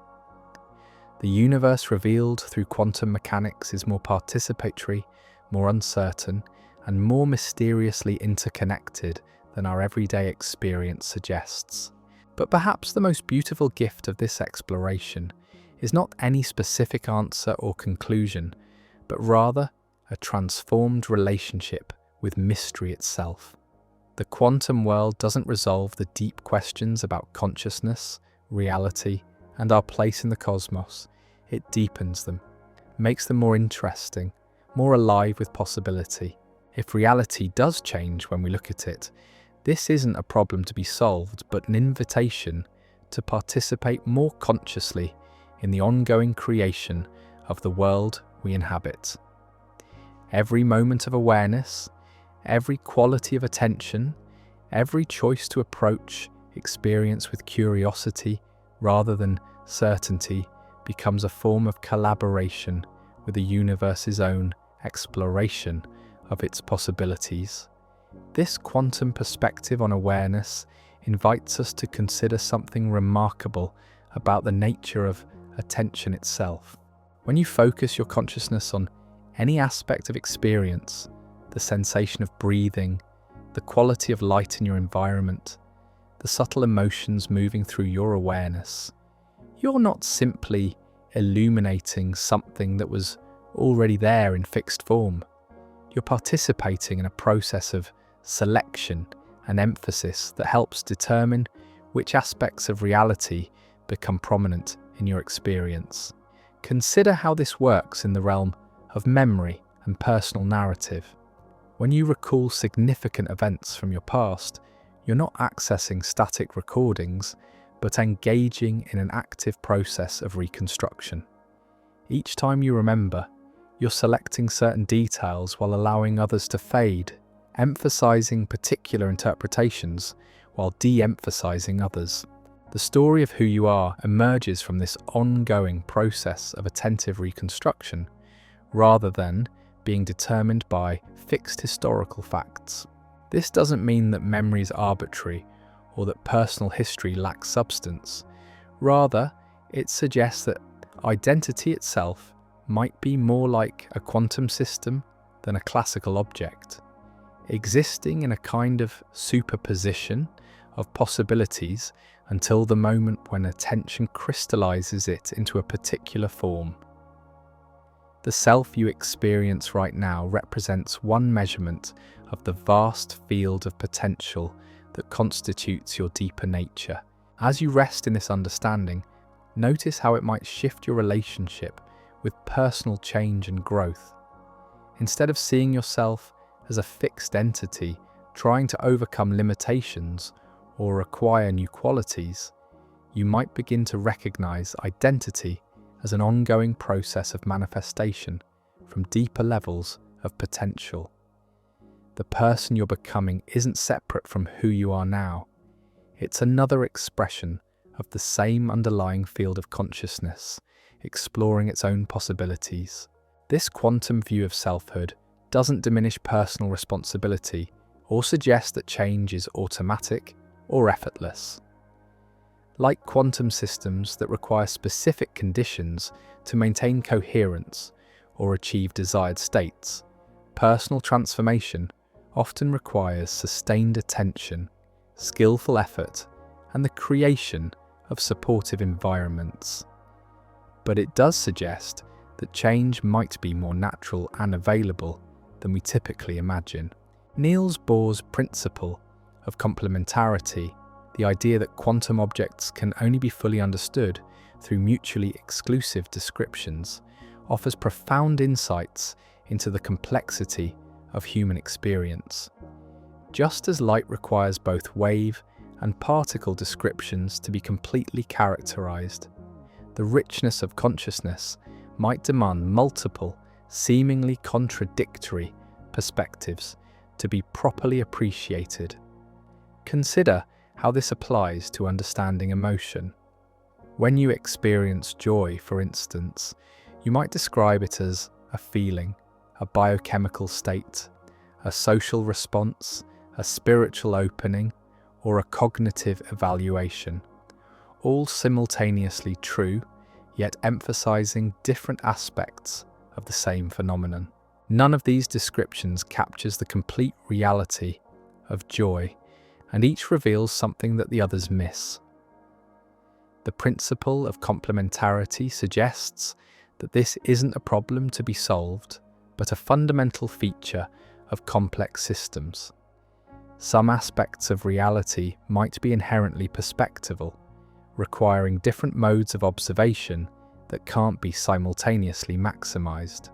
The universe revealed through quantum mechanics is more participatory, more uncertain, and more mysteriously interconnected than our everyday experience suggests. But perhaps the most beautiful gift of this exploration is not any specific answer or conclusion, but rather a transformed relationship with mystery itself. The quantum world doesn't resolve the deep questions about consciousness, reality, and our place in the cosmos. It deepens them, makes them more interesting, more alive with possibility. If reality does change when we look at it, this isn't a problem to be solved, but an invitation to participate more consciously in the ongoing creation of the world we inhabit. Every moment of awareness, every quality of attention, every choice to approach experience with curiosity rather than certainty becomes a form of collaboration with the universe's own exploration of its possibilities. This quantum perspective on awareness invites us to consider something remarkable about the nature of attention itself. When you focus your consciousness on any aspect of experience, the sensation of breathing, the quality of light in your environment, the subtle emotions moving through your awareness, you're not simply illuminating something that was already there in fixed form. You're participating in a process of selection and emphasis that helps determine which aspects of reality become prominent in your experience. Consider how this works in the realm of memory and personal narrative. When you recall significant events from your past, you're not accessing static recordings, but engaging in an active process of reconstruction. Each time you remember, you're selecting certain details while allowing others to fade, emphasizing particular interpretations while de-emphasizing others. The story of who you are emerges from this ongoing process of attentive reconstruction, rather than being determined by fixed historical facts. This doesn't mean that memory is arbitrary or that personal history lacks substance. Rather, it suggests that identity itself might be more like a quantum system than a classical object, existing in a kind of superposition of possibilities until the moment when attention crystallizes it into a particular form. The self you experience right now represents one measurement of the vast field of potential that constitutes your deeper nature. As you rest in this understanding, notice how it might shift your relationship with personal change and growth. Instead of seeing yourself as a fixed entity trying to overcome limitations or acquire new qualities, you might begin to recognize identity as an ongoing process of manifestation from deeper levels of potential. The person you're becoming isn't separate from who you are now. It's another expression of the same underlying field of consciousness, exploring its own possibilities. This quantum view of selfhood doesn't diminish personal responsibility or suggest that change is automatic or effortless. Like quantum systems that require specific conditions to maintain coherence or achieve desired states, personal transformation often requires sustained attention, skillful effort, and the creation of supportive environments. But it does suggest that change might be more natural and available than we typically imagine. Niels Bohr's principle of complementarity, the idea that quantum objects can only be fully understood through mutually exclusive descriptions, offers profound insights into the complexity of human experience. Just as light requires both wave and particle descriptions to be completely characterized, the richness of consciousness might demand multiple, seemingly contradictory perspectives to be properly appreciated. Consider how this applies to understanding emotion. When you experience joy, for instance, you might describe it as a feeling, a biochemical state, a social response, a spiritual opening, or a cognitive evaluation, all simultaneously true, yet emphasizing different aspects of the same phenomenon. None of these descriptions captures the complete reality of joy, and each reveals something that the others miss. The principle of complementarity suggests that this isn't a problem to be solved, but a fundamental feature of complex systems. Some aspects of reality might be inherently perspectival, requiring different modes of observation that can't be simultaneously maximized.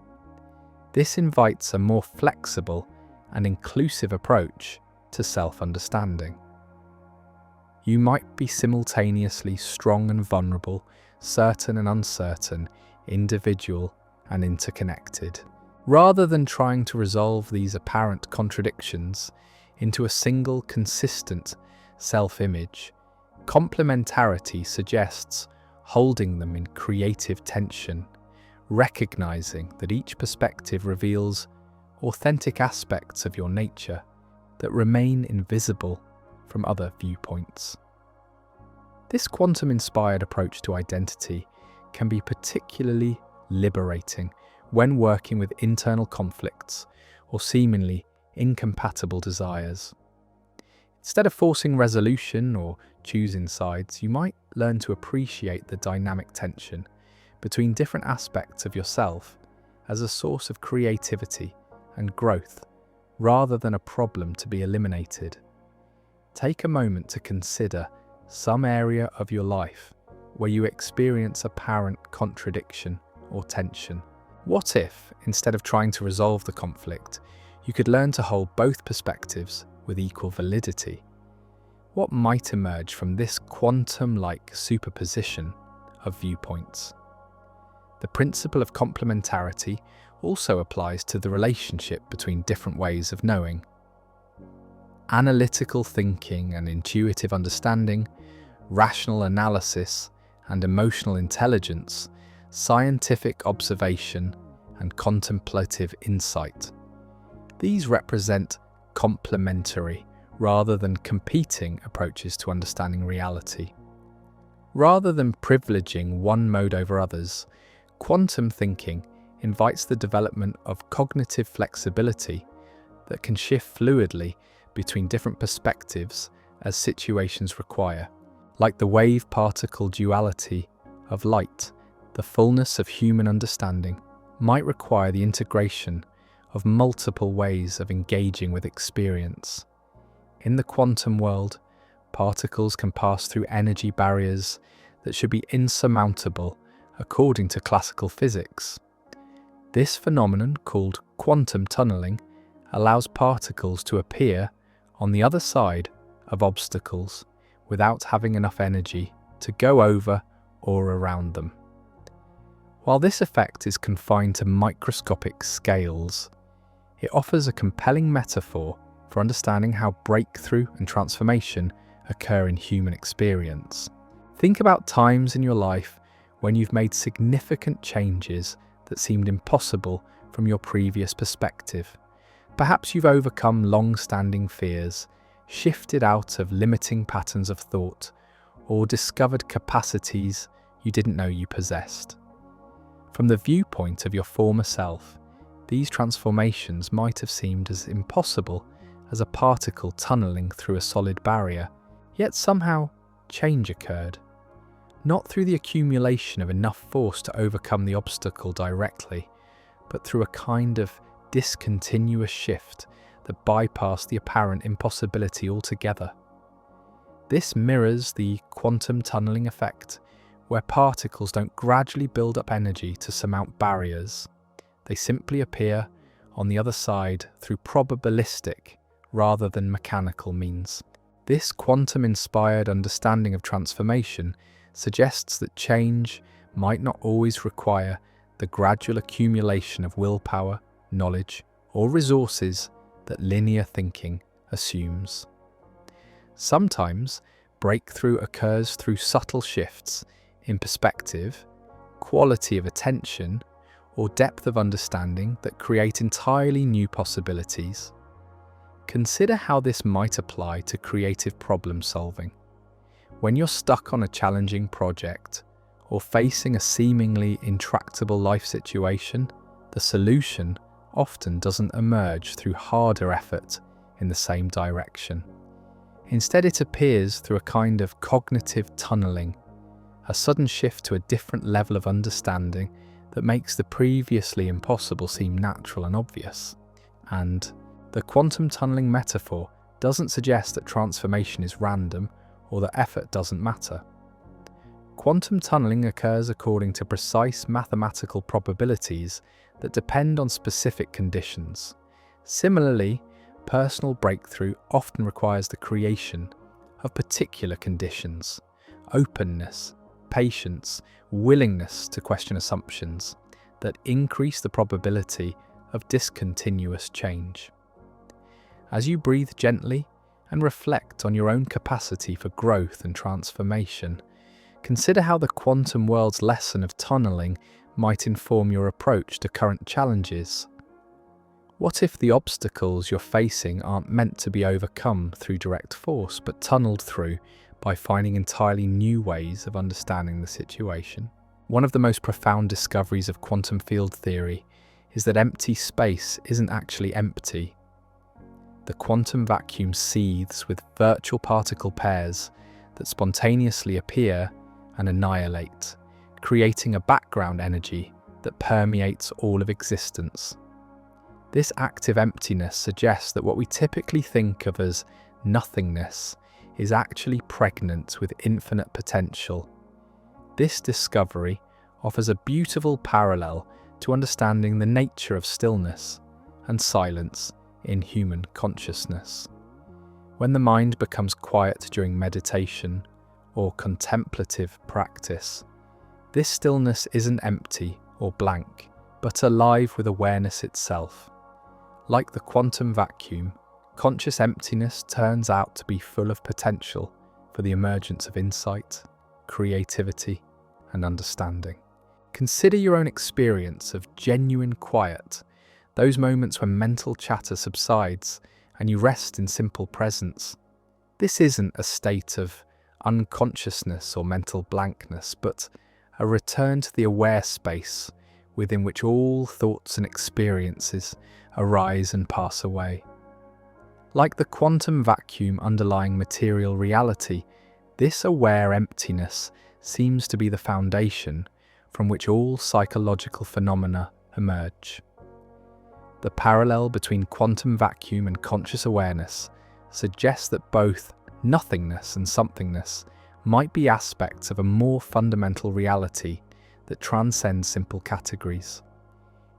This invites a more flexible and inclusive approach to self-understanding. You might be simultaneously strong and vulnerable, certain and uncertain, individual and interconnected. Rather than trying to resolve these apparent contradictions into a single consistent self-image, complementarity suggests holding them in creative tension, recognizing that each perspective reveals authentic aspects of your nature that remain invisible from other viewpoints. This quantum-inspired approach to identity can be particularly liberating when working with internal conflicts or seemingly incompatible desires. Instead of forcing resolution or choosing sides, you might learn to appreciate the dynamic tension between different aspects of yourself as a source of creativity and growth, rather than a problem to be eliminated. Take a moment to consider some area of your life where you experience apparent contradiction or tension. What if, instead of trying to resolve the conflict, you could learn to hold both perspectives with equal validity? What might emerge from this quantum-like superposition of viewpoints? The principle of complementarity also applies to the relationship between different ways of knowing. Analytical thinking and intuitive understanding, rational analysis and emotional intelligence, scientific observation and contemplative insight. These represent complementary rather than competing approaches to understanding reality. Rather than privileging one mode over others, quantum thinking invites the development of cognitive flexibility that can shift fluidly between different perspectives as situations require. Like the wave-particle duality of light, the fullness of human understanding might require the integration of multiple ways of engaging with experience. In the quantum world, particles can pass through energy barriers that should be insurmountable according to classical physics. This phenomenon, called quantum tunneling, allows particles to appear on the other side of obstacles without having enough energy to go over or around them. While this effect is confined to microscopic scales, it offers a compelling metaphor for understanding how breakthrough and transformation occur in human experience. Think about times in your life when you've made significant changes that seemed impossible from your previous perspective. Perhaps you've overcome long-standing fears, shifted out of limiting patterns of thought, or discovered capacities you didn't know you possessed. From the viewpoint of your former self, these transformations might have seemed as impossible as a particle tunneling through a solid barrier, yet somehow change occurred. Not through the accumulation of enough force to overcome the obstacle directly, but through a kind of discontinuous shift that bypassed the apparent impossibility altogether. This mirrors the quantum tunneling effect, where particles don't gradually build up energy to surmount barriers. They simply appear on the other side through probabilistic rather than mechanical means. This quantum-inspired understanding of transformation suggests that change might not always require the gradual accumulation of willpower, knowledge, or resources that linear thinking assumes. Sometimes, breakthrough occurs through subtle shifts in perspective, quality of attention, or depth of understanding that create entirely new possibilities. Consider how this might apply to creative problem solving. When you're stuck on a challenging project or facing a seemingly intractable life situation, the solution often doesn't emerge through harder effort in the same direction. Instead, it appears through a kind of cognitive tunneling, a sudden shift to a different level of understanding that makes the previously impossible seem natural and obvious. And the quantum tunneling metaphor doesn't suggest that transformation is random or that effort doesn't matter. Quantum tunneling occurs according to precise mathematical probabilities that depend on specific conditions. Similarly, personal breakthrough often requires the creation of particular conditions: openness, patience, willingness to question assumptions that increase the probability of discontinuous change. As you breathe gently and reflect on your own capacity for growth and transformation, consider how the quantum world's lesson of tunneling might inform your approach to current challenges? What if the obstacles you're facing aren't meant to be overcome through direct force, but tunneled through by finding entirely new ways of understanding the situation? One of the most profound discoveries of quantum field theory is that empty space isn't actually empty. The quantum vacuum seethes with virtual particle pairs that spontaneously appear and annihilate, creating a background energy that permeates all of existence. This active emptiness suggests that what we typically think of as nothingness is actually pregnant with infinite potential. This discovery offers a beautiful parallel to understanding the nature of stillness and silence in human consciousness. When the mind becomes quiet during meditation or contemplative practice, this stillness isn't empty or blank, but alive with awareness itself. Like the quantum vacuum, conscious emptiness turns out to be full of potential for the emergence of insight, creativity, and understanding. Consider your own experience of genuine quiet, those moments when mental chatter subsides and you rest in simple presence. This isn't a state of unconsciousness or mental blankness, but a return to the aware space within which all thoughts and experiences arise and pass away. Like the quantum vacuum underlying material reality, this aware emptiness seems to be the foundation from which all psychological phenomena emerge. The parallel between quantum vacuum and conscious awareness suggests that both nothingness and somethingness might be aspects of a more fundamental reality that transcends simple categories.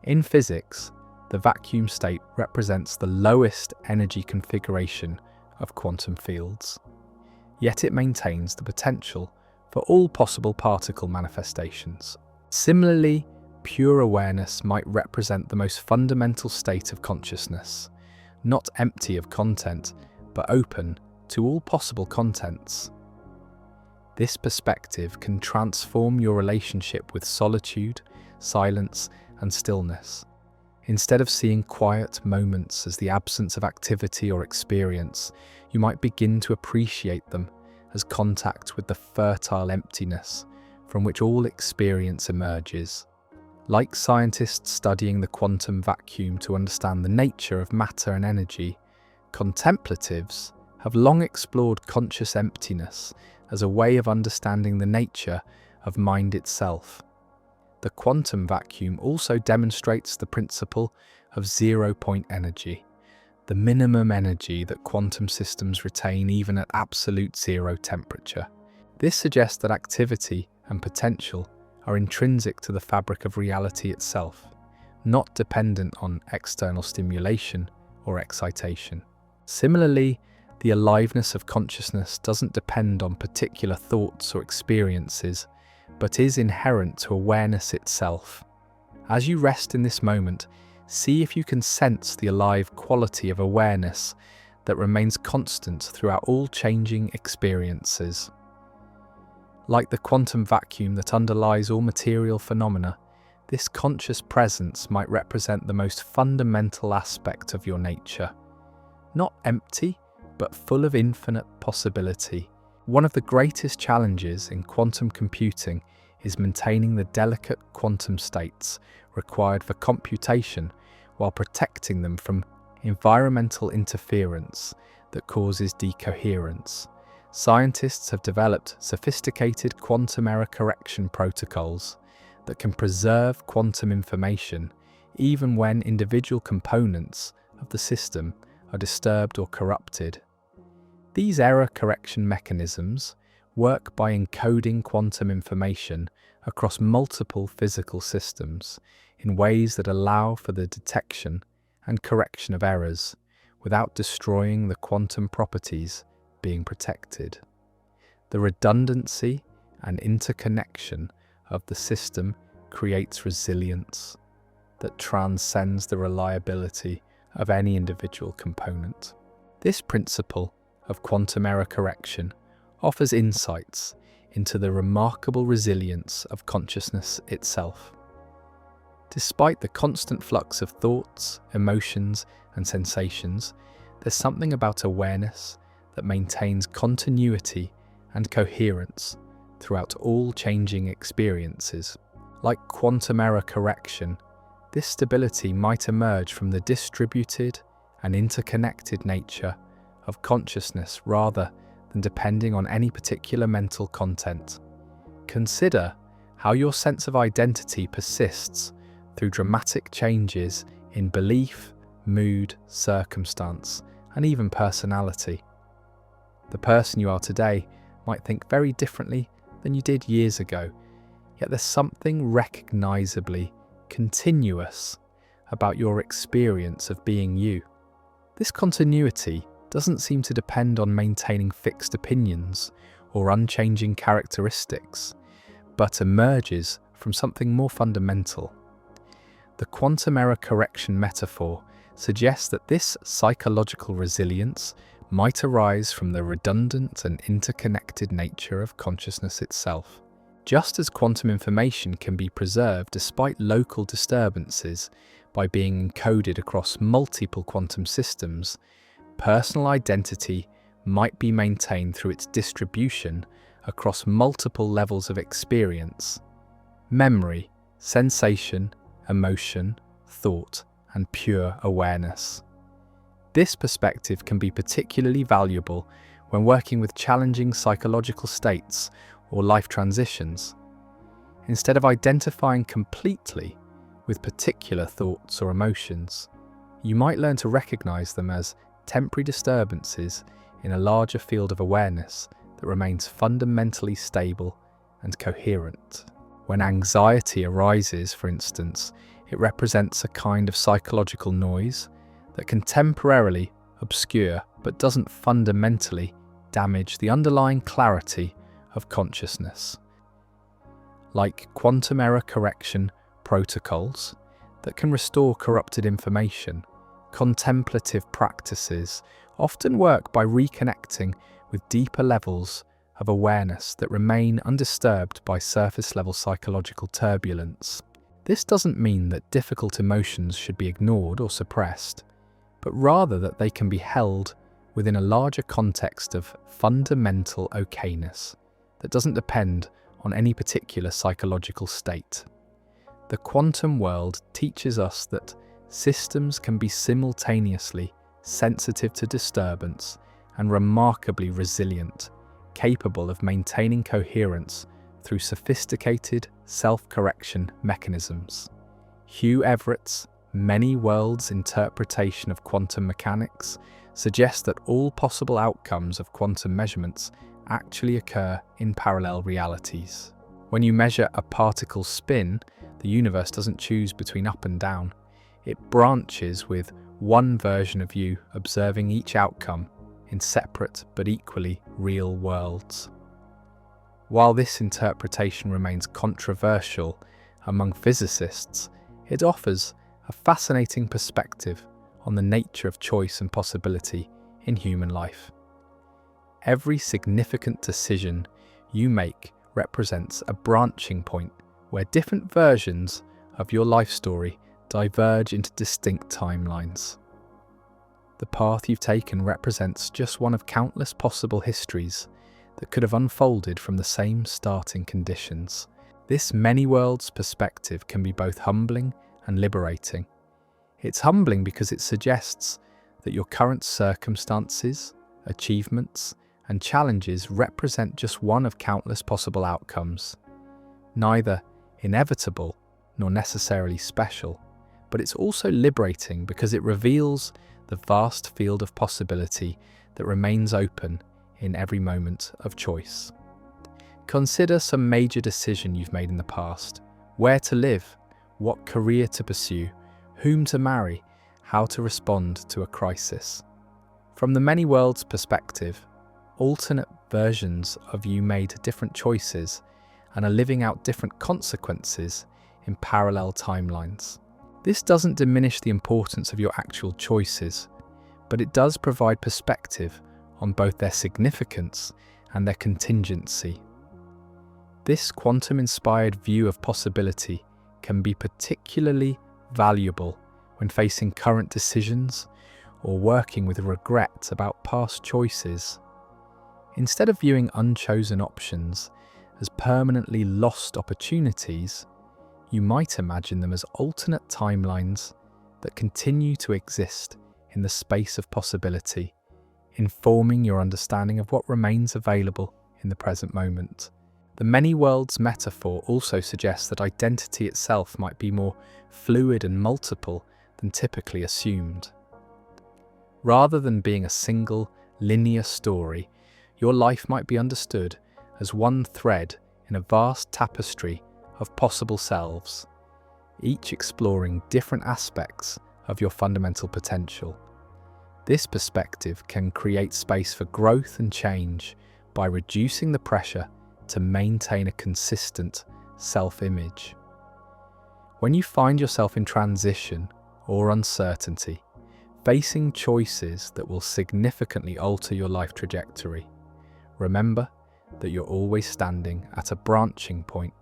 In physics, the vacuum state represents the lowest energy configuration of quantum fields, yet it maintains the potential for all possible particle manifestations. Similarly, pure awareness might represent the most fundamental state of consciousness, not empty of content, but open to all possible contents. This perspective can transform your relationship with solitude, silence, and stillness. Instead of seeing quiet moments as the absence of activity or experience, you might begin to appreciate them as contact with the fertile emptiness from which all experience emerges. Like scientists studying the quantum vacuum to understand the nature of matter and energy, contemplatives have long explored conscious emptiness as a way of understanding the nature of mind itself. The quantum vacuum also demonstrates the principle of zero-point energy, the minimum energy that quantum systems retain even at absolute zero temperature. This suggests that activity and potential are intrinsic to the fabric of reality itself, not dependent on external stimulation or excitation. Similarly, the aliveness of consciousness doesn't depend on particular thoughts or experiences, but is inherent to awareness itself. As you rest in this moment, see if you can sense the alive quality of awareness that remains constant throughout all changing experiences. Like the quantum vacuum that underlies all material phenomena, this conscious presence might represent the most fundamental aspect of your nature. Not empty, but full of infinite possibility. One of the greatest challenges in quantum computing is maintaining the delicate quantum states required for computation while protecting them from environmental interference that causes decoherence. Scientists have developed sophisticated quantum error correction protocols that can preserve quantum information even when individual components of the system are disturbed or corrupted. These error correction mechanisms work by encoding quantum information across multiple physical systems in ways that allow for the detection and correction of errors without destroying the quantum properties being protected. The redundancy and interconnection of the system creates resilience that transcends the reliability of any individual component. This principle of quantum error correction offers insights into the remarkable resilience of consciousness itself. Despite the constant flux of thoughts, emotions, and sensations, there's something about awareness that maintains continuity and coherence throughout all changing experiences. Like quantum error correction, this stability might emerge from the distributed and interconnected nature of consciousness rather than depending on any particular mental content. Consider how your sense of identity persists through dramatic changes in belief, mood, circumstance, and even personality. The person you are today might think very differently than you did years ago, yet there's something recognizably continuous about your experience of being you. This continuity doesn't seem to depend on maintaining fixed opinions or unchanging characteristics, but emerges from something more fundamental. The quantum error correction metaphor suggests that this psychological resilience might arise from the redundant and interconnected nature of consciousness itself. Just as quantum information can be preserved despite local disturbances by being encoded across multiple quantum systems, personal identity might be maintained through its distribution across multiple levels of experience: memory, sensation, emotion, thought, and pure awareness. This perspective can be particularly valuable when working with challenging psychological states or life transitions. Instead of identifying completely with particular thoughts or emotions, you might learn to recognize them as temporary disturbances in a larger field of awareness that remains fundamentally stable and coherent. When anxiety arises, for instance, it represents a kind of psychological noise that can temporarily obscure but doesn't fundamentally damage the underlying clarity of consciousness. Like quantum error correction protocols that can restore corrupted information, contemplative practices often work by reconnecting with deeper levels of awareness that remain undisturbed by surface-level psychological turbulence. This doesn't mean that difficult emotions should be ignored or suppressed, but rather that they can be held within a larger context of fundamental okayness that doesn't depend on any particular psychological state. The quantum world teaches us that systems can be simultaneously sensitive to disturbance and remarkably resilient, capable of maintaining coherence through sophisticated self-correction mechanisms. Hugh Everett's many worlds interpretation of quantum mechanics suggests that all possible outcomes of quantum measurements actually occur in parallel realities. When you measure a particle's spin, the universe doesn't choose between up and down. It branches with one version of you observing each outcome in separate but equally real worlds. While this interpretation remains controversial among physicists, it offers a fascinating perspective on the nature of choice and possibility in human life. Every significant decision you make represents a branching point where different versions of your life story diverge into distinct timelines. The path you've taken represents just one of countless possible histories that could have unfolded from the same starting conditions. This many worlds perspective can be both humbling and liberating. It's humbling because it suggests that your current circumstances, achievements, and challenges represent just one of countless possible outcomes, neither inevitable nor necessarily special. But it's also liberating because it reveals the vast field of possibility that remains open in every moment of choice. Consider some major decision you've made in the past: where to live, what career to pursue, whom to marry, how to respond to a crisis. From the many worlds perspective, alternate versions of you made different choices and are living out different consequences in parallel timelines. This doesn't diminish the importance of your actual choices, but it does provide perspective on both their significance and their contingency. This quantum-inspired view of possibility can be particularly valuable when facing current decisions or working with regret about past choices. Instead of viewing unchosen options as permanently lost opportunities, you might imagine them as alternate timelines that continue to exist in the space of possibility, informing your understanding of what remains available in the present moment. The many worlds metaphor also suggests that identity itself might be more fluid and multiple than typically assumed. Rather than being a single, linear story, your life might be understood as one thread in a vast tapestry of possible selves, each exploring different aspects of your fundamental potential. This perspective can create space for growth and change by reducing the pressure to maintain a consistent self-image. When you find yourself in transition or uncertainty, facing choices that will significantly alter your life trajectory, remember that you're always standing at a branching point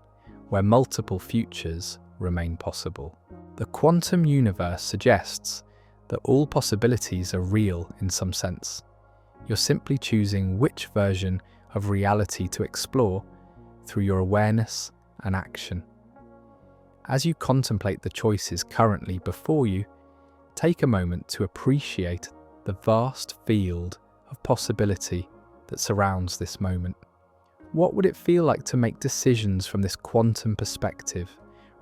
where multiple futures remain possible. The quantum universe suggests that all possibilities are real in some sense. You're simply choosing which version of reality to explore through your awareness and action. As you contemplate the choices currently before you, take a moment to appreciate the vast field of possibility that surrounds this moment. What would it feel like to make decisions from this quantum perspective,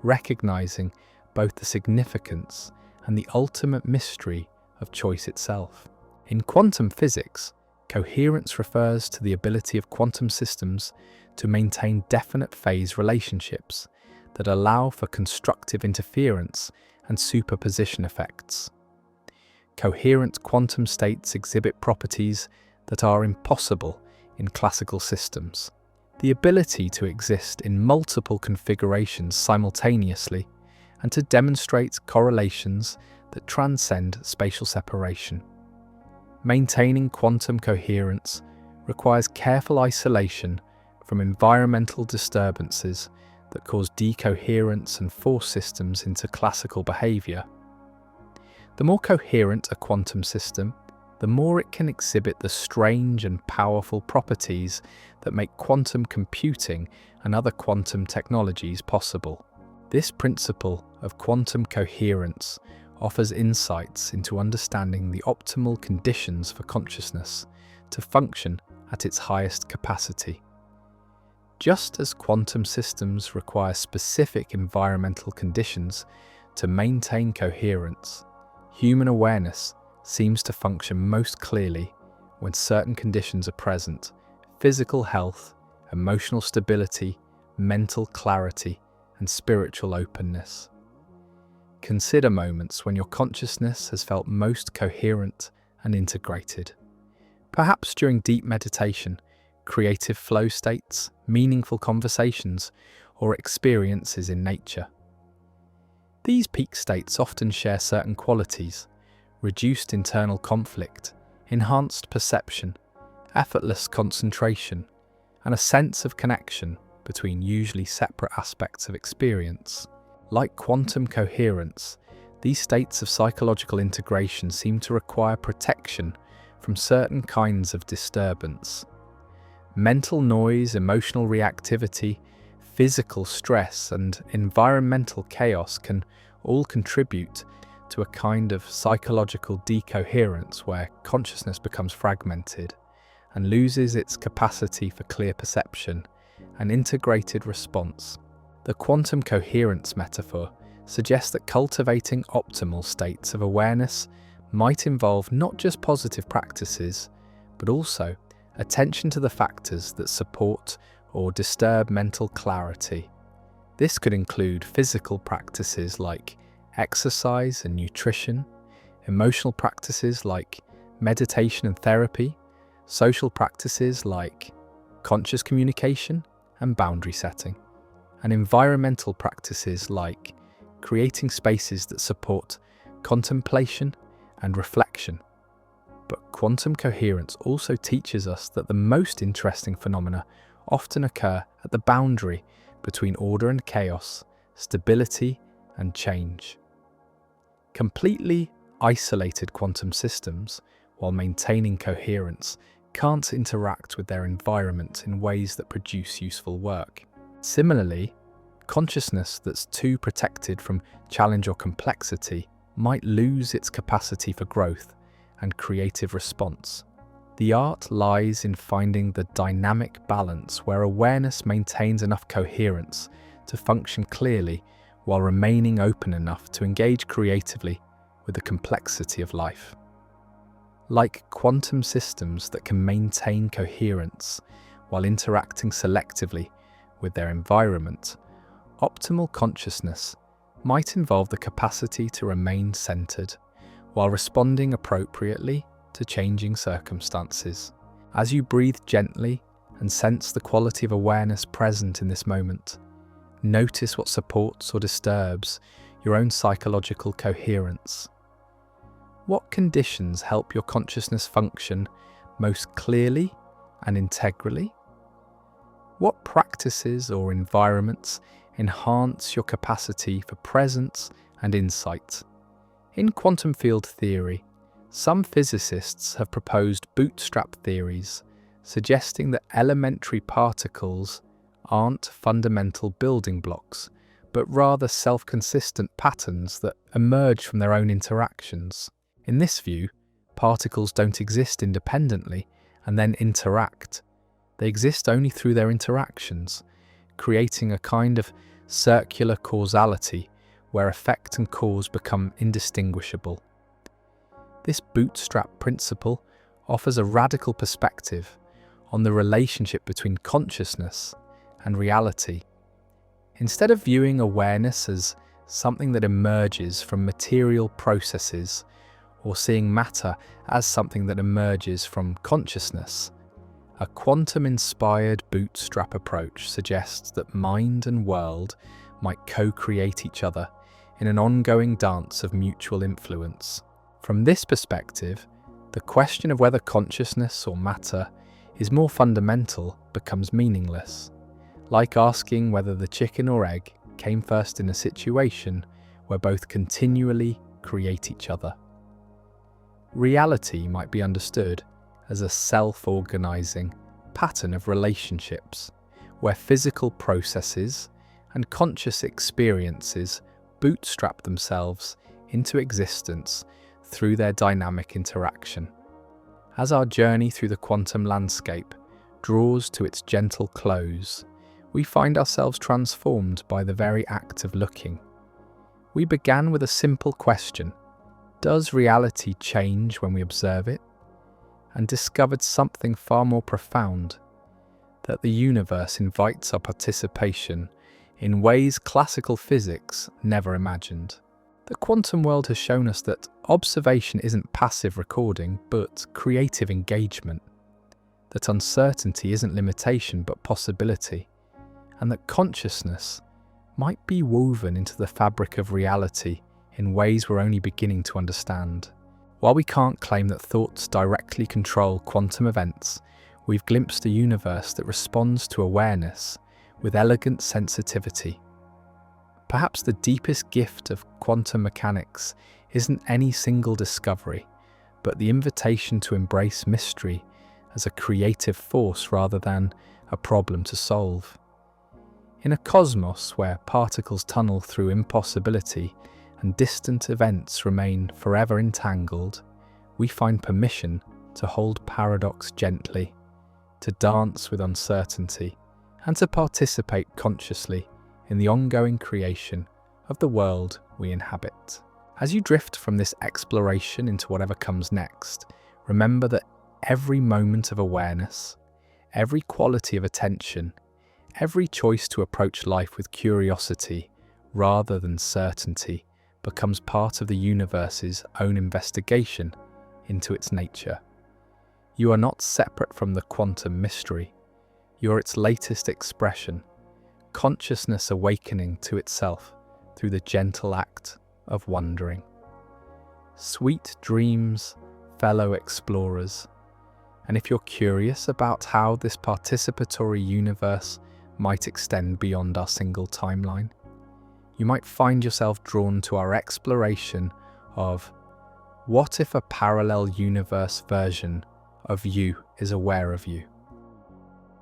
recognizing both the significance and the ultimate mystery of choice itself? In quantum physics, coherence refers to the ability of quantum systems to maintain definite phase relationships that allow for constructive interference and superposition effects. Coherent quantum states exhibit properties that are impossible in classical systems. The ability to exist in multiple configurations simultaneously and to demonstrate correlations that transcend spatial separation. Maintaining quantum coherence requires careful isolation from environmental disturbances that cause decoherence and force systems into classical behavior. The more coherent a quantum system, the more it can exhibit the strange and powerful properties that make quantum computing and other quantum technologies possible. This principle of quantum coherence offers insights into understanding the optimal conditions for consciousness to function at its highest capacity. Just as quantum systems require specific environmental conditions to maintain coherence, human awareness seems to function most clearly when certain conditions are present: physical health, emotional stability, mental clarity, and spiritual openness. Consider moments when your consciousness has felt most coherent and integrated. Perhaps during deep meditation, creative flow states, meaningful conversations, or experiences in nature. These peak states often share certain qualities: reduced internal conflict, enhanced perception, effortless concentration, and a sense of connection between usually separate aspects of experience. Like quantum coherence, these states of psychological integration seem to require protection from certain kinds of disturbance. Mental noise, emotional reactivity, physical stress, and environmental chaos can all contribute to a kind of psychological decoherence where consciousness becomes fragmented and loses its capacity for clear perception and integrated response. The quantum coherence metaphor suggests that cultivating optimal states of awareness might involve not just positive practices, but also attention to the factors that support or disturb mental clarity. This could include physical practices like exercise and nutrition, emotional practices like meditation and therapy, social practices like conscious communication and boundary setting, and environmental practices like creating spaces that support contemplation and reflection. But quantum coherence also teaches us that the most interesting phenomena often occur at the boundary between order and chaos stability, and change. Completely isolated quantum systems, while maintaining coherence, can't interact with their environment in ways that produce useful work. Similarly, consciousness that's too protected from challenge or complexity might lose its capacity for growth and creative response. The art lies in finding the dynamic balance where awareness maintains enough coherence to function clearly while remaining open enough to engage creatively with the complexity of life. Like quantum systems that can maintain coherence while interacting selectively with their environment, optimal consciousness might involve the capacity to remain centered while responding appropriately to changing circumstances. As you breathe gently and sense the quality of awareness present in this moment, notice what supports or disturbs your own psychological coherence. What conditions help your consciousness function most clearly and integrally? What practices or environments enhance your capacity for presence and insight? In quantum field theory, some physicists have proposed bootstrap theories, suggesting that elementary particles aren't fundamental building blocks, but rather self-consistent patterns that emerge from their own interactions. In this view, particles don't exist independently and then interact. They exist only through their interactions, creating a kind of circular causality where effect and cause become indistinguishable. This bootstrap principle offers a radical perspective on the relationship between consciousness and reality. Instead of viewing awareness as something that emerges from material processes or seeing matter as something that emerges from consciousness, a quantum-inspired bootstrap approach suggests that mind and world might co-create each other in an ongoing dance of mutual influence. From this perspective, the question of whether consciousness or matter is more fundamental becomes meaningless, like asking whether the chicken or egg came first in a situation where both continually create each other. Reality might be understood as a self-organizing pattern of relationships, where physical processes and conscious experiences bootstrap themselves into existence through their dynamic interaction. As our journey through the quantum landscape draws to its gentle close, we find ourselves transformed by the very act of looking. We began with a simple question: does reality change when we observe it? And discovered something far more profound, that the universe invites our participation in ways classical physics never imagined. The quantum world has shown us that observation isn't passive recording, but creative engagement, that uncertainty isn't limitation but possibility, and that consciousness might be woven into the fabric of reality in ways we're only beginning to understand. While we can't claim that thoughts directly control quantum events, we've glimpsed a universe that responds to awareness with elegant sensitivity. Perhaps the deepest gift of quantum mechanics isn't any single discovery, but the invitation to embrace mystery as a creative force rather than a problem to solve. In a cosmos where particles tunnel through impossibility and distant events remain forever entangled, we find permission to hold paradox gently, to dance with uncertainty, and to participate consciously in the ongoing creation of the world we inhabit. As you drift from this exploration into whatever comes next, remember that every moment of awareness, every quality of attention, every choice to approach life with curiosity rather than certainty becomes part of the universe's own investigation into its nature. You are not separate from the quantum mystery. You are its latest expression, consciousness awakening to itself through the gentle act of wondering. Sweet dreams, fellow explorers. And if you're curious about how this participatory universe might extend beyond our single timeline, you might find yourself drawn to our exploration of what if a parallel universe version of you is aware of you?